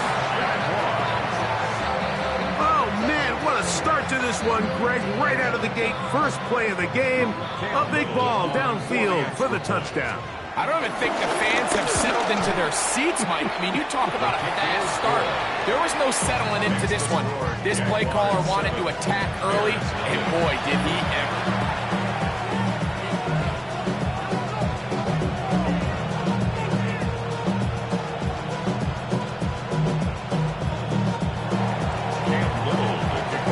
Oh, man, what a start to this one, Greg. Right out of the gate, first play of the game. A big ball downfield for the touchdown. I don't even think the fans have settled into their seats, Mike. I mean, you talk about a fast start. There was no settling into this one. This play caller wanted to attack early, and boy, did he ever.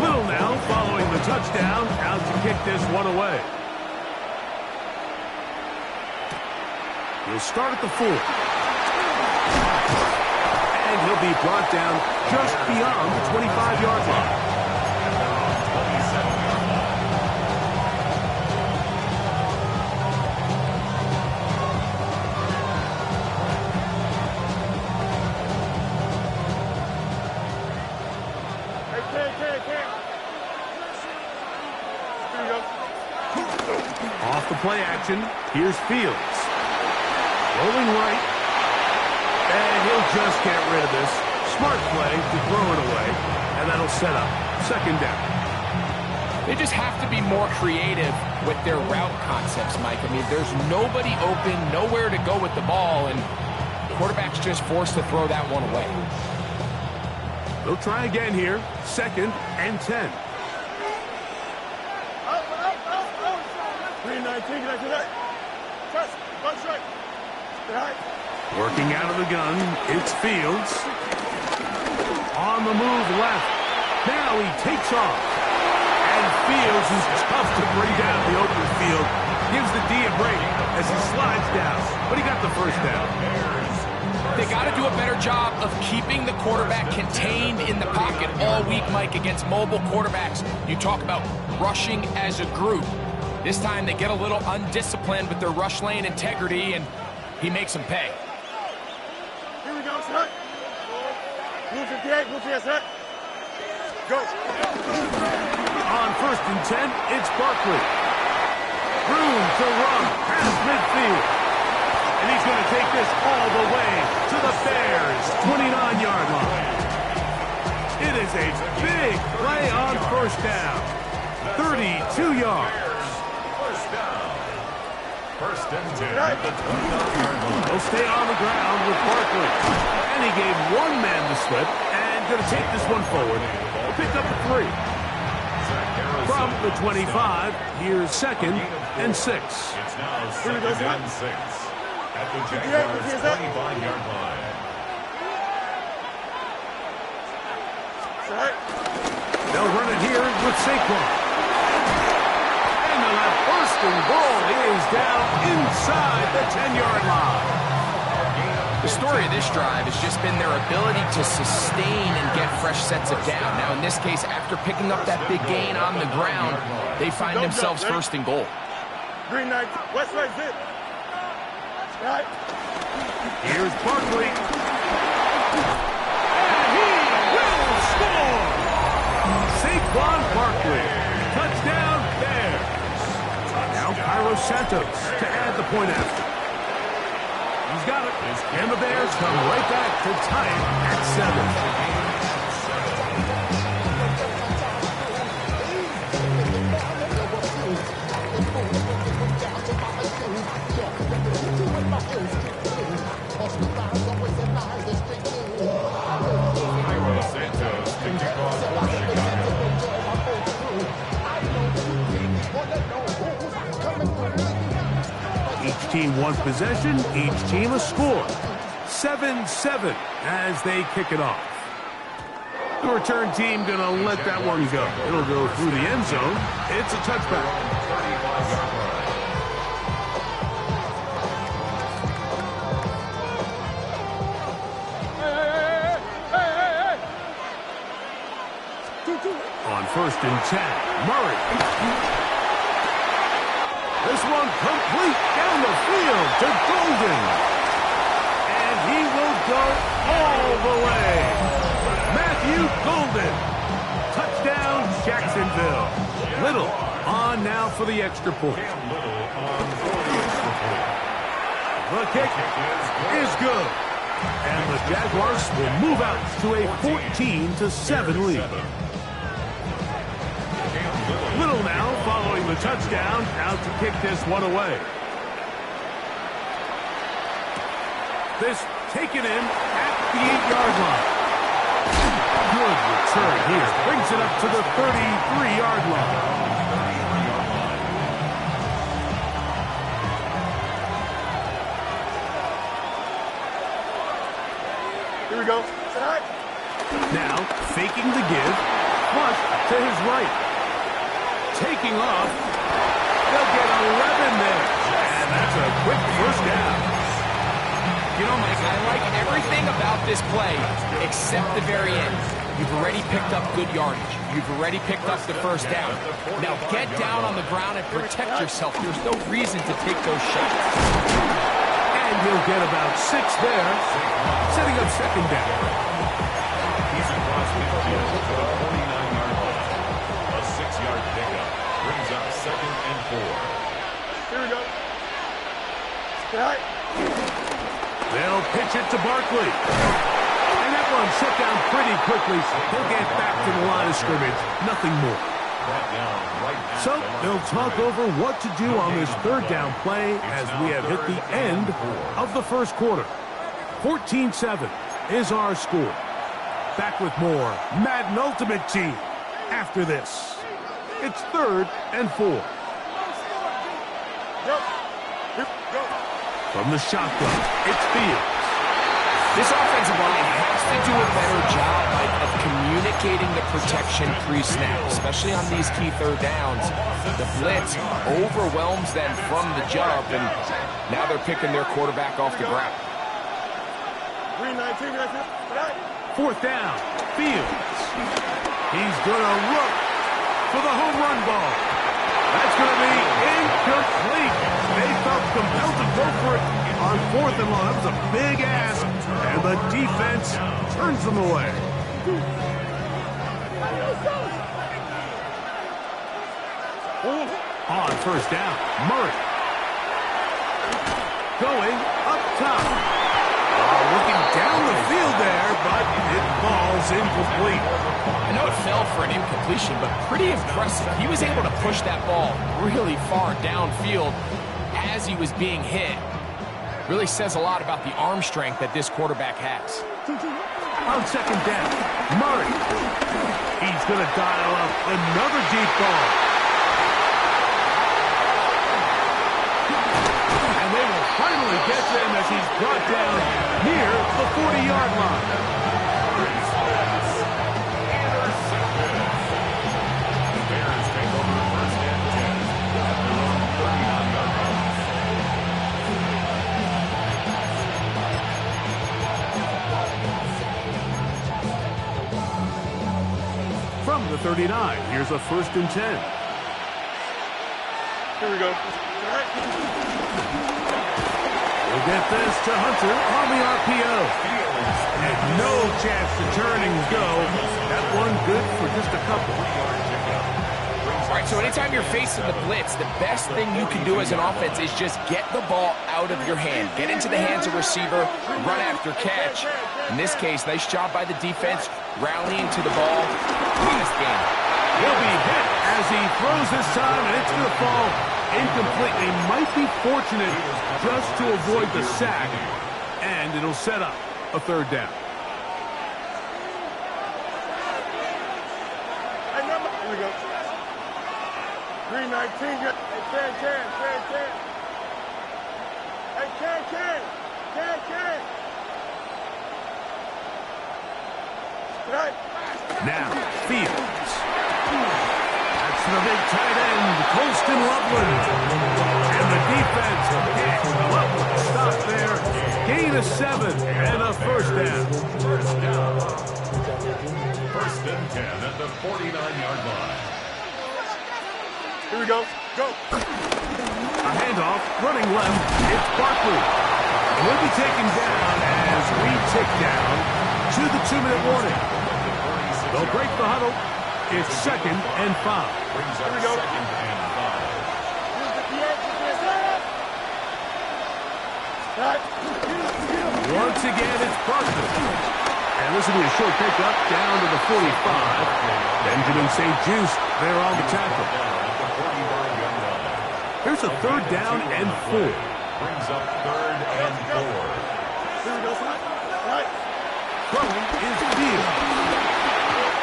Little now following the touchdown, out to kick this one away. He'll start at the 4. And he'll be brought down just beyond the 25-yard line. Off the play action, here's Fields. Rolling right, and he'll just get rid of this. Smart play to throw it away, and that'll set up second down. They just have to be more creative with their route concepts, Mike. I mean, there's nobody open, nowhere to go with the ball, and the quarterback's just forced to throw that one away. They'll try again here, 2nd and 10. 3-19, get that. Press, one strike. Working out of the gun, it's Fields. On the move left. Now he takes off. And Fields is tough to bring down the open field. Gives the D a break as he slides down. But he got the first down. They got to do a better job of keeping the quarterback contained in the pocket all week, Mike, against mobile quarterbacks. You talk about rushing as a group. This time they get a little undisciplined with their rush lane integrity, and he makes them pay. Here we go, set. Move 58, move 58, set. Go. On 1st and 10, it's Barkley. Room to run past midfield. And he's going to take this all the way to the Bears' 29-yard line. It is a big play on first down. 32 yards. First and 10 at the 29-yard line. He'll stay on the ground with Barkley. And he gave one man the slip and going to take this one forward. He'll pick up the 3. From the 25, here's 2nd and 6. It's now 2nd and 6 at the Jaguars' 25-yard line. They'll run it here with Saquon. First and goal is down inside the 10-yard line. The story of this drive has just been their ability to sustain and get fresh sets of down. Now, in this case, after picking up that big gain on the ground, they find themselves first and goal. Green knight, west right zip. Right. Here's Barkley. And he will score! Saquon Barkley. Touchdown, Bears. Now Cairo Santos to add the point after. He's got it. And the Bears come right back to tie it at 7. Cairo Santos to kick off for Chicago. Each team one possession, each team a score. 7-7 as they kick it off. The return team going to let that one go. It'll go through the end zone. It's a touchback. On 1st and 10, Murray. This one complete down the field to Golden. And he will go all the way. Matthew Golden. Touchdown, Jacksonville. Little on now for the extra point. The kick is good. And the Jaguars will move out to a 14-7 lead. Little now following the touchdown, out to kick this one away. This taken in at the 8-yard line. Good return here. Brings it up to the 33-yard line. Here we go. Now, faking the give. Flush to his right. Taking off. They'll get 11 there. And that's a quick first down. You know, Mike, I like everything about this play except the very end. You've already picked up good yardage. You've already picked up the first down. Now get down on the ground and protect yourself. There's no reason to take those shots. And he'll get about 6 there, setting up second down. He's across midfield to the 49-yard line. A 6-yard pickup brings up 2nd and 4. Here we go. They'll pitch it to Barkley. And that one shut down pretty quickly, so he'll get back to the line of scrimmage. Nothing more. So they'll talk over what to do on this third down play as we have hit the end of the first quarter. 14-7 is our score. Back with more Madden Ultimate Team after this. It's 3rd and 4. From the shotgun, it's Fields. This offensive line has to do a better job of communicating the protection pre-snap, especially on these key third downs. The blitz overwhelms them from the jump, and now they're picking their quarterback off the ground. 4th down, Fields. He's going to look for the home run ball. That's going to be incomplete. They felt compelled to go for it on 4th and long. That was a big ask, and the defense turns them away. On 1st down, Murray. Going up top. Looking down the field there, but it falls incomplete. I know it fell for an incompletion, but pretty impressive. He was able to push that ball really far downfield as he was being hit. Really says a lot about the arm strength that this quarterback has. On 2nd down, Murray. He's going to dial up another deep ball. And they will finally get to him as he's brought down near the 40-yard line. From the 39, here's a 1st and 10. Here we go. We'll get this to Hunter on the RPO. And no chance to turn and go. That one good for just a couple. All right, so anytime you're facing the blitz, the best thing you can do as an offense is just get the ball out of your hand. Get into the hands of receiver, run after catch. In this case, nice job by the defense, rallying to the ball. Pass game. He'll be hit as he throws this time, and it's going to fall incomplete. They might be fortunate just to avoid the sack, and it'll set up a 3rd down. Here we go. 319. Hey, Can. Hey, Can. Now, Fields. That's the big tight end, Colston Loveland. And the defense can't stop there. Gain of 7 and a 1st down. 1st and 10 at the 49-yard line. Here we go. Go. A handoff, running left. It's Barkley. He'll be taken down, and as we tick down to the 2-minute warning. They'll break the huddle. It's 2nd and 5. Here we go. 2nd and 5. Once again, it's Barkley. And this will be a short pickup down to the 45. Benjamin St. Just there on the tackle. Here's a 3rd down and 4. Brings up 3rd and 4. Throwing is Fields.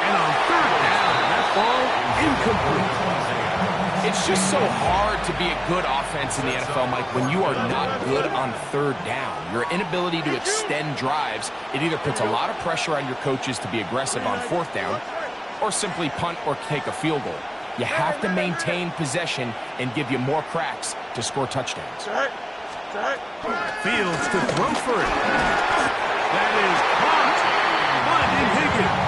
And on 3rd down, that ball incomplete. It's just so hard to be a good offense in the NFL, Mike, when you are not good on 3rd down. Your inability to extend drives, it either puts a lot of pressure on your coaches to be aggressive on 4th down or simply punt or take a field goal. You have to maintain possession and give you more cracks to score touchdowns. Fields to throw for it. That is caught. Finding Higgins.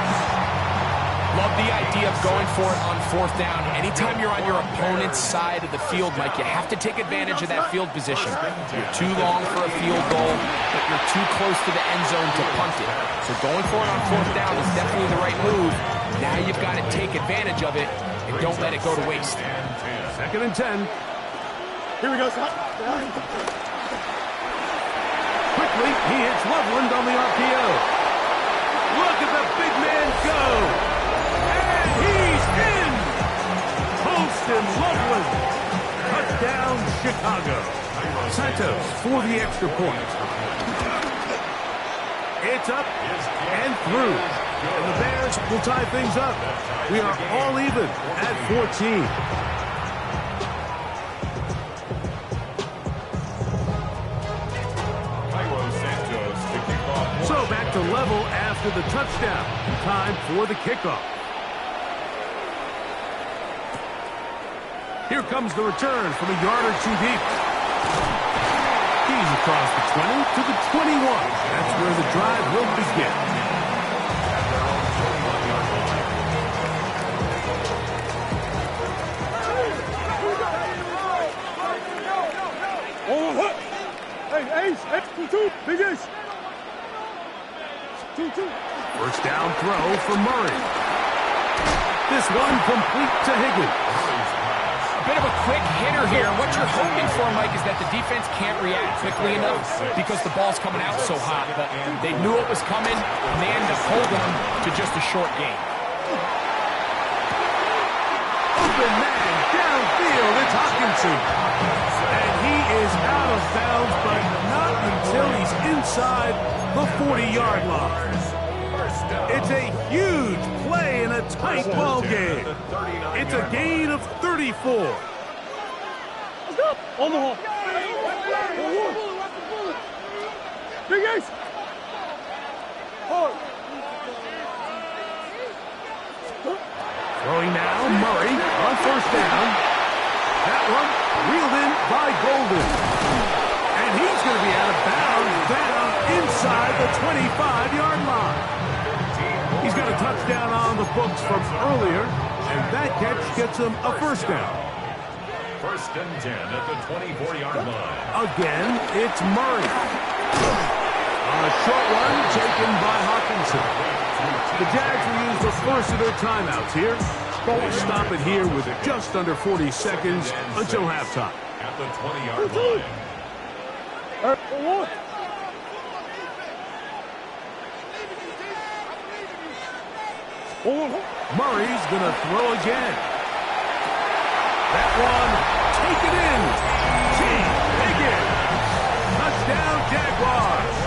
Love the idea of going for it on 4th down. Anytime you're on your opponent's side of the field, Mike, you have to take advantage of that field position. You're too long for a field goal, but you're too close to the end zone to punt it. So going for it on 4th down is definitely the right move. Now you've got to take advantage of it and don't let it go to waste. 2nd and 10. Here we go, son. Quickly, he hits Loveland on the RPO. Look at the big man go. And he's in. Holston Loveland. Touchdown, Chicago. Santos for the extra point. It's up and through. And the Bears will tie things up. We are all even at 14. So back to level after the touchdown. Time for the kickoff. Here comes the return from a yard or two deep. He's across the 20 to the 21. That's where the drive will begin. Hey, Ace, 2-2, big Ace. 2-2. First down throw for Murray. This one complete to Higgins. A bit of a quick hitter here. What you're hoping for, Mike, is that the defense can't react quickly enough because the ball's coming out so hot. But they knew it was coming, and they ended up holding them to just a short gain. Open man downfield. It's Hawkinson. And he is out of bounds, but not until he's inside the 40-yard line. It's a huge play in a tight ball game. It's a gain of 34. Let's go. On the hole. Big Ace. Throwing now, Murray on first down. That one reeled in by Golden. And he's going to be out of bounds down inside the 25-yard line. He's got a touchdown on the books from earlier, and that catch gets him a first down. 1st and 10 at the 24-yard line. Again, it's Murray. On a short one taken by Hawkinson. The Jags will use the first of their timeouts here. We'll stop it here with just under 40 seconds until halftime. At the 20-yard line. Murray's going to throw again. That one, take it in. Higgins. Touchdown, Jaguars.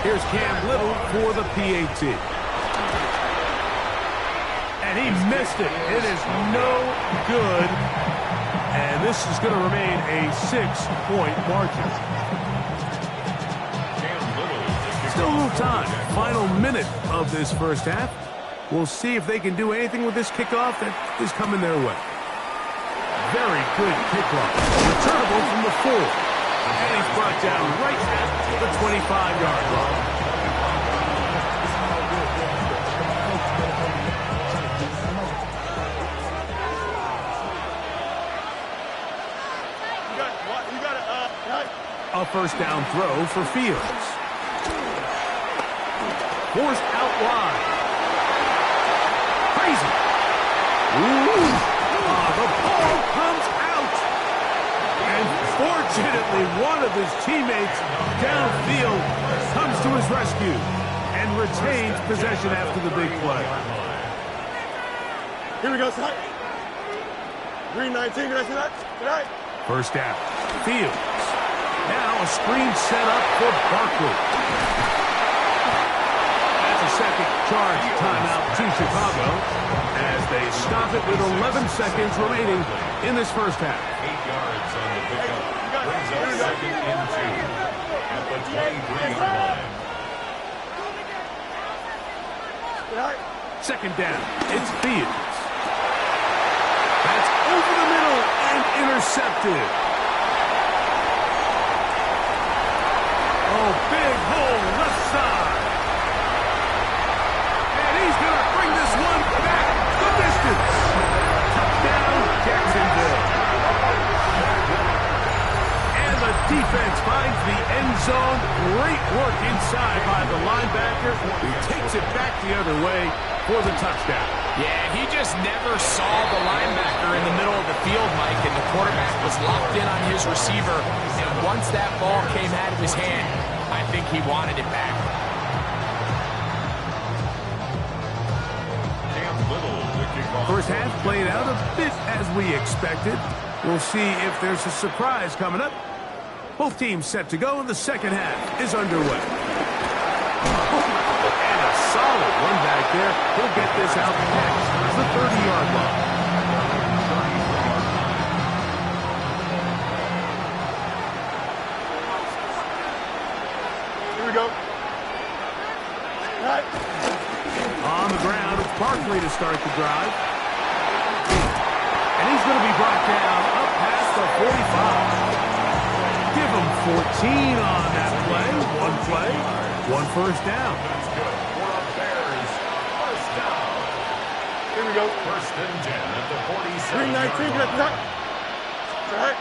Here's Cam Little for the PAT. And he missed it. It is no good. And this is going to remain a 6-point margin. Still a little time. Final minute of this first half. We'll see if they can do anything with this kickoff that is coming their way. Very good kickoff. Returnable from the 4. And he's brought down right at the 25-yard line. A first down throw for Fields. forced out wide. Crazy. Ooh. The ball comes out. And fortunately, one of his teammates downfield comes to his rescue and retains possession after the big play. Here we go, son. Green 19, good night. First down. Fields. Now a screen set up for Barkley. That's a second charge timeout to Chicago as they stop it with 11 seconds remaining in this first half. 8 yards on the pickup. Brings up second and 2 at the 23-yard line. Second down. It's Fields. That's over the middle and intercepted. Oh, big hole left side. And he's going to bring this one back the distance. Touchdown, Jacksonville. And the defense finds the end zone. Great work inside by the linebacker, who takes it back the other way for the touchdown. Yeah, he just never saw the linebacker in the middle of the field, Mike, and the quarterback was locked in on his receiver. And once that ball came out of his hand, I think he wanted it back. First half played out a bit as we expected. We'll see if there's a surprise coming up. Both teams set to go, and the second half is underway. And a solid one back there. He'll get this out next. The 30-yard line. Here we go. Right. On the ground, it's Barkley to start the drive. And he's going to be brought down up past the 45. Give him 14 on that play. One first down. That's good. For the Bears, first down. Here we go. First and 10 at the 47. Green 19, good night. Right.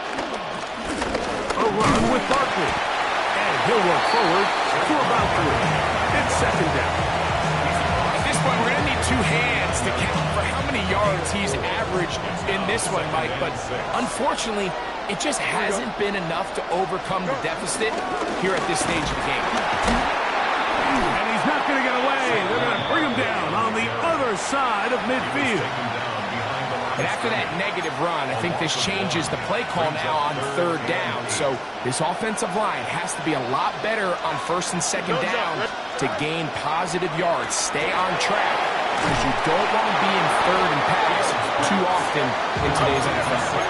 A run with Barkley. And he'll work forward to about 3. It's second down. At this point, we're going to need 2 hands to count for how many yards he's averaged in this one, Mike. But unfortunately, it just hasn't been enough to overcome the deficit here at this stage of the game. And he's not going to get away. They're going to bring him down on the other side of midfield. And after that negative run, I think this changes the play call now on third down. So this offensive line has to be a lot better on first and second down to gain positive yards. Stay on track, because you don't want to be in third and pass too often in today's NFL.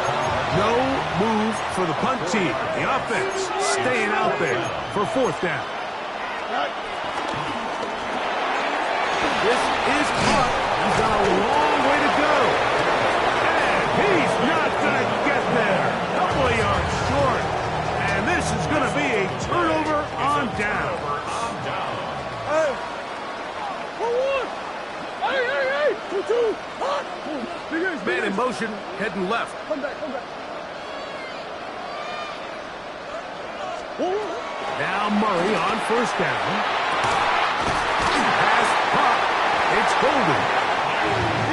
No move for the punt team. The offense staying out there for fourth down. This is caught. He's got a long way to go. And he's not going to get there. Couple of yards short. And this is going to be a turnover on down. Hey. 1-1. Hey. 2-2. Hot. Man in motion, heading left. Come back. Now Murray on first down. Pass pop. It's Golden.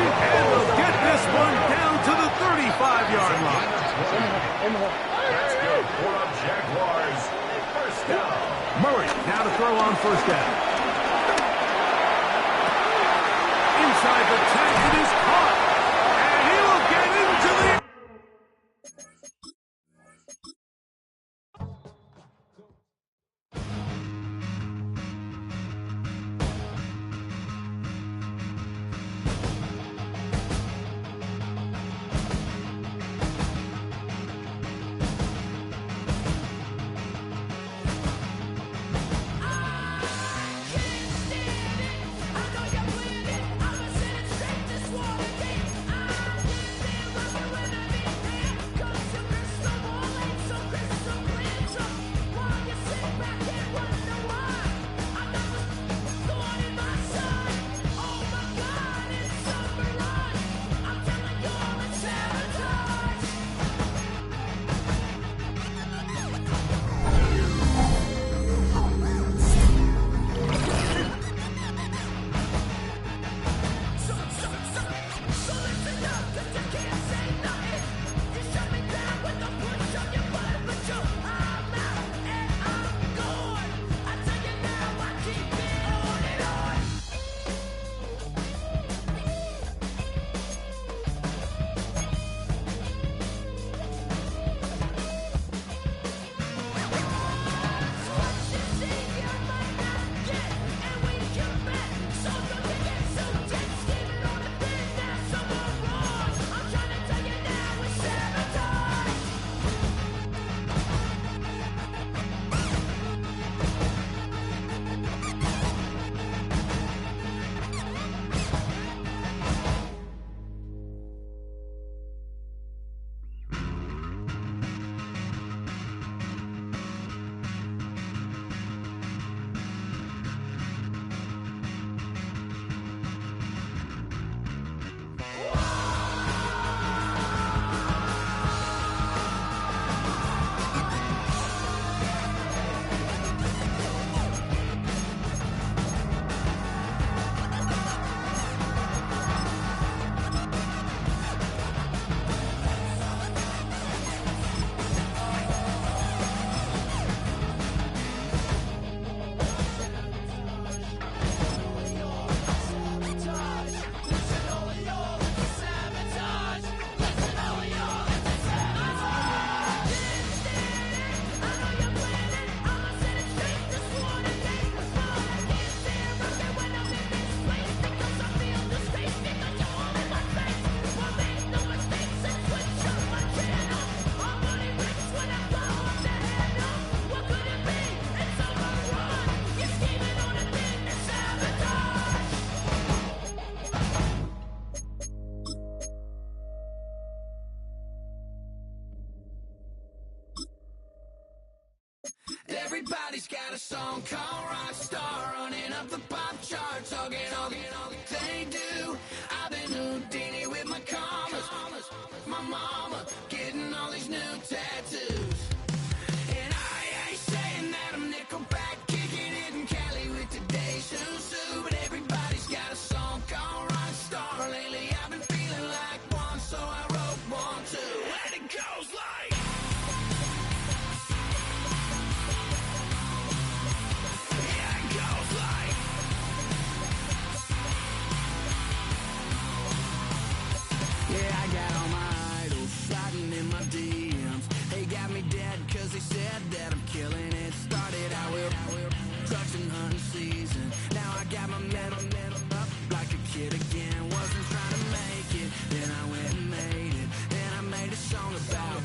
And they'll get this one down to the 35-yard line. That's good for the Jaguars. First down. Murray now to throw on first down. Inside the 10, it is caught. And he will get into the... everybody's got a song called Rockstar, running up the pop charts, all they do. I've been Houdini with my commas, my mama getting all these new tattoos. And I ain't saying that I'm Nickelback, kicking it in Cali with today's Susu, but everybody's got a song called Rockstar. Lately I've been feeling like one, so I wrote one too. And it goes like, yeah, it goes like, yeah, I got all my idols sliding in my DMs. They got me dead cause they said that I'm killing it. Started out with trucks and hunting season. Now I got my metal up like a kid again. Wasn't trying to make it, then I went and made it. Then I made a song about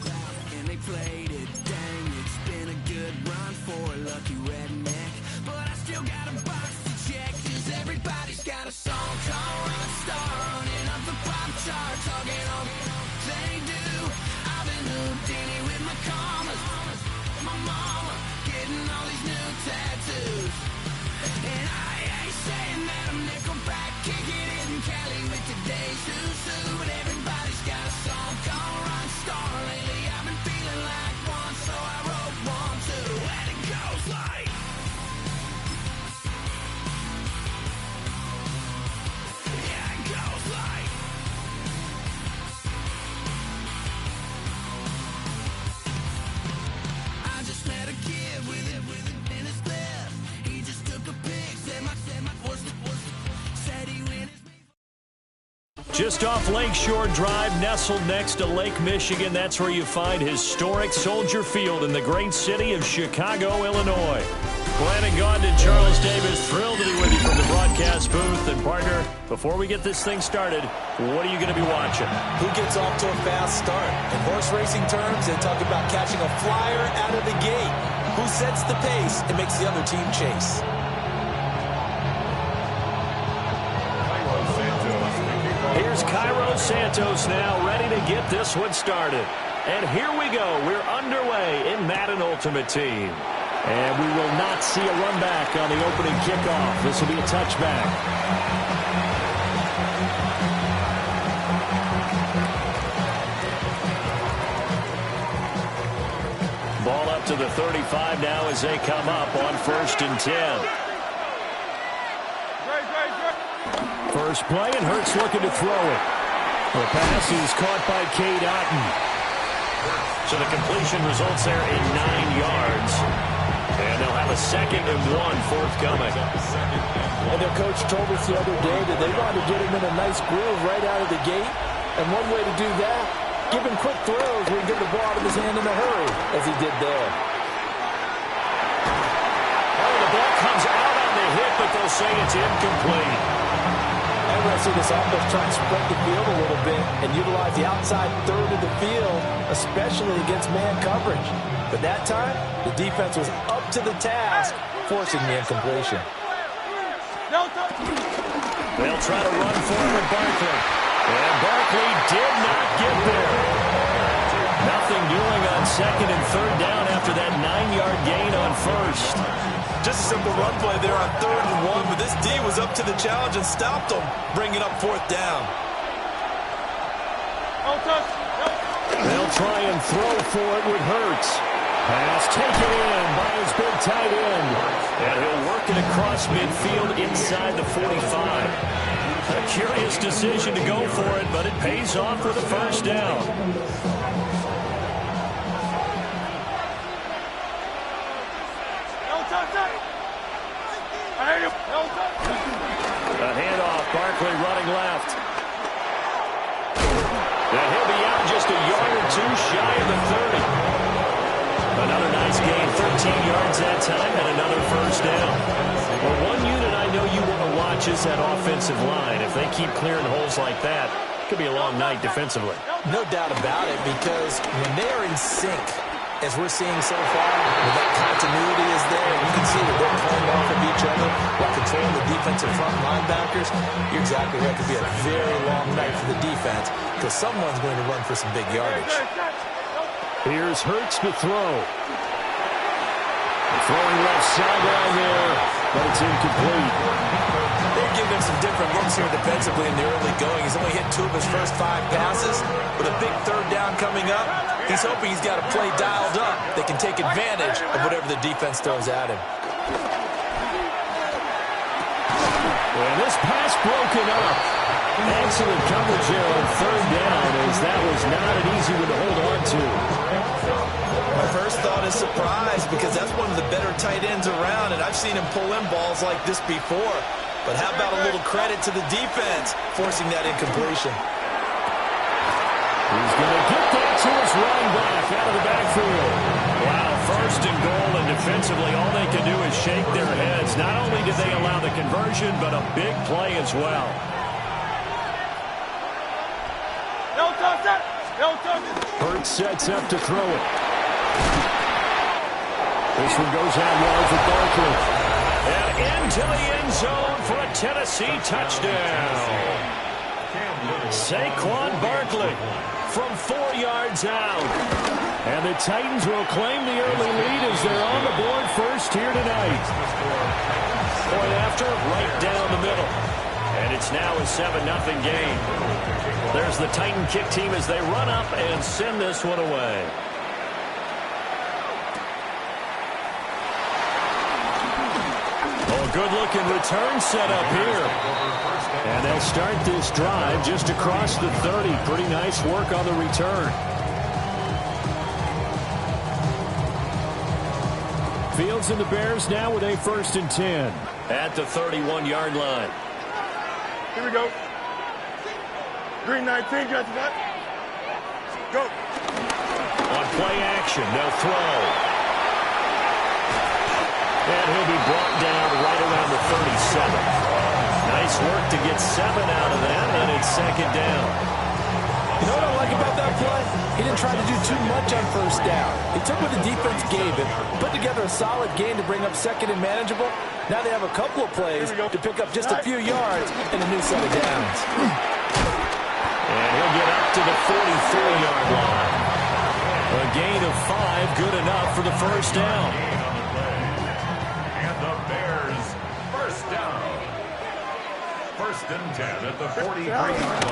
and they played it. Dang, it's been a good run for a lucky redneck, but I still got a box to check, cause everybody's got a song called Rockstar, running up the pop charts, all they do. I've been Houdini with my commas, my mama getting all these new tattoos. And I ain't saying that I'm Nickelback, kicking it in Cali with today's Susu, but everybody's got a song called Rockstar. Lately I've been feeling like one, so I wrote one too. And it goes like, yeah, it goes like, I just met a kid with it in his left. He just took a pic, said my said he went. Just off Lakeshore Drive, nestled next to Lake Michigan, that's where you find historic Soldier Field in the great city of Chicago, Illinois. Brandon Gaudin and Charles Davis, thrilled to be with you from the broadcast booth. And partner, before we get this thing started, what are you going to be watching? Who gets off to a fast start? In horse racing terms, they talk about catching a flyer out of the gate. Who sets the pace and makes the other team chase? Here's Cairo Santos now, ready to get this one started. And here we go. We're underway in Madden Ultimate Team. And we will not see a run back on the opening kickoff. This will be a touchback. Ball up to the 35 now as they come up on 1st and 10. First play, and Hurts looking to throw it. The pass is caught by Cade Otton. So the completion results there in 9 yards. And they'll have a 2nd and 1 forthcoming. And their coach told us the other day that they wanted to get him in a nice groove right out of the gate. And one way to do that, give him quick throws where he get the ball out of his hand in a hurry, as he did there. Oh, the ball comes out on the hit, but they'll say it's incomplete. And we're going to see this offense try and spread the field a little bit and utilize the outside third of the field, especially against man coverage. But that time, the defense was up to the task, forcing the incompletion. They'll try to run forward Barkley. And Barkley did not get there. Nothing doing on 2nd and 3rd down after that 9-yard gain on 1st. Just a simple run play there on 3rd and 1, but this D was up to the challenge and stopped them, bringing up 4th down. They'll try and throw for it with Hurts. Pass taken in by his big tight end. And he'll work it across midfield inside the 45. A curious decision to go for it, but it pays off with a 1st down. A handoff, Barkley running left. And he'll be out just a yard or 2 shy of the 30. Another nice gain, 13 yards that time, and another 1st down. Well, one unit I know you want to watch is that offensive line. If they keep clearing holes like that, it could be a long night defensively. No doubt about it, because when they are in sync, as we're seeing so far, when that continuity is there, and you can see that they're playing off of each other while controlling the defensive front linebackers, you're exactly right. It could be a very long night for the defense, because someone's going to run for some big yardage. Here's Hurts to throw. Throwing left sideline there, but it's incomplete. They're giving him some different looks here defensively in the early going. He's only hit 2 of his first 5 passes. With a big third down coming up, he's hoping he's got a play dialed up that can take advantage of whatever the defense throws at him. And this pass broken up. Excellent coverage there on third down, as that was not an easy one to hold on to. My first thought is surprise, because that's one of the better tight ends around, and I've seen him pull in balls like this before. But how about a little credit to the defense forcing that incompletion? He's going to get that to his running back out of the backfield. Wow, first and goal, and defensively all they can do is shake their heads. Not only did they allow the conversion, but a big play as well. Hurts sets up to throw it. This one goes out wide for Barkley. And into the end zone for a Tennessee touchdown. Saquon Barkley from 4 yards out. And the Titans will claim the early lead as they're on the board first here tonight. Point after, right down the middle. And it's now a 7-0 game. There's the Titan kick team as they run up and send this one away. Oh, good-looking return set up here. And they'll start this drive just across the 30. Pretty nice work on the return. Fields and the Bears now with a 1st and 10 at the 31-yard line. Here we go. Green 19, just what? Go. On play action, they'll throw. And he'll be brought down right around the 37. Nice work to get 7 out of that, and it's 2nd down. You know what I like about that play? He didn't try to do too much on 1st down. He took what the defense gave him, put together a solid game to bring up 2nd and manageable. Now they have a couple of plays to pick up just a few yards and a new set of downs. And he'll get up to the 43-yard line. A gain of 5, good enough for the 1st down. And the Bears, 1st down. 1st and 10 at the 43-yard line.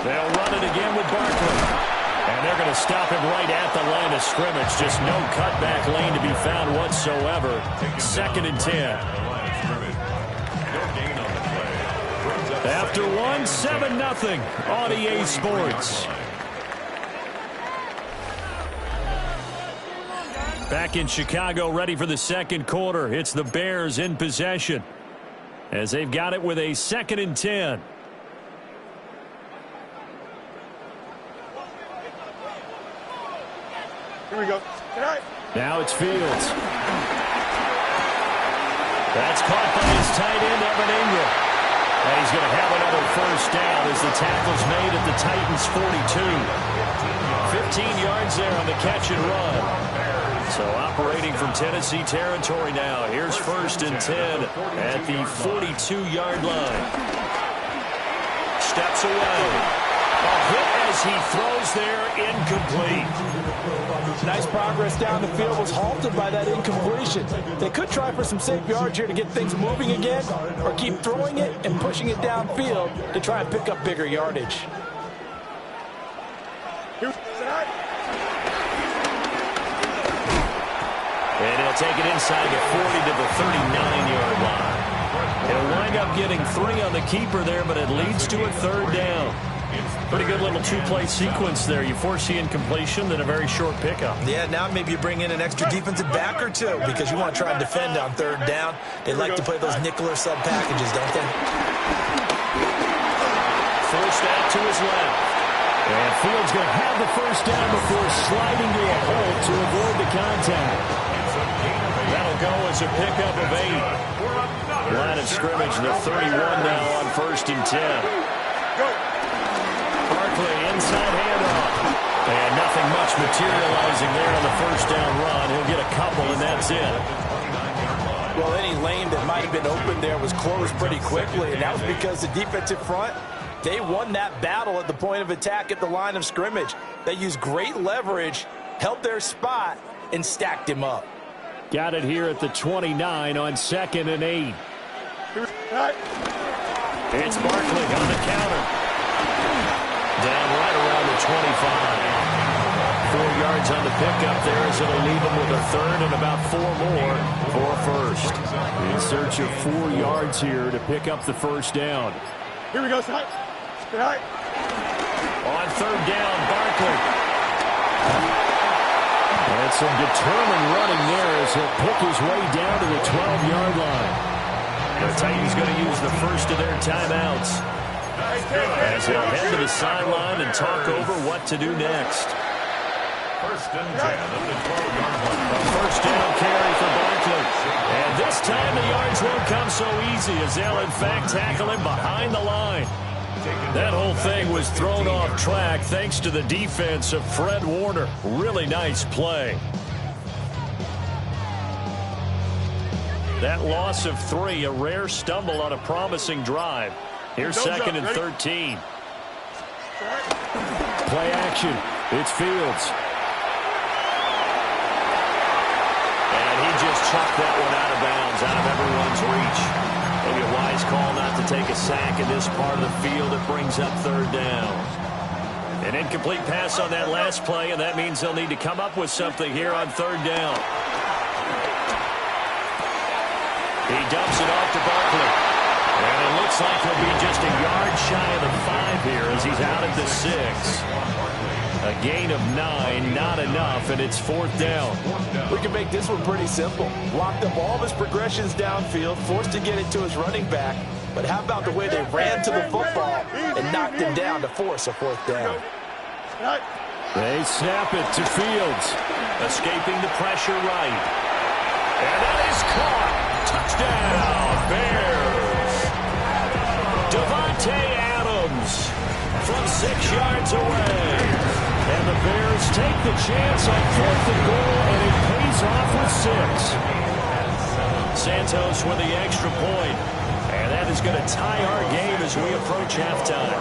They'll run it again with Barkley. And they're going to stop him right at the line of scrimmage. Just no cutback lane to be found whatsoever. 2nd and 10. After one, 7-0 on EA Sports. Back in Chicago, ready for the 2nd quarter. It's the Bears in possession as they've got it with a 2nd and 10. Here we go. Now it's Fields. That's caught by his tight end, Evan Ingram. And he's going to have another 1st down as the tackle's made at the Titans' 42. 15 yards there on the catch and run. So operating from Tennessee territory now. Here's 1st and 10 at the 42-yard line. Steps away. A hit as he throws there, incomplete. Nice progress down the field, was halted by that incompletion. They could try for some safe yards here to get things moving again, or keep throwing it and pushing it downfield to try and pick up bigger yardage. And he'll take it inside the 40 to the 39-yard line. He'll wind up getting 3 on the keeper there, but it leads to a 3rd down. Pretty good little 2-play sequence there. You force the incompletion, then a very short pickup. Yeah, now maybe you bring in an extra defensive back or 2 because you want to try and defend on 3rd down. They like to play those nickel or sub packages, don't they? Forced out to his left. And Fields going to have the 1st down before sliding to a hole to avoid the contact. That'll go as a pickup of 8. Line of scrimmage, the 31 now on 1st and 10. Barkley inside handoff. And nothing much materializing there on the 1st down run. He'll get a couple, and that's it. Well, any lane that might have been open there was closed pretty quickly, and that was because the defensive front, they won that battle at the point of attack at the line of scrimmage. They used great leverage, held their spot, and stacked him up. Got it here at the 29 on 2nd and 8. It's Barkley on the counter. Down right around the 25. 4 yards on the pickup there as it'll leave him with a third and about 4 more for a first. In search of 4 yards here to pick up the first down. Here we go, son. On 3rd down, Barkley. And some determined running there as he'll pick his way down to the 12-yard line. The Titans going to use the first of their timeouts as they'll head to the sideline and talk over what to do next. 1st and 10 at the 12-yard line. A first down carry for Barkley. And this time the yards won't come so easy as they'll in fact tackle him behind the line. That whole thing was thrown off track thanks to the defense of Fred Warner. Really nice play. That loss of 3, a rare stumble on a promising drive. Here's 2nd and 13. Play action. It's Fields. And he just chucked that one out of bounds, out of everyone's reach. Maybe a wise call not to take a sack in this part of the field. It brings up 3rd down. An incomplete pass on that last play, and that means they'll need to come up with something here on 3rd down. He dumps it off to Barkley. And it looks like he'll be just a yard shy of the 5 here as he's out at the 6. A gain of 9, not enough, and it's 4th down. We can make this one pretty simple. Blocked up all of his progressions downfield, forced to get it to his running back. But how about the way they ran to the football and knocked him down to force a 4th down? They snap it to Fields. Escaping the pressure right. And that is caught. Touchdown, Bears. Devontae Adams from 6 yards away. And the Bears take the chance on 4th and goal, and it pays off with 6. Santos with the extra point. And that is going to tie our game as we approach halftime.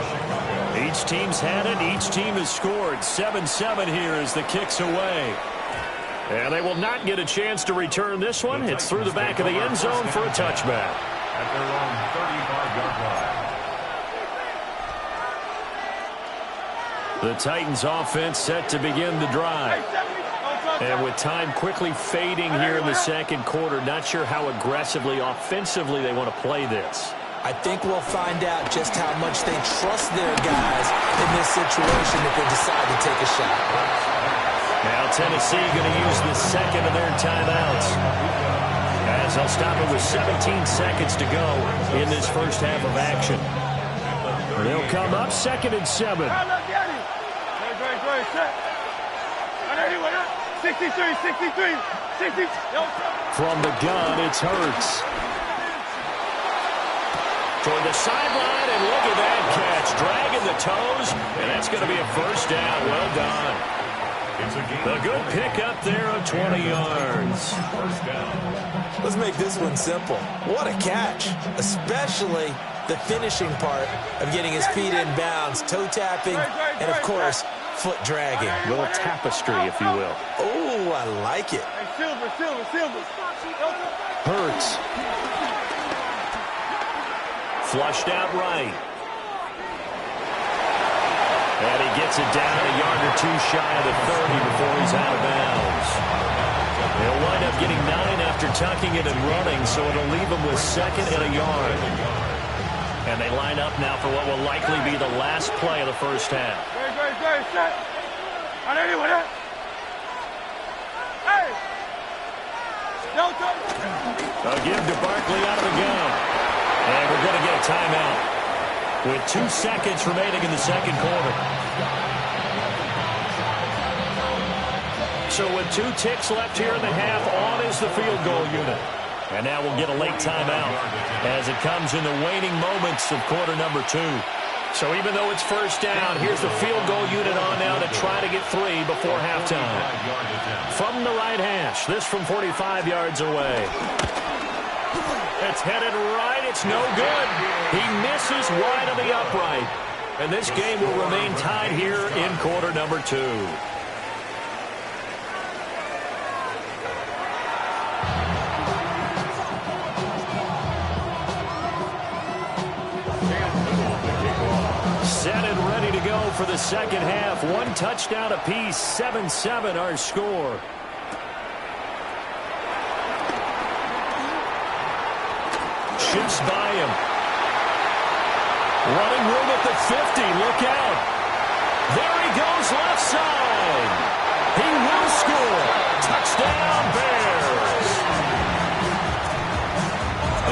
Each team's had it. Each team has scored. 7-7 here as the kick's away. And they will not get a chance to return this one. It's through the back of the end zone for a touchback. At their own 35-yard line. The Titans offense set to begin the drive. And with time quickly fading here in the 2nd quarter, not sure how aggressively, offensively they want to play this. I think we'll find out just how much they trust their guys in this situation if they decide to take a shot. Now Tennessee going to use the 2nd of their timeouts as they'll stop it with 17 seconds to go in this first half of action. They'll come up 2nd and 7. 63. From the gun, it's Hurts. Toward the sideline, and look at that catch. Dragging the toes, and that's going to be a first down. Well done. A good pickup there of 20 yards. Let's make this one simple. What a catch, especially the finishing part of getting his feet in bounds, toe tapping, and of course, foot dragging. A little tapestry, if you will. Oh, I like it. Silver. Hurts. Flushed out right. And he gets it down a yard or 2 shy of the 30 before he's out of bounds. He'll wind up getting 9 after tucking it and running, so it'll leave him with 2nd and a yard. And they line up now for what will likely be the last play of the first half. A give to Barkley out of the gun. And we're going to get a timeout with 2 seconds remaining in the 2nd quarter. So with 2 ticks left here in the half, on is the field goal unit. And now we'll get a late timeout as it comes in the waning moments of quarter number 2. So even though it's first down, here's the field goal unit on now to try to get 3 before halftime. From the right hash, this from 45 yards away. It's headed right. It's no good. He misses wide of the upright. And this game will remain tied here in quarter number 2. for the second half. One touchdown apiece, 7-7 our score. Shifts by him. Running room at the 50. Look out. There he goes left side. He will score. Touchdown, Bears.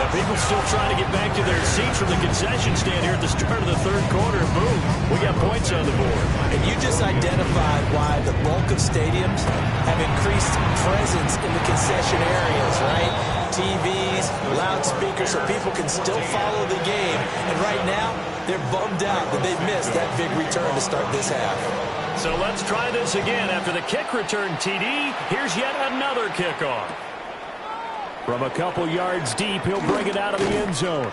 People still trying to get back to their seats from the concession stand here at the start of the third quarter. Boom, we got points on the board. And you just identified why the bulk of stadiums have increased presence in the concession areas, right? TVs, loudspeakers, so people can still follow the game. And right now, they're bummed out that they missed that big return to start this half. So let's try this again. After the kick return TD, here's yet another kickoff. From a couple yards deep, he'll bring it out of the end zone.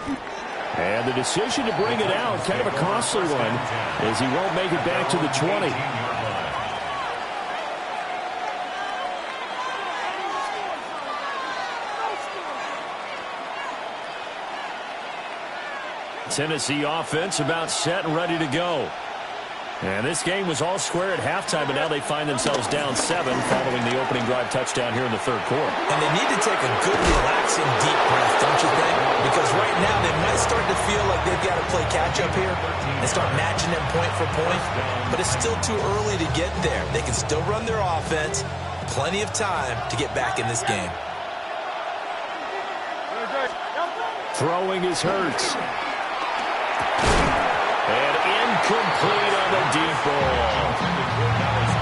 And the decision to bring it out, kind of a costly one, as he won't make it back to the 20. Tennessee offense about set and ready to go. And this game was all square at halftime, but now they find themselves down 7 following the opening drive touchdown here in the third quarter. And they need to take a good, relaxing, deep breath, don't you think? Because right now they might start to feel like they've got to play catch-up here and start matching them point for point. But it's still too early to get there. They can still run their offense. Plenty of time to get back in this game. Throwing is Hurts. And incomplete on the deep ball.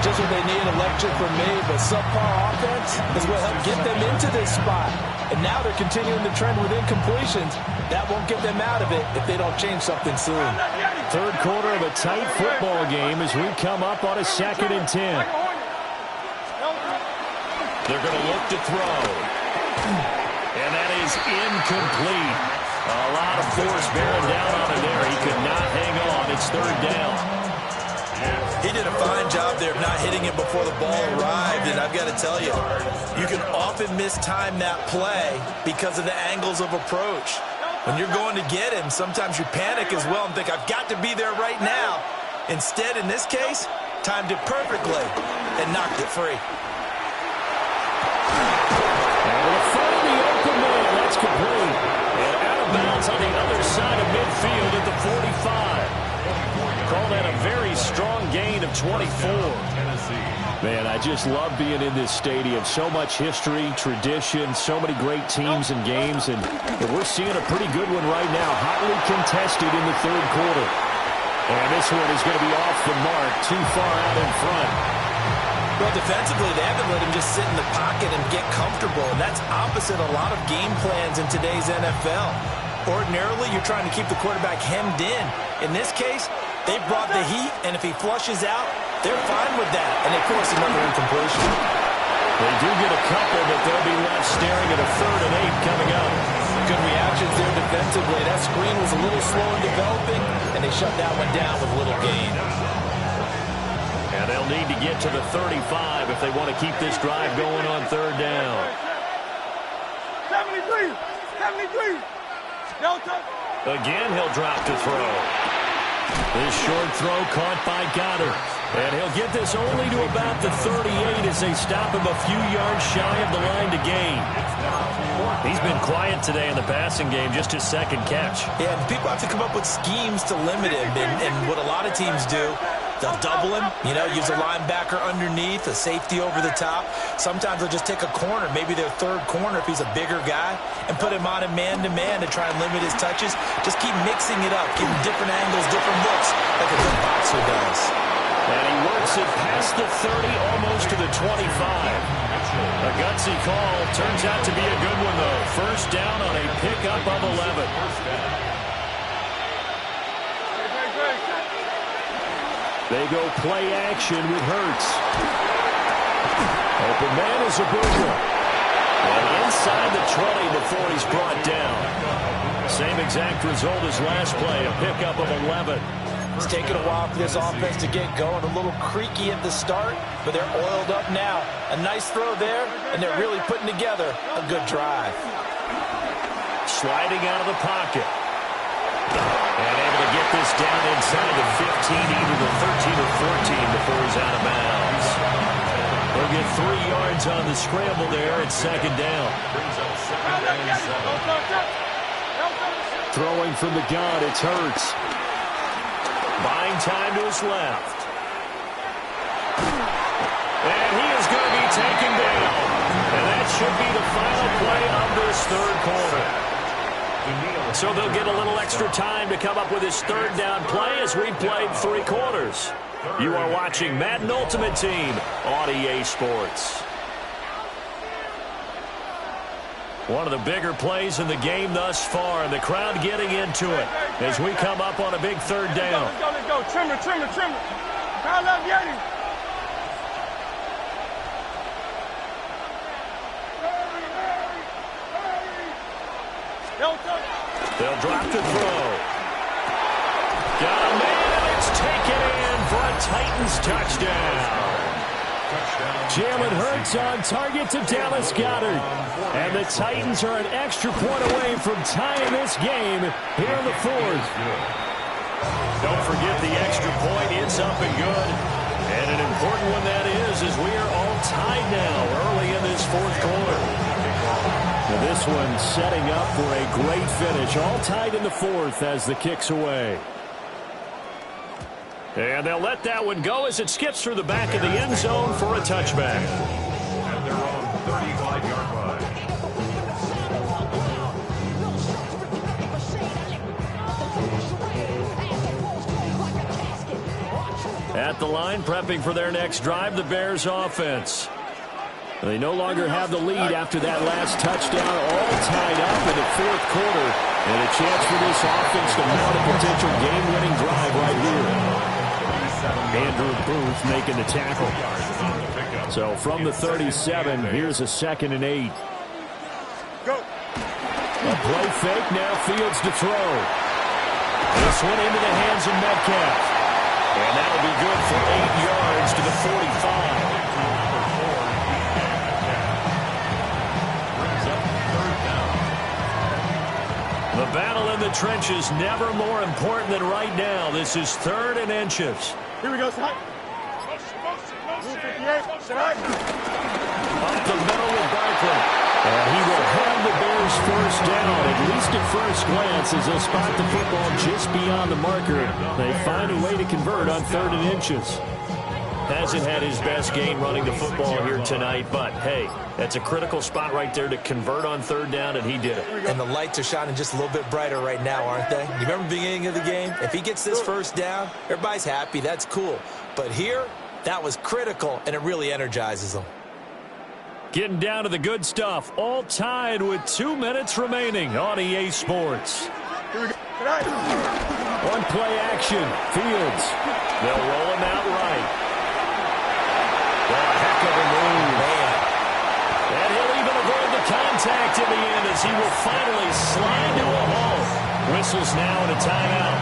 Just what they need, electric from me, but subpar offense is what helped get them into this spot. And now they're continuing the trend with incompletions. That won't get them out of it if they don't change something soon. Third quarter of a tight football game as we come up on a 2nd and 10. They're going to look to throw. And that is incomplete. A lot of force bearing down on him there. He could not hang on. It's 3rd down. He did a fine job there of not hitting it before the ball arrived. And I've got to tell you, you can often mistime that play because of the angles of approach. When you're going to get him, sometimes you panic as well and think, I've got to be there right now. Instead, in this case, timed it perfectly and knocked it free. And we'll find the open man. That's complete. And out of bounds on the other side of midfield at the 45. Call that a very strong gain of 24. Man, I just love being in this stadium. So much history, tradition, so many great teams and games. And we're seeing a pretty good one right now. Hotly contested in the third quarter. And this one is going to be off the mark, too far out in front. Well, defensively, they haven't let him just sit in the pocket and get comfortable. And that's opposite a lot of game plans in today's NFL. Ordinarily, you're trying to keep the quarterback hemmed in. In this case, they brought the heat, and if he flushes out, they're fine with that. And they force another incompletion. They do get a couple, but they'll be left staring at a 3rd and 8 coming up. Good reactions there defensively. That screen was a little slow in developing, and they shut that one down with little gain. And they'll need to get to the 35 if they want to keep this drive going on 3rd down. 73! 73! Delta! Again, he'll drop to throw. This short throw caught by Goddard. And he'll get this only to about the 38 as they stop him a few yards shy of the line to gain. He's been quiet today in the passing game, just his 2nd catch. Yeah, and people have to come up with schemes to limit him. And what a lot of teams do, they'll double him, use a linebacker underneath, a safety over the top. Sometimes they'll just take a corner, maybe their 3rd corner if he's a bigger guy, and put him on a man-to-man to try and limit his touches. Just keep mixing it up, give him different angles, different looks, like a good boxer does. And he works it past the 30, almost to the 25. A gutsy call. Turns out to be a good one, though. 1st down on a pickup of 11. They go play action with Hurts. Open man is a booger. And inside the 20 before he's brought down. Same exact result as last play, a pickup of 11. It's taken a while for this offense to get going. A little creaky at the start, but they're oiled up now. A nice throw there, and they're really putting together a good drive. Sliding out of the pocket. And able to get this down inside the 15, either the He'll get 3 yards on the scramble there at second down. Throwing from the gun, it's Hurts. Buying time to his left. And he is going to be taken down. And that should be the final play of this third quarter. So they'll get a little extra time to come up with his third down play as we played 3 quarters. You are watching Madden Ultimate Team on EA Sports. One of the bigger plays in the game thus far, and the crowd getting into it as we come up on a big third down. Let's go. Trimmer. Foul up, Yeti. They'll drop the throw. Got a man, and it's taken in for a Titans touchdown. Jalen Hurts on target to Dallas Goedert. And the Titans are an extra point away from tying this game here in the fourth. Don't forget the extra point. It's up and good. And an important one that is we are all tied now early in this fourth quarter. Now this one setting up for a great finish. All tied in the fourth as the kick's away. And they'll let that one go as it skips through the back of the end zone for a touchback. And they're on 35-yard line. At the line, prepping for their next drive, the Bears offense. They no longer have the lead after that last touchdown, all tied up in the fourth quarter. And a chance for this offense to mount a potential game-winning drive right here. Andrew Booth making the tackle. So from the 37, here's a 2nd and 8. Go. A play fake, now Fields to throw. This one into the hands of Metcalf. And that'll be good for 8 yards to the 45. The battle in the trenches never more important than right now. This is 3rd and inches. Here we go, Side. Up the middle with Barkley. And he will have the Bears first down, at least at first glance, as they'll spot the football just beyond the marker. They find a way to convert on 3rd and inches. Hasn't had his best game running the football here tonight, but hey, that's a critical spot right there to convert on 3rd down, and he did it. And the lights are shining just a little bit brighter right now, aren't they? You remember the beginning of the game? If he gets this first down, everybody's happy. That's cool. But here, that was critical, and it really energizes them. Getting down to the good stuff, all tied with 2 minutes remaining on EA Sports. One play action, Fields. They'll roll him out right. Oh, a heck of a move. Man. And he'll even avoid the contact in the end as he will finally slide to a halt. Whistles now and a timeout.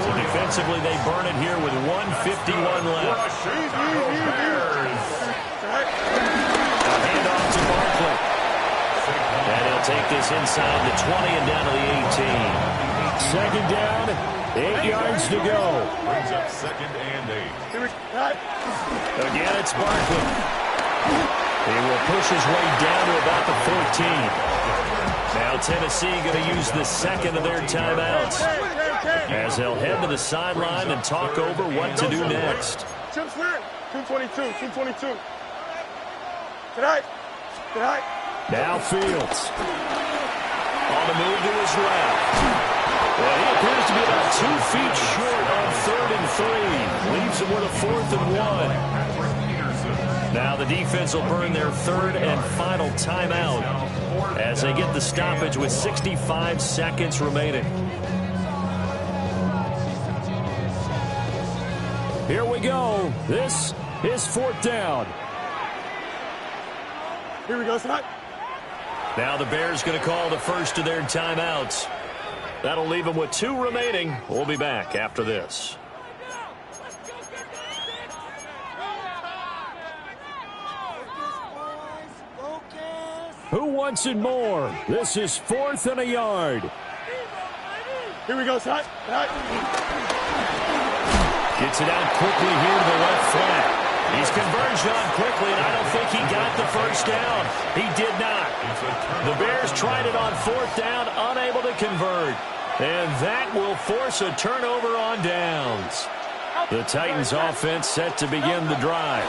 So defensively, they burn it here with 1:51 left. A handoff to Barkley. And he'll take this inside the 20 and down to the 18. 2nd down, 8 yards to go. Brings up 2nd and 8. Again, it's Barkley. He will push his way down to about the 14. Now Tennessee going to use the 2nd of their timeouts as they'll head to the sideline and talk over what to do next. 222. Now Fields. On the move to his left. Well, he appears to be about 2 feet short on 3rd and 3. Leaves him with a 4th and 1. Now the defense will burn their 3rd and final timeout as they get the stoppage with 65 seconds remaining. Here we go. This is 4th down. Here we go, Side. Now the Bears going to call the first of their timeouts. That'll leave them with 2 remaining. We'll be back after this. Who wants it more? This is 4th and a yard. Here we go, Side. Gets it out quickly here to the left flat. He's converged on quickly, and I don't think he got the first down. He did not. The Bears tried it on 4th down, unable to convert. And that will force a turnover on downs. The Titans offense set to begin the drive.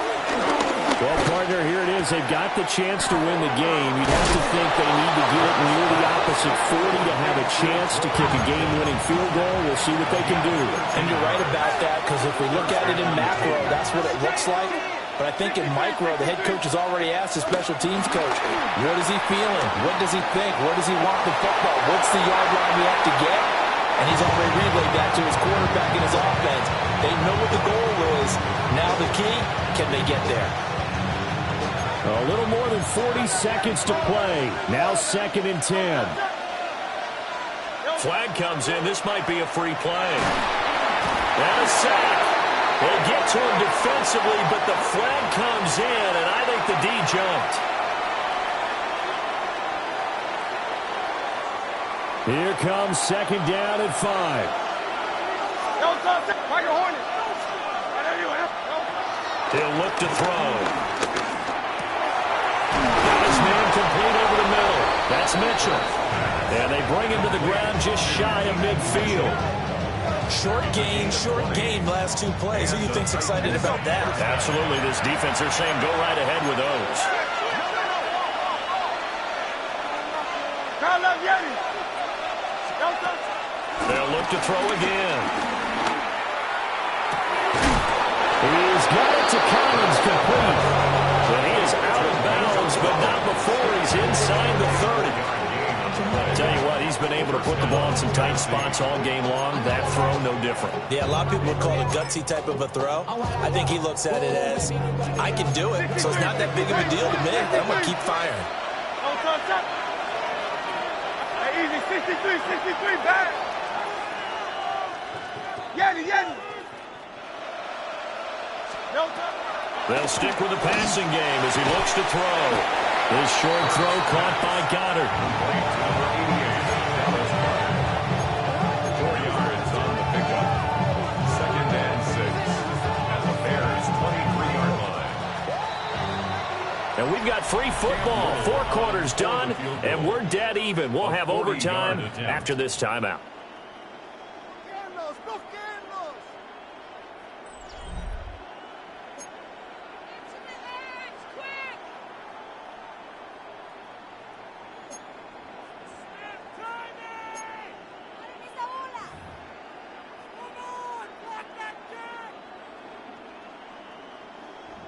Well, partner, here it is. They've got the chance to win the game. You'd have to think they need to get it near the opposite 40 to have a chance to kick a game-winning field goal. We'll see what they can do. And you're right about that, because if we look at it in macro, that's what it looks like. But I think in micro, the head coach has already asked the special teams coach, what is he feeling? What does he think? Where does he want the football? What's the yard line we have to get? And he's already relayed that to his quarterback and his offense. They know what the goal is. Now the key, can they get there? A little more than 40 seconds to play. Now 2nd and 10. Flag comes in. This might be a free play. And a sack. They get to him defensively, but the flag comes in, and I think the D jumped. Here comes 2nd down and 5. He'll look to throw. Got his man complete over the middle. That's Mitchell. And they bring him to the ground just shy of midfield. Short gain, last 2 plays. Who do you think's excited about that? Absolutely. This defense, they're saying go right ahead with those. They'll look to throw again. He's got it to Collins complete. But he is out of bounds, but not before he's inside the 30. I'll tell you what, he's been able to put the ball in some tight spots all game long. That throw, no different. Yeah, a lot of people would call it a gutsy type of a throw. I think he looks at it as, I can do it, so it's not that big of a deal to me. I'm going to keep firing. Easy, 63, back. Yeti. They'll stick with the passing game as he looks to throw. His short throw caught by Goddard. 4 yards on the pickup. 2nd and 6 at the Bears' 23-yard line. And we've got free football. 4 quarters done, and we're dead even. We'll have overtime after this timeout.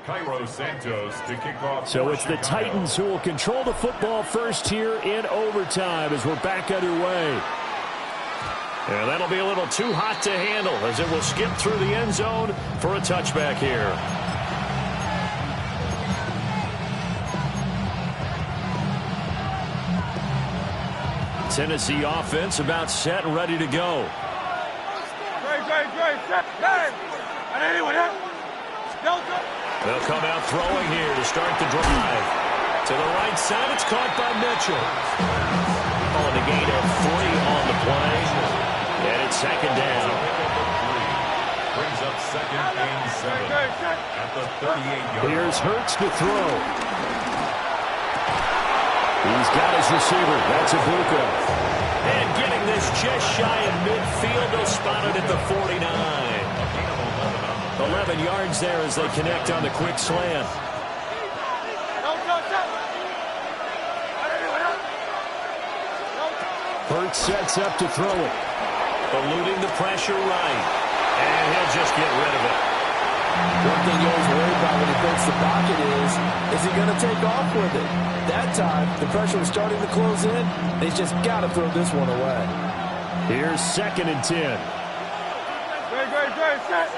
Cairo Santos to kick off. So it's the Titans who will control the football first here in overtime as we're back underway. And that'll be a little too hot to handle as it will skip through the end zone for a touchback here. Tennessee offense about set and ready to go. Great. Set. Bang. And anyway, Delta. They'll come out throwing here to start the drive. To the right side, it's caught by Mitchell. On the gain of 3 on the play. And it's 2nd down. Brings up 2nd and 7 at the 38-yard. Here's Hurts to throw. He's got his receiver. That's Ibuka. And getting this just shy of midfield. They'll spot it at the 49. 11 yards there as they connect on the quick slant. Hurts sets up to throw it. Eluding the pressure right. And he'll just get rid of it. One thing you always worry about when he thinks the pocket is he going to take off with it? That time, the pressure was starting to close in. They just got to throw this one away. Here's 2nd and 10. Great. Set.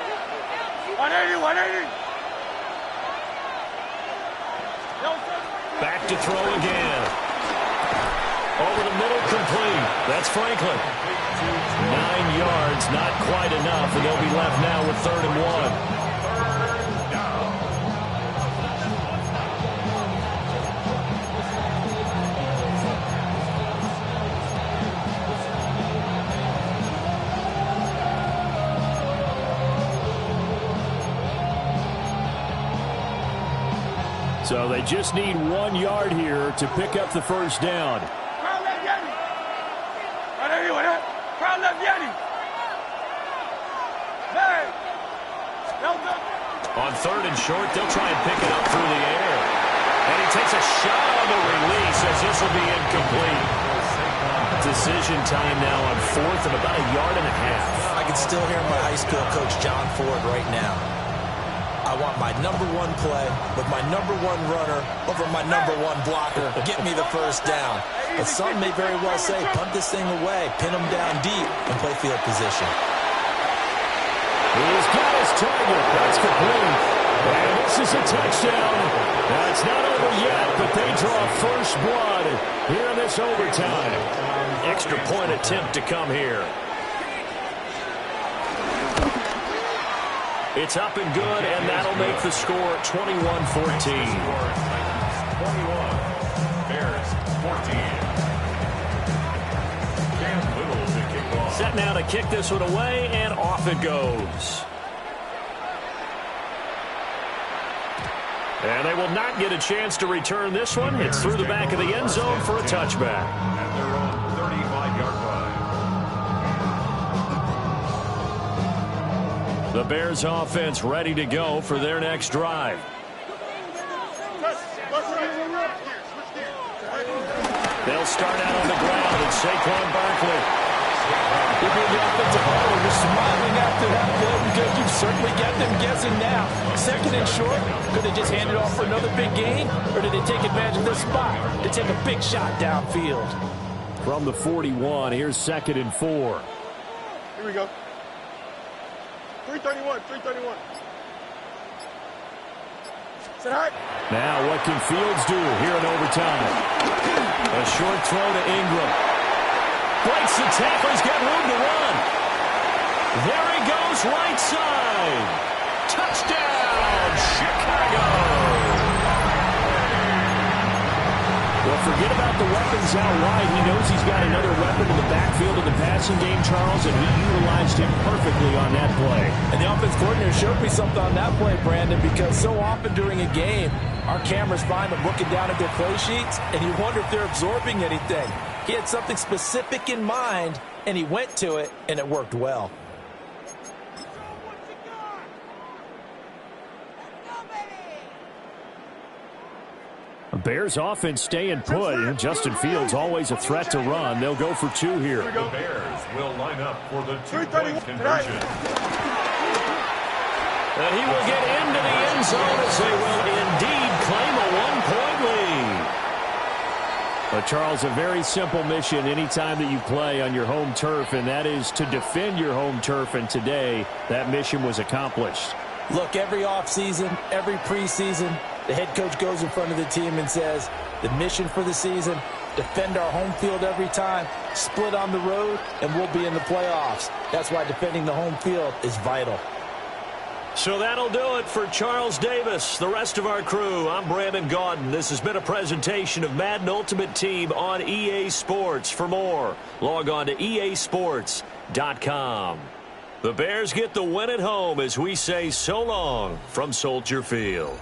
180. Back to throw again. Over the middle, complete. That's Franklin. 9 yards, not quite enough, and they'll be left now with 3rd and 1. So they just need 1 yard here to pick up the first down. On 3rd and short, they'll try and pick it up through the air. And he takes a shot on the release as this will be incomplete. Decision time now on 4th and about 1.5 yards. I can still hear my high school coach, John Ford, right now. I want my number 1 play with my number 1 runner over my number 1 blocker. Get me the first down. But some may very well say, punt this thing away, pin him down deep, and play field position. He's got his target. That's complete. And this is a touchdown. Now, it's not over yet, but they draw first blood here in this overtime. Extra point attempt to come here. It's up and good, and that'll make the score 21-14. 21, Bears 14. Cam Little to kick off. Set now to kick this one away, and off it goes. And they will not get a chance to return this one. It's through the back of the end zone for a touchback. At their own 35-yard line. The Bears offense ready to go for their next drive. They'll start out on the ground, and Saquon Barkley. If you're the offensive owner, you're smiling after that play because you've certainly got them guessing now. 2nd and short, could they just hand it off for another big gain, or did they take advantage of this spot to take a big shot downfield? From the 41, here's 2nd and 4. Here we go. 331, 331. Sit high. Now what can Fields do here in overtime? A short throw to Ingram. Breaks the tackle. He's got room to run. There he goes, right side. Touchdown, Chicago. Well, forget about the weapons out wide. He knows he's got another weapon in the backfield of the passing game, Charles, and he utilized him perfectly on that play. And the offense coordinator showed me something on that play, Brandon, because so often during a game, our cameras find them looking down at their play sheets, and you wonder if they're absorbing anything. He had something specific in mind, and he went to it, and it worked well. The Bears offense staying put. Justin Fields always a threat to run. They'll go for 2 here. The Bears will line up for the 2-point conversion. And he will get into the end zone as they will indeed claim a 1-point lead. But, Charles, a very simple mission anytime that you play on your home turf, and that is to defend your home turf, and today that mission was accomplished. Look, every offseason, every preseason, the head coach goes in front of the team and says, the mission for the season, defend our home field every time, split on the road, and we'll be in the playoffs. That's why defending the home field is vital. So that'll do it for Charles Davis, the rest of our crew. I'm Brandon Gaudin. This has been a presentation of Madden Ultimate Team on EA Sports. For more, log on to easports.com. The Bears get the win at home as we say so long from Soldier Field.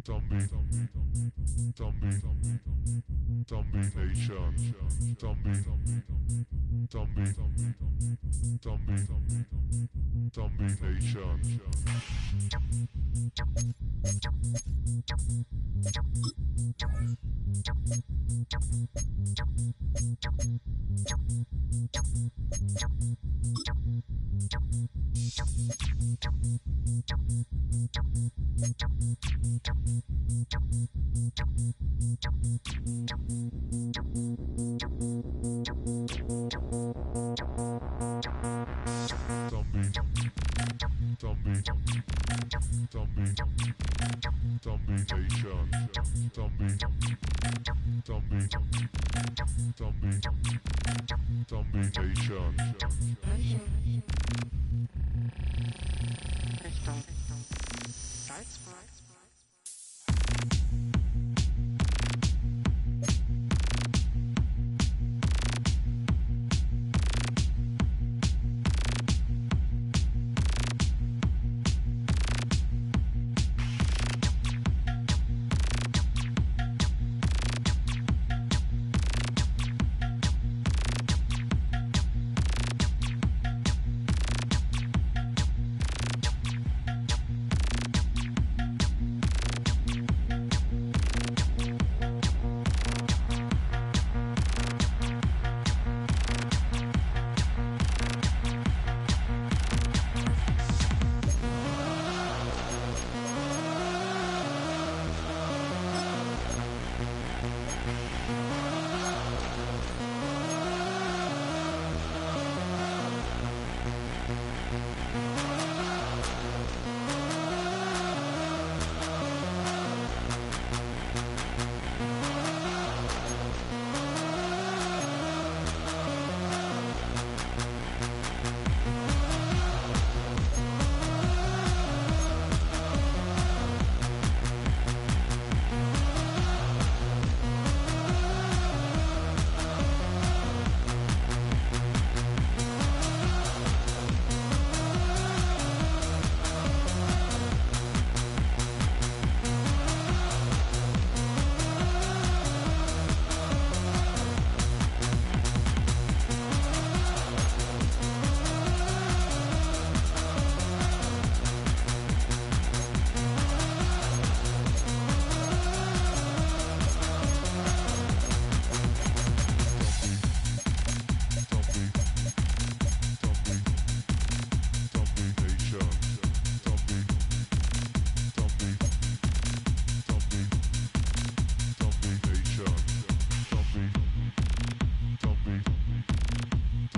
Zombie Nation. Nation. Nation.